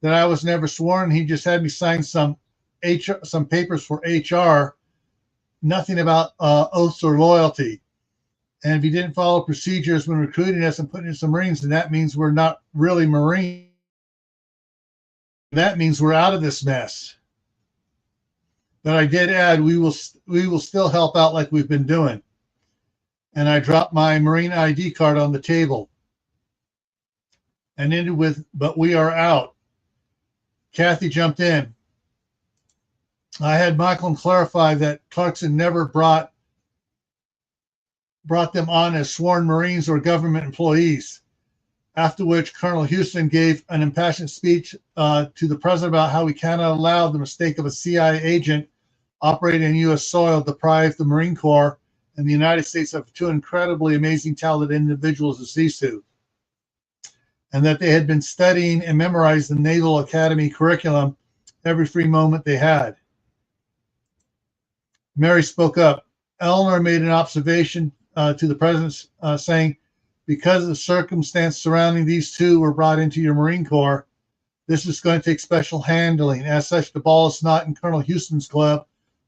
that I was never sworn. He just had me sign some papers for HR, nothing about oaths or loyalty. And if he didn't follow procedures when recruiting us and putting in some Marines, then that means we're not really Marines. That means we're out of this mess. But I did add, we will still help out like we've been doing. And I dropped my Marine ID card on the table and ended with, but we are out. Kathy jumped in. I had Michael clarify that Clarkson never brought them on as sworn Marines or government employees. After which, Colonel Houston gave an impassioned speech to the president about how we cannot allow the mistake of a CIA agent operating in U.S. soil deprive the Marine Corps and the United States of two incredibly amazing, talented individuals as these two, and that they had been studying and memorized the Naval Academy curriculum every free moment they had. Mary spoke up. Eleanor made an observation to the president saying, because of the circumstance surrounding these two were brought into your Marine Corps, this is going to take special handling. As such, the ball is not in Colonel Houston's glove,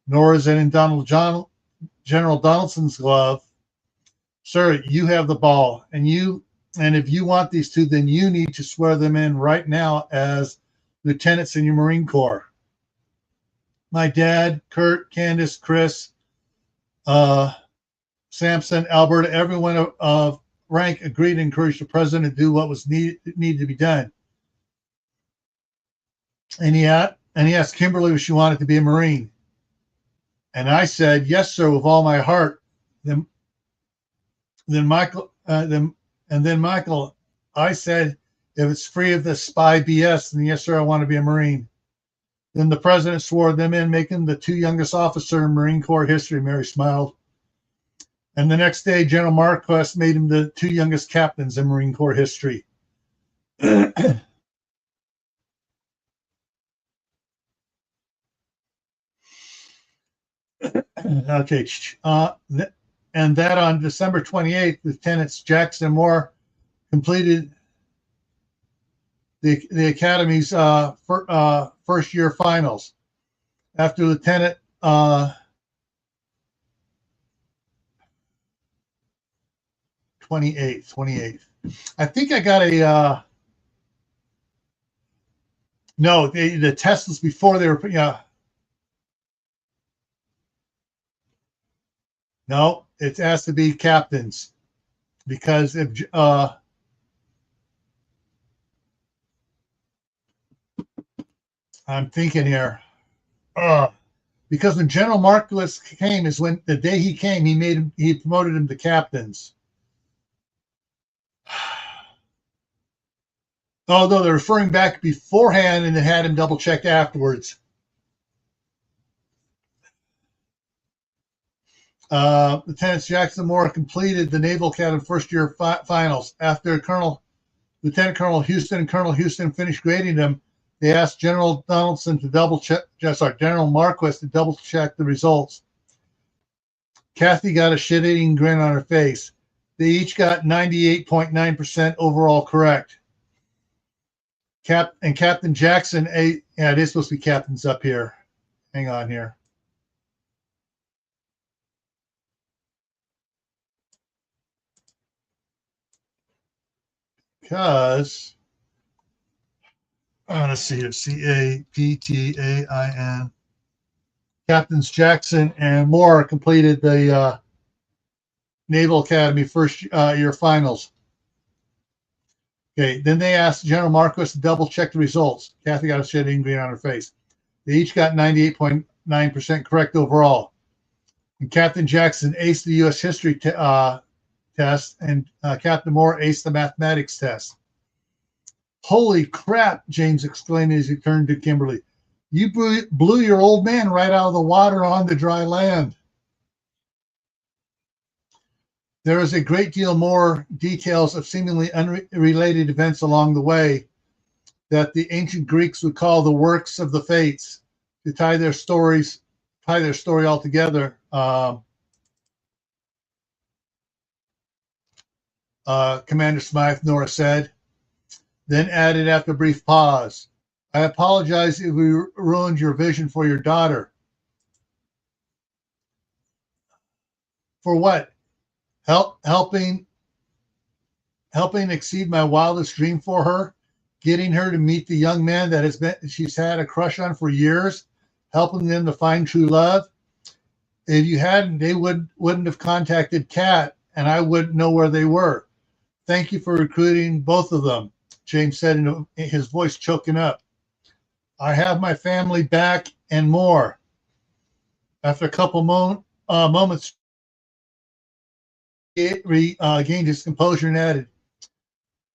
nor is it in General Donaldson's glove. Sir, you have the ball, and if you want these two, then you need to swear them in right now as lieutenants in your Marine Corps. My dad, Kurt, Candace, Chris, Samson, Alberta, everyone of rank agreed to encourage the president to do what was needed to be done. And he asked Kimberley if she wanted to be a Marine. And I said, yes, sir, with all my heart. Then Michael, I said, if it's free of the spy BS, then yes, sir, I want to be a Marine. Then the president swore them in, making the two youngest officer in Marine Corps history. Mary smiled. And the next day, General Marquess made him the two youngest captains in Marine Corps history. Okay. And that on December 28th, Lieutenants Jackson and Moore completed the Academy's first year finals. After Lieutenant 28th. I think I got a no, the test was before they were no, it has to be captains because if I'm thinking here because when General Marquess came is when the day he came he promoted him to captains. Although they're referring back beforehand and then had him double checked afterwards. Lieutenants Jackson Moore completed the Naval Academy first year finals. After Lieutenant Colonel Houston and Colonel Houston finished grading them, they asked General Donaldson to General Marquess to double check the results. Kathy got a shit-eating grin on her face. They each got 98.9% overall correct. Captain Jackson, it is supposed to be captains up here. Hang on here. Because, let's see here, CAPTAIN. Captains Jackson and Moore completed the Naval Academy first year finals. Okay, then they asked General Marquess to double check the results. Kathy got a shitting green on her face. They each got 98.9% correct overall. And Captain Jackson aced the U.S. history test, and Captain Moore aced the mathematics test. Holy crap, James exclaimed as he turned to Kimberly. You blew your old man right out of the water on the dry land. There is a great deal more details of seemingly unrelated events along the way that the ancient Greeks would call the works of the fates to tie their story all together. Commander Smythe, Nora said, then added after a brief pause, I apologize if we ruined your vision for your daughter. For what? Helping exceed my wildest dream for her, getting her to meet the young man that she's had a crush on for years, helping them to find true love. If you hadn't, they wouldn't have contacted Kat, and I wouldn't know where they were. Thank you for recruiting both of them, James said, his voice choking up. I have my family back and more. After a couple moments, he regained his composure and added,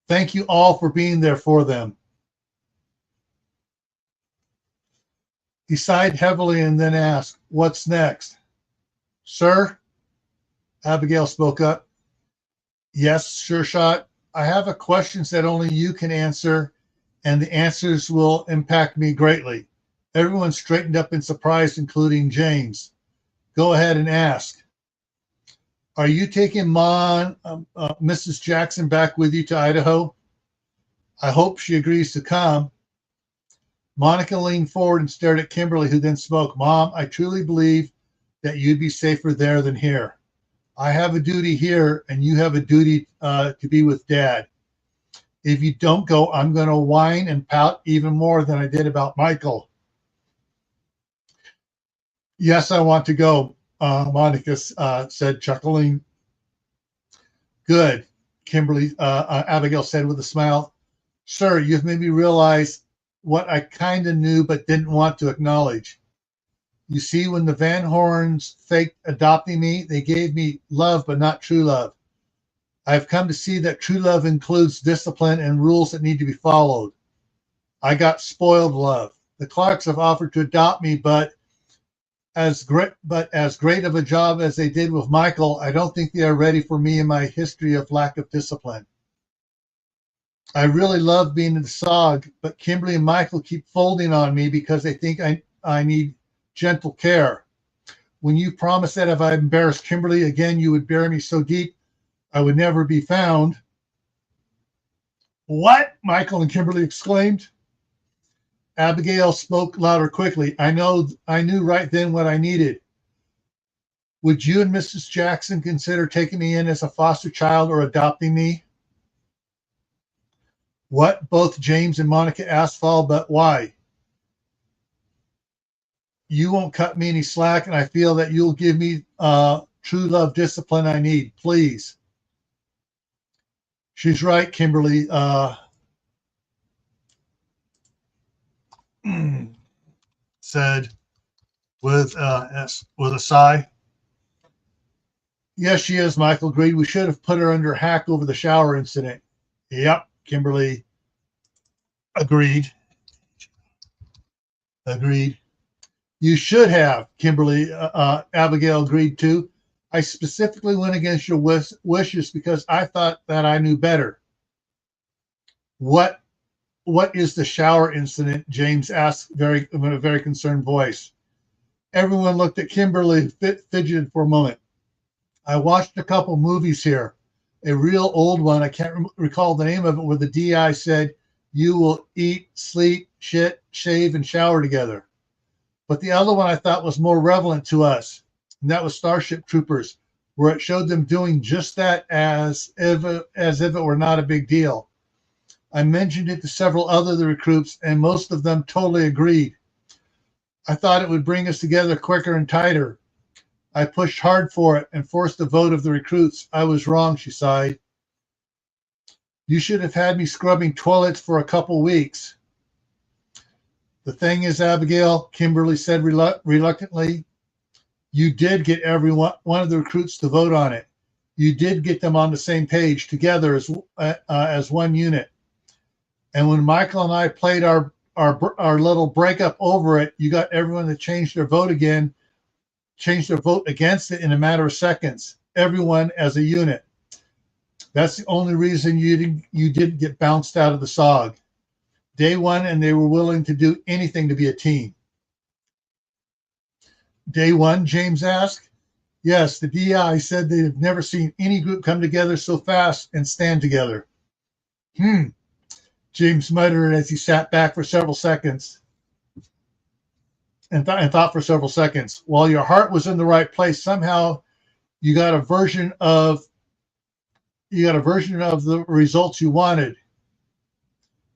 thank you all for being there for them. He sighed heavily and then asked, what's next? Sir? Abigail spoke up. Yes, Sure Shot. I have a questions that only you can answer, and the answers will impact me greatly. Everyone straightened up in surprise, including James. Go ahead and ask. Are you taking Mrs. Jackson back with you to Idaho? I hope she agrees to come. Monica leaned forward and stared at Kimberly, who then spoke. Mom, I truly believe that you'd be safer there than here. I have a duty here, and you have a duty to be with Dad. If you don't go, I'm going to whine and pout even more than I did about Michael. Yes, I want to go, Monica said, chuckling. Good, Abigail said with a smile. Sir, you've made me realize what I kind of knew but didn't want to acknowledge. You see, when the Van Horns faked adopting me, they gave me love, but not true love. I've come to see that true love includes discipline and rules that need to be followed. I got spoiled love. The Clarks have offered to adopt me, but as great of a job as they did with Michael, I don't think they are ready for me and my history of lack of discipline. I really love being in the SOG, but Kimberly and Michael keep folding on me because they think I need gentle care. When you promised that if I embarrassed Kimberly again, you would bury me so deep I would never be found. What? Michael and Kimberly exclaimed. Abigail spoke louder quickly. I knew right then what I needed. Would you and Mrs. Jackson consider taking me in as a foster child or adopting me? What? Both James and Monica asked, but why? You won't cut me any slack, and I feel that you'll give me true love discipline I need. Please. She's right, Kimberly said with a sigh. Yes, she is, Michael agreed. We should have put her under hack over the shower incident. Yep, Kimberly agreed. You should have, Kimberly, Abigail agreed too. I specifically went against your wishes because I thought that I knew better. What is the shower incident? James asked in a very concerned voice. Everyone looked at Kimberly, fidgeted for a moment. I watched a couple movies here. A real old one, I can't recall the name of it, where the DI said, you will eat, sleep, shit, shave, and shower together. But the other one I thought was more relevant to us, and that was Starship Troopers, where it showed them doing just that as if it were not a big deal. I mentioned it to several other recruits, and most of them totally agreed. I thought it would bring us together quicker and tighter. I pushed hard for it and forced the vote of the recruits. I was wrong, she sighed. You should have had me scrubbing toilets for a couple weeks. The thing is, Abigail, Kimberly said reluctantly, you did get one of the recruits to vote on it. You did get them on the same page together as one unit. And when Michael and I played our little breakup over it, you got everyone to change their vote again, change their vote against it in a matter of seconds. Everyone as a unit. That's the only reason you didn't get bounced out of the SOG. Day one, and they were willing to do anything to be a team. Day one, James asked. Yes, the DI said they have never seen any group come together so fast and stand together. James muttered as he sat back for several seconds and thought for several seconds. While your heart was in the right place, somehow you got a version of the results you wanted.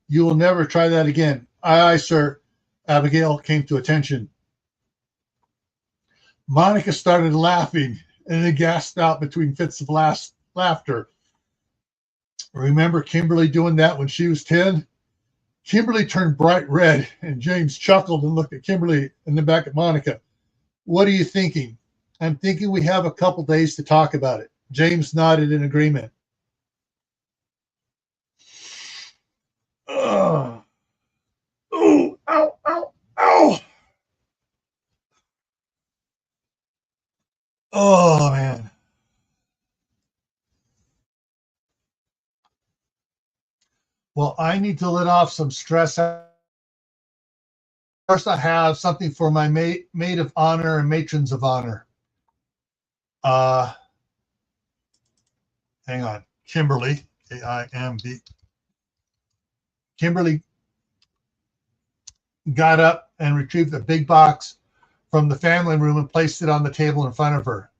You will never try that again. Aye, sir. Abigail came to attention. Monica started laughing and then gasped out between fits of laughter. Remember Kimberly doing that when she was 10? Kimberly turned bright red, and James chuckled and looked at Kimberly and then back at Monica. What are you thinking? I'm thinking we have a couple days to talk about it. James nodded in agreement. Oh, ow, ow, ow. Oh, man. Well, I need to let off some stress. First, I have something for my maid of honor and matrons of honor. Hang on. Kimberly, K-I-M-B. Kimberly got up and retrieved a big box from the family room and placed it on the table in front of her.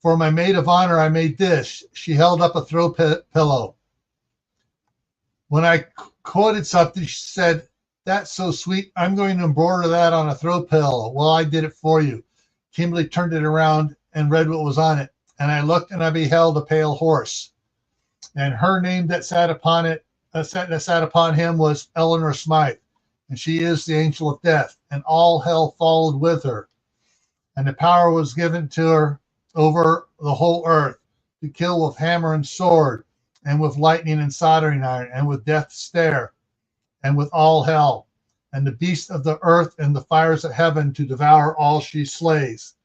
For my maid of honor, I made this. She held up a throw pillow. When I quoted something, she said, "That's so sweet. I'm going to embroider that on a throw pillow." Well, I did it for you. Kimberly turned it around and read what was on it. And I looked and I beheld a pale horse. And her name that sat upon it, that sat upon him was Eleanor Smythe. And she is the angel of death. And all hell followed with her. And the power was given to her over the whole earth to kill with hammer and sword, and with lightning and soldering iron, and with death's stare, and with all hell, and the beasts of the earth and the fires of heaven to devour all she slays.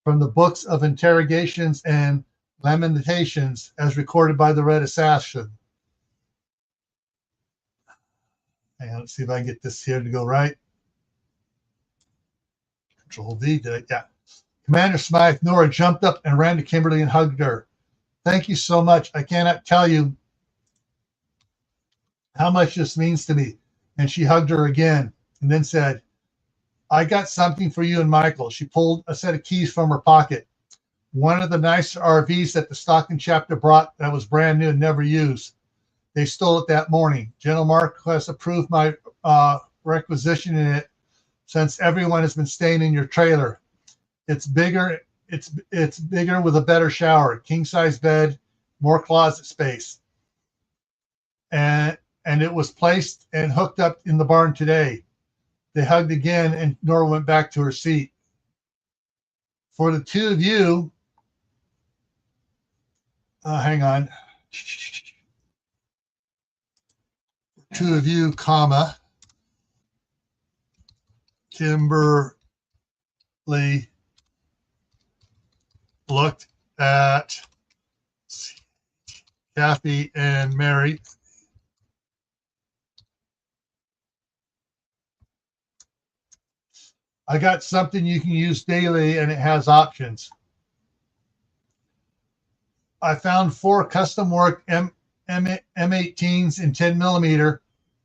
From the books of interrogations and lamentations as recorded by the Red Assassin. Hang on, let's see if I can get this here to go right. Control V, did I? Yeah. Commander Smythe, Nora jumped up and ran to Kimberly and hugged her. Thank you so much. I cannot tell you how much this means to me. And she hugged her again and then said, I got something for you and Michael. She pulled a set of keys from her pocket. One of the nicer RVs that the Stockton chapter brought that was brand new and never used. They stole it that morning. General Marquez approved my requisition in it since everyone has been staying in your trailer. It's bigger. It's bigger with a better shower, king size bed, more closet space. And it was placed and hooked up in the barn today. They hugged again and Nora went back to her seat. For the two of you, hang on. Two of you, comma, Kimberly looked at Kathy and Mary. I got something you can use daily and it has options. I found 4 custom work M18s in 10 millimeter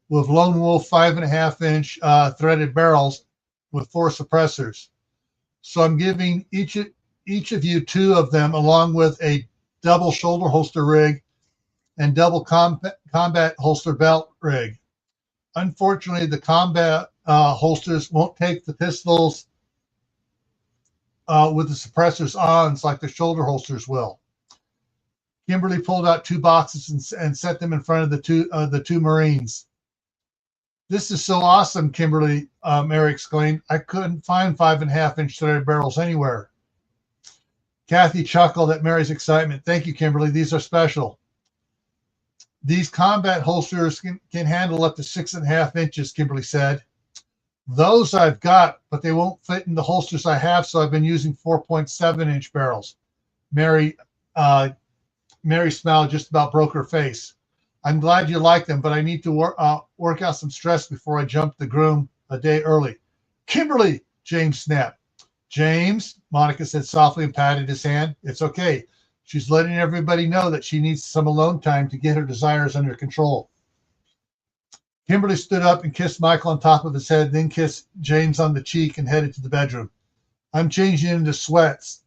with Lone Wolf 5.5-inch threaded barrels with 4 suppressors. So I'm giving each of you 2 of them along with a double shoulder holster rig and double combat holster belt rig. Unfortunately, the combat holsters won't take the pistols with the suppressors on like the shoulder holsters will. Kimberly pulled out 2 boxes and set them in front of the two Marines. This is so awesome, Kimberly, Mary exclaimed. I couldn't find 5.5-inch threaded barrels anywhere. Kathy chuckled at Mary's excitement. Thank you, Kimberly. These are special. These combat holsters can handle up to 6.5 inches, Kimberly said. Those I've got, but they won't fit in the holsters I have, so I've been using 4.7-inch barrels. Mary smiled, just about broke her face. I'm glad you like them, but I need to work out some stress before I jump the groom a day early. Kimberly, James snapped. James, Monica said softly and patted his hand. It's okay. She's letting everybody know that she needs some alone time to get her desires under control. Kimberly stood up and kissed Michael on top of his head, then kissed James on the cheek and headed to the bedroom. I'm changing into sweats.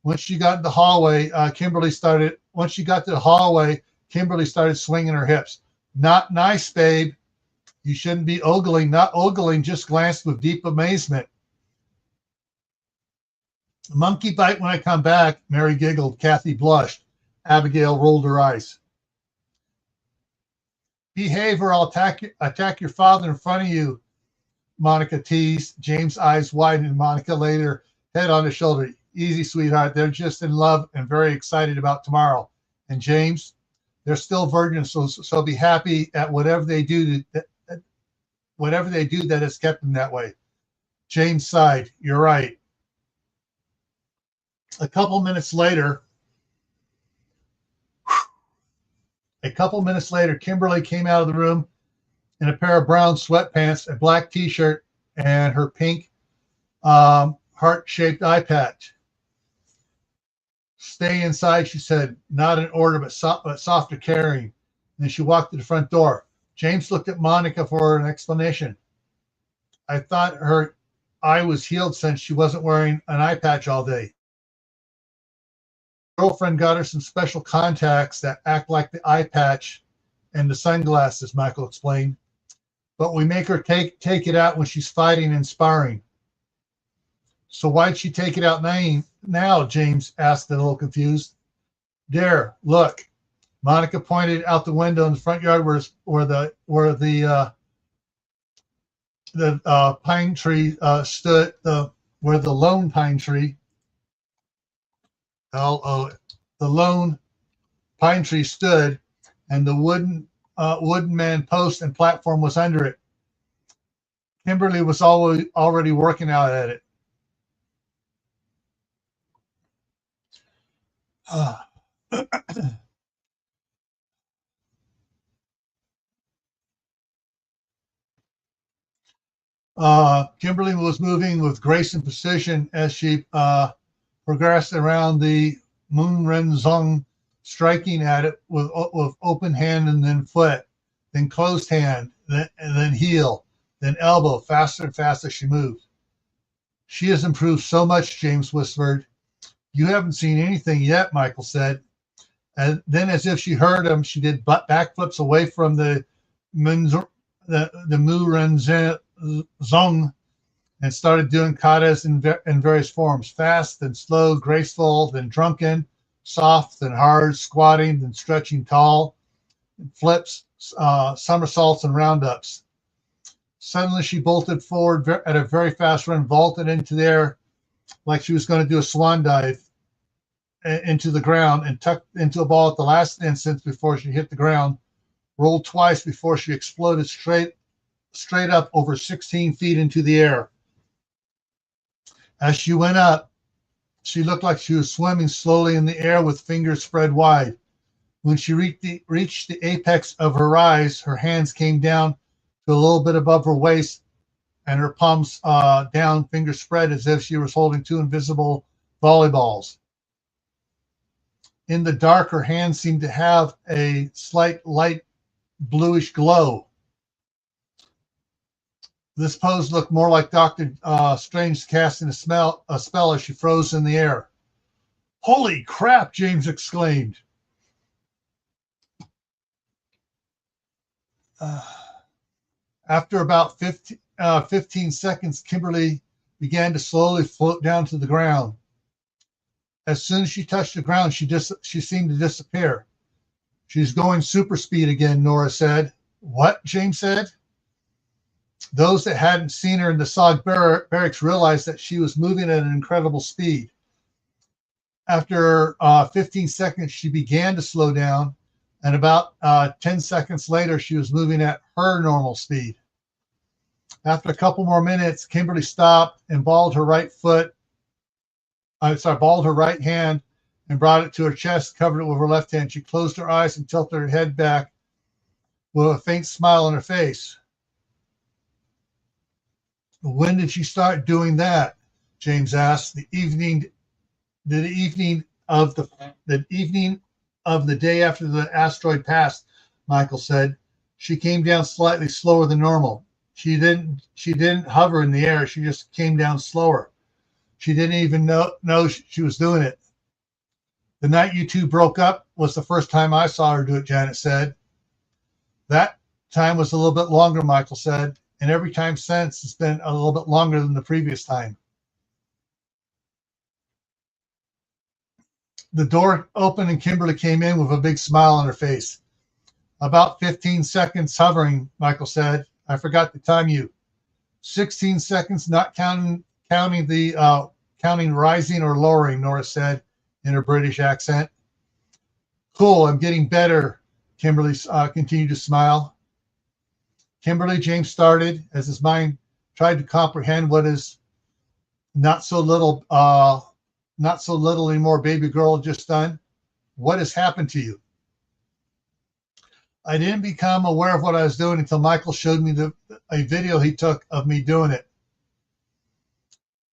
Once she got to the hallway, Kimberly started swinging her hips. Not nice, babe. You shouldn't be ogling. Not ogling, just glanced with deep amazement. Monkey bite when I come back, Mary giggled. Kathy blushed. Abigail rolled her eyes. Behave or I'll attack your father in front of you, Monica teased. James' eyes widened. Monica laid her head on his shoulder. Easy, sweetheart. They're just in love and very excited about tomorrow. And James, they're still virgins, so be happy at whatever they do that has kept them that way. James sighed. You're right. A couple minutes later, Kimberly came out of the room in a pair of brown sweatpants, a black T-shirt, and her pink heart-shaped eye patch. Stay inside, she said, not in order, but softer carrying. And then she walked to the front door. James looked at Monica for an explanation. I thought her eye was healed since she wasn't wearing an eye patch all day. Girlfriend got her some special contacts that act like the eye patch and the sunglasses, Michael explained. But we make her take it out when she's fighting and sparring. So why'd she take it out now? James asked, a little confused. There, look. Monica pointed out the window in the front yard where the pine tree stood, where the lone pine tree, the lone pine tree stood, and the wooden man post and platform was under it. Kimberly was already working out at it. Kimberly was moving with grace and precision as she progressed around the Moonrenzong, striking at it with open hand and then foot, then closed hand, and then heel, then elbow, faster and faster she moved. She has improved so much, James whispered. You haven't seen anything yet, Michael said. And then, as if she heard him, she did backflips away from the Moonrenzong and started doing katas in various forms, fast, then slow, graceful, then drunken, soft, then hard, squatting, then stretching tall, flips, somersaults, and roundups. Suddenly, she bolted forward at a very fast run, vaulted into the air like she was going to do a swan dive into the ground, and tucked into a ball at the last instant before she hit the ground, rolled twice before she exploded straight up over 16 feet into the air. As she went up, she looked like she was swimming slowly in the air with fingers spread wide. When she reached the apex of her rise, her hands came down to a little bit above her waist, and her palms down, fingers spread as if she was holding two invisible volleyballs. In the dark, her hands seemed to have a slight light bluish glow. This pose looked more like Dr. Strange casting a spell as she froze in the air. Holy crap, James exclaimed. After about 15 seconds, Kimberly began to slowly float down to the ground. As soon as she touched the ground, she seemed to disappear. She's going super speed again, Nora said. What? James said. Those that hadn't seen her in the SOG barracks realized that she was moving at an incredible speed. After 15 seconds, she began to slow down, And about 10 seconds later, she was moving at her normal speed. After a couple more minutes, Kimberly stopped and balled her right hand and brought it to her chest, covered it with her left hand. She closed her eyes and tilted her head back with a faint smile on her face. When did she start doing that? James asked. The evening of the day after the asteroid passed, Michael said. She came down slightly slower than normal. She didn't hover in the air. She just came down slower. She didn't even know she was doing it. The night you two broke up was the first time I saw her do it, Janet said. That time was a little bit longer, Michael said, and every time since it's been a little bit longer than the previous time. The door opened and Kimberly came in with a big smile on her face. About 15 seconds hovering, Michael said. I forgot to time you. 16 seconds, not counting rising or lowering, Nora said in her British accent. Cool, I'm getting better, Kimberly continued to smile. Kimberly, James started as his mind tried to comprehend what is not so little anymore baby girl just done. What has happened to you? I didn't become aware of what I was doing until Michael showed me a video he took of me doing it.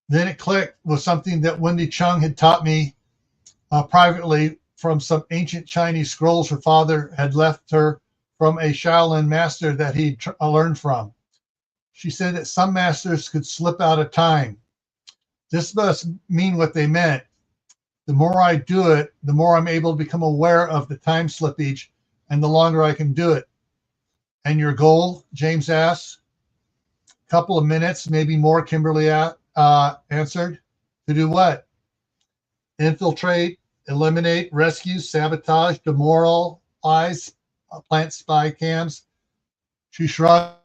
Then it clicked with something that Wendy Chung had taught me privately from some ancient Chinese scrolls her father had left her from a Shaolin master that he learned from. She said that some masters could slip out of time. This must mean what they meant. The more I do it, the more I'm able to become aware of the time slippage and the longer I can do it. And your goal, James asked. A couple of minutes, maybe more, Kimberly answered. To do what? Infiltrate, eliminate, rescue, sabotage, demoralize, plant spy cams. She shrugged.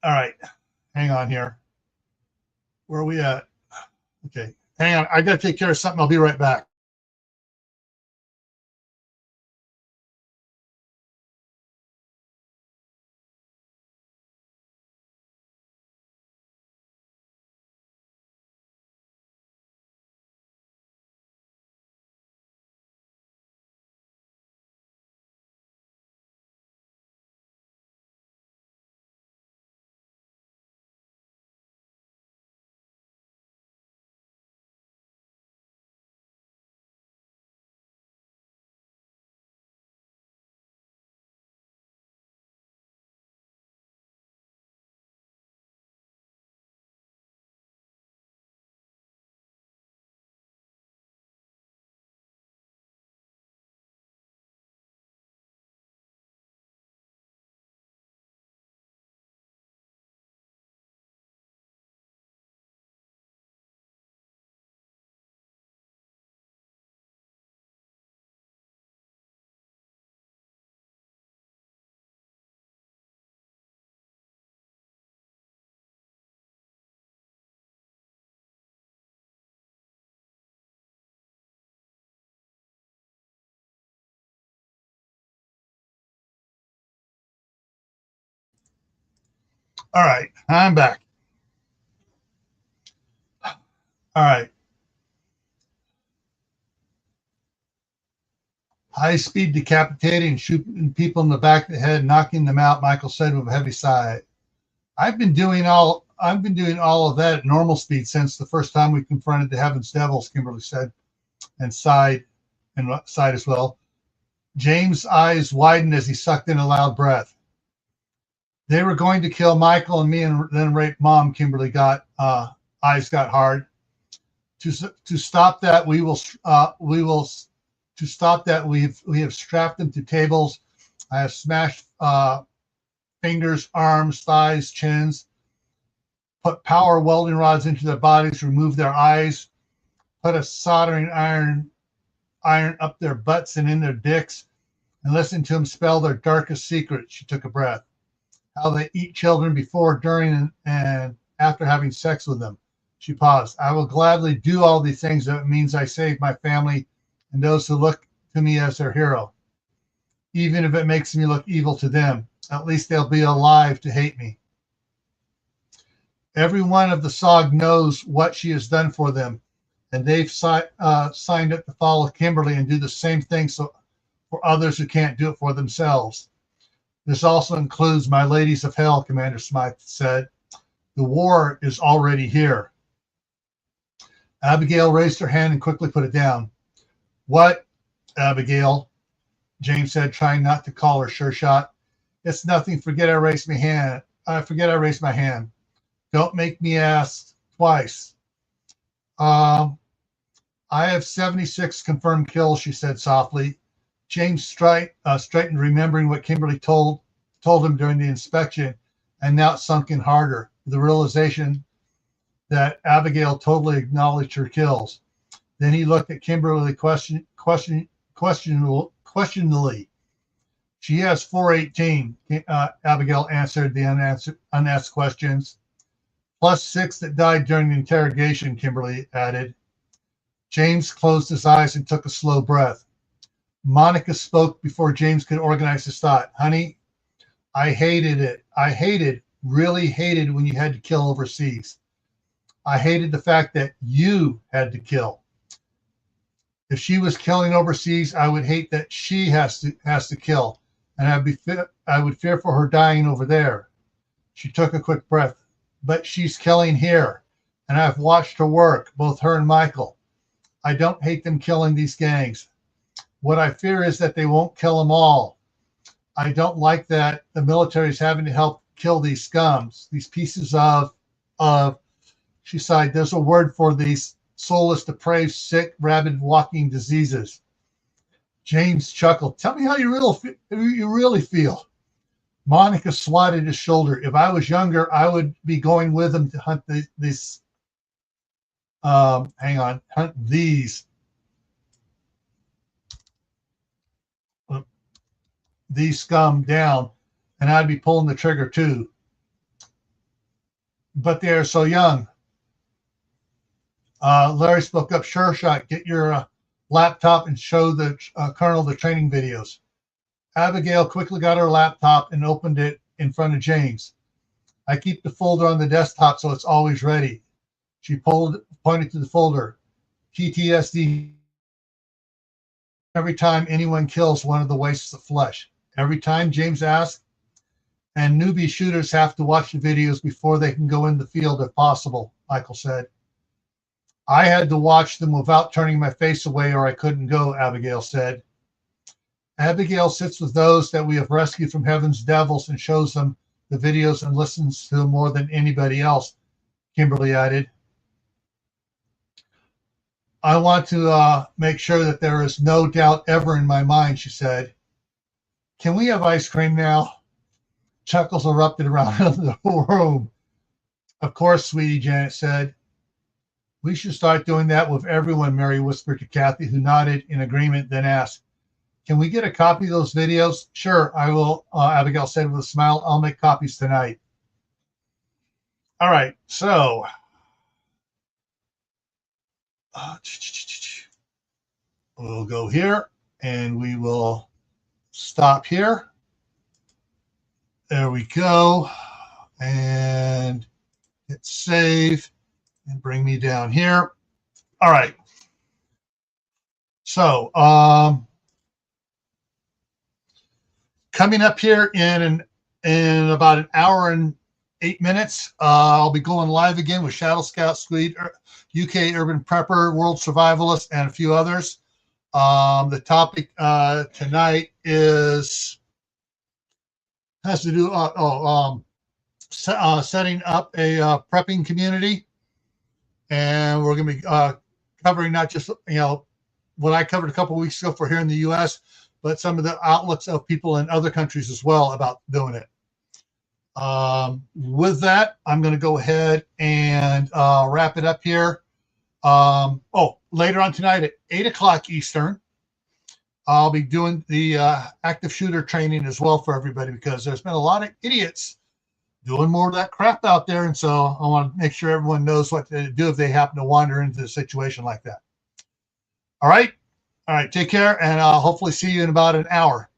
All right, hang on here. Where are we at? Okay, hang on. I got to take care of something. I'll be right back. All right, I'm back. All right. High-speed decapitating, shooting people in the back of the head, knocking them out, Michael said with a heavy sigh. I've been doing all of that at normal speed since the first time we confronted the Heaven's Devils, Kimberly said, and sighed as well. James' eyes widened as he sucked in a loud breath. They were going to kill Michael and me and then rape Mom, Kimberly eyes got hard. To stop that, we have strapped them to tables. I have smashed fingers, arms, thighs, chins, put power welding rods into their bodies, removed their eyes, put a soldering iron up their butts and in their dicks, and listened to them spell their darkest secrets. She took a breath. How they eat children before, during, and after having sex with them. She paused. I will gladly do all these things if it means I save my family and those who look to me as their hero. even if it makes me look evil to them. At least they'll be alive to hate me. Every one of the SOG knows what she has done for them, and they've signed up to follow Kimberly and do the same thing for others who can't do it for themselves. This also includes my ladies of hell, Commander Smythe said. The war is already here. Abigail raised her hand and quickly put it down. What, Abigail? James said, trying not to call her sure shot. It's nothing. Forget I raised my hand. Don't make me ask twice. I have 76 confirmed kills, she said softly. James straightened, remembering what Kimberly told him during the inspection, and now it sunk in harder, the realization that Abigail totally acknowledged her kills. Then he looked at Kimberly questioningly. She has 418, Abigail answered the unasked questions. Plus 6 that died during the interrogation, Kimberly added. James closed his eyes and took a slow breath. Monica spoke before James could organize his thought. Honey, I hated it. Really hated when you had to kill overseas. I hated the fact that you had to kill. If she was killing overseas, I would hate that she has to kill, and I would fear for her dying over there. She took a quick breath. But she's killing here, and I've watched her work, both her and Michael. I don't hate them killing these gangs. What I fear is that they won't kill them all. I don't like that the military is having to help kill these scums, these pieces of, she sighed, there's a word for these soulless, depraved, sick, rabid, walking diseases. James chuckled. Tell me how you really feel. Monica swatted his shoulder. If I was younger, I would be going with him to hunt these scum down, and I'd be pulling the trigger too. But they're so young. Larry spoke up. Sure shot. Get your laptop and show the colonel the training videos. Abigail quickly got her laptop and opened it in front of James. I keep the folder on the desktop so it's always ready. She pointed to the folder. PTSD. Every time anyone kills one of the wastes of flesh. Every time, James asked. And newbie shooters have to watch the videos before they can go in the field if possible, Michael said. I had to watch them without turning my face away or I couldn't go, Abigail said. Abigail sits with those that we have rescued from heaven's devils and shows them the videos and listens to them more than anybody else, Kimberly added. I want to make sure that there is no doubt ever in my mind, she said. Can we have ice cream now? Chuckles erupted around the room. Of course, sweetie, Janet said. We should start doing that with everyone, Mary whispered to Kathy, who nodded in agreement, then asked, can we get a copy of those videos? Sure, I will, Abigail said with a smile. I'll make copies tonight. All right, so we'll go here, and we will stop here. There we go. And hit save and bring me down here. All right. So, coming up here in about an hour and 8 minutes, I'll be going live again with Shadow Scout, Squid, UK Urban Prepper, World Survivalist, and a few others. The topic tonight has to do setting up a prepping community, and we're going to be covering not just what I covered a couple of weeks ago for here in the U.S., but some of the outlooks of people in other countries as well about doing it. With that, I'm going to go ahead and wrap it up here. Later on tonight at 8 o'clock Eastern, I'll be doing the active shooter training as well for everybody, because there's been a lot of idiots doing more of that crap out there. And so I want to make sure everyone knows what to do if they happen to wander into a situation like that. All right. Take care, and I'll hopefully see you in about an hour.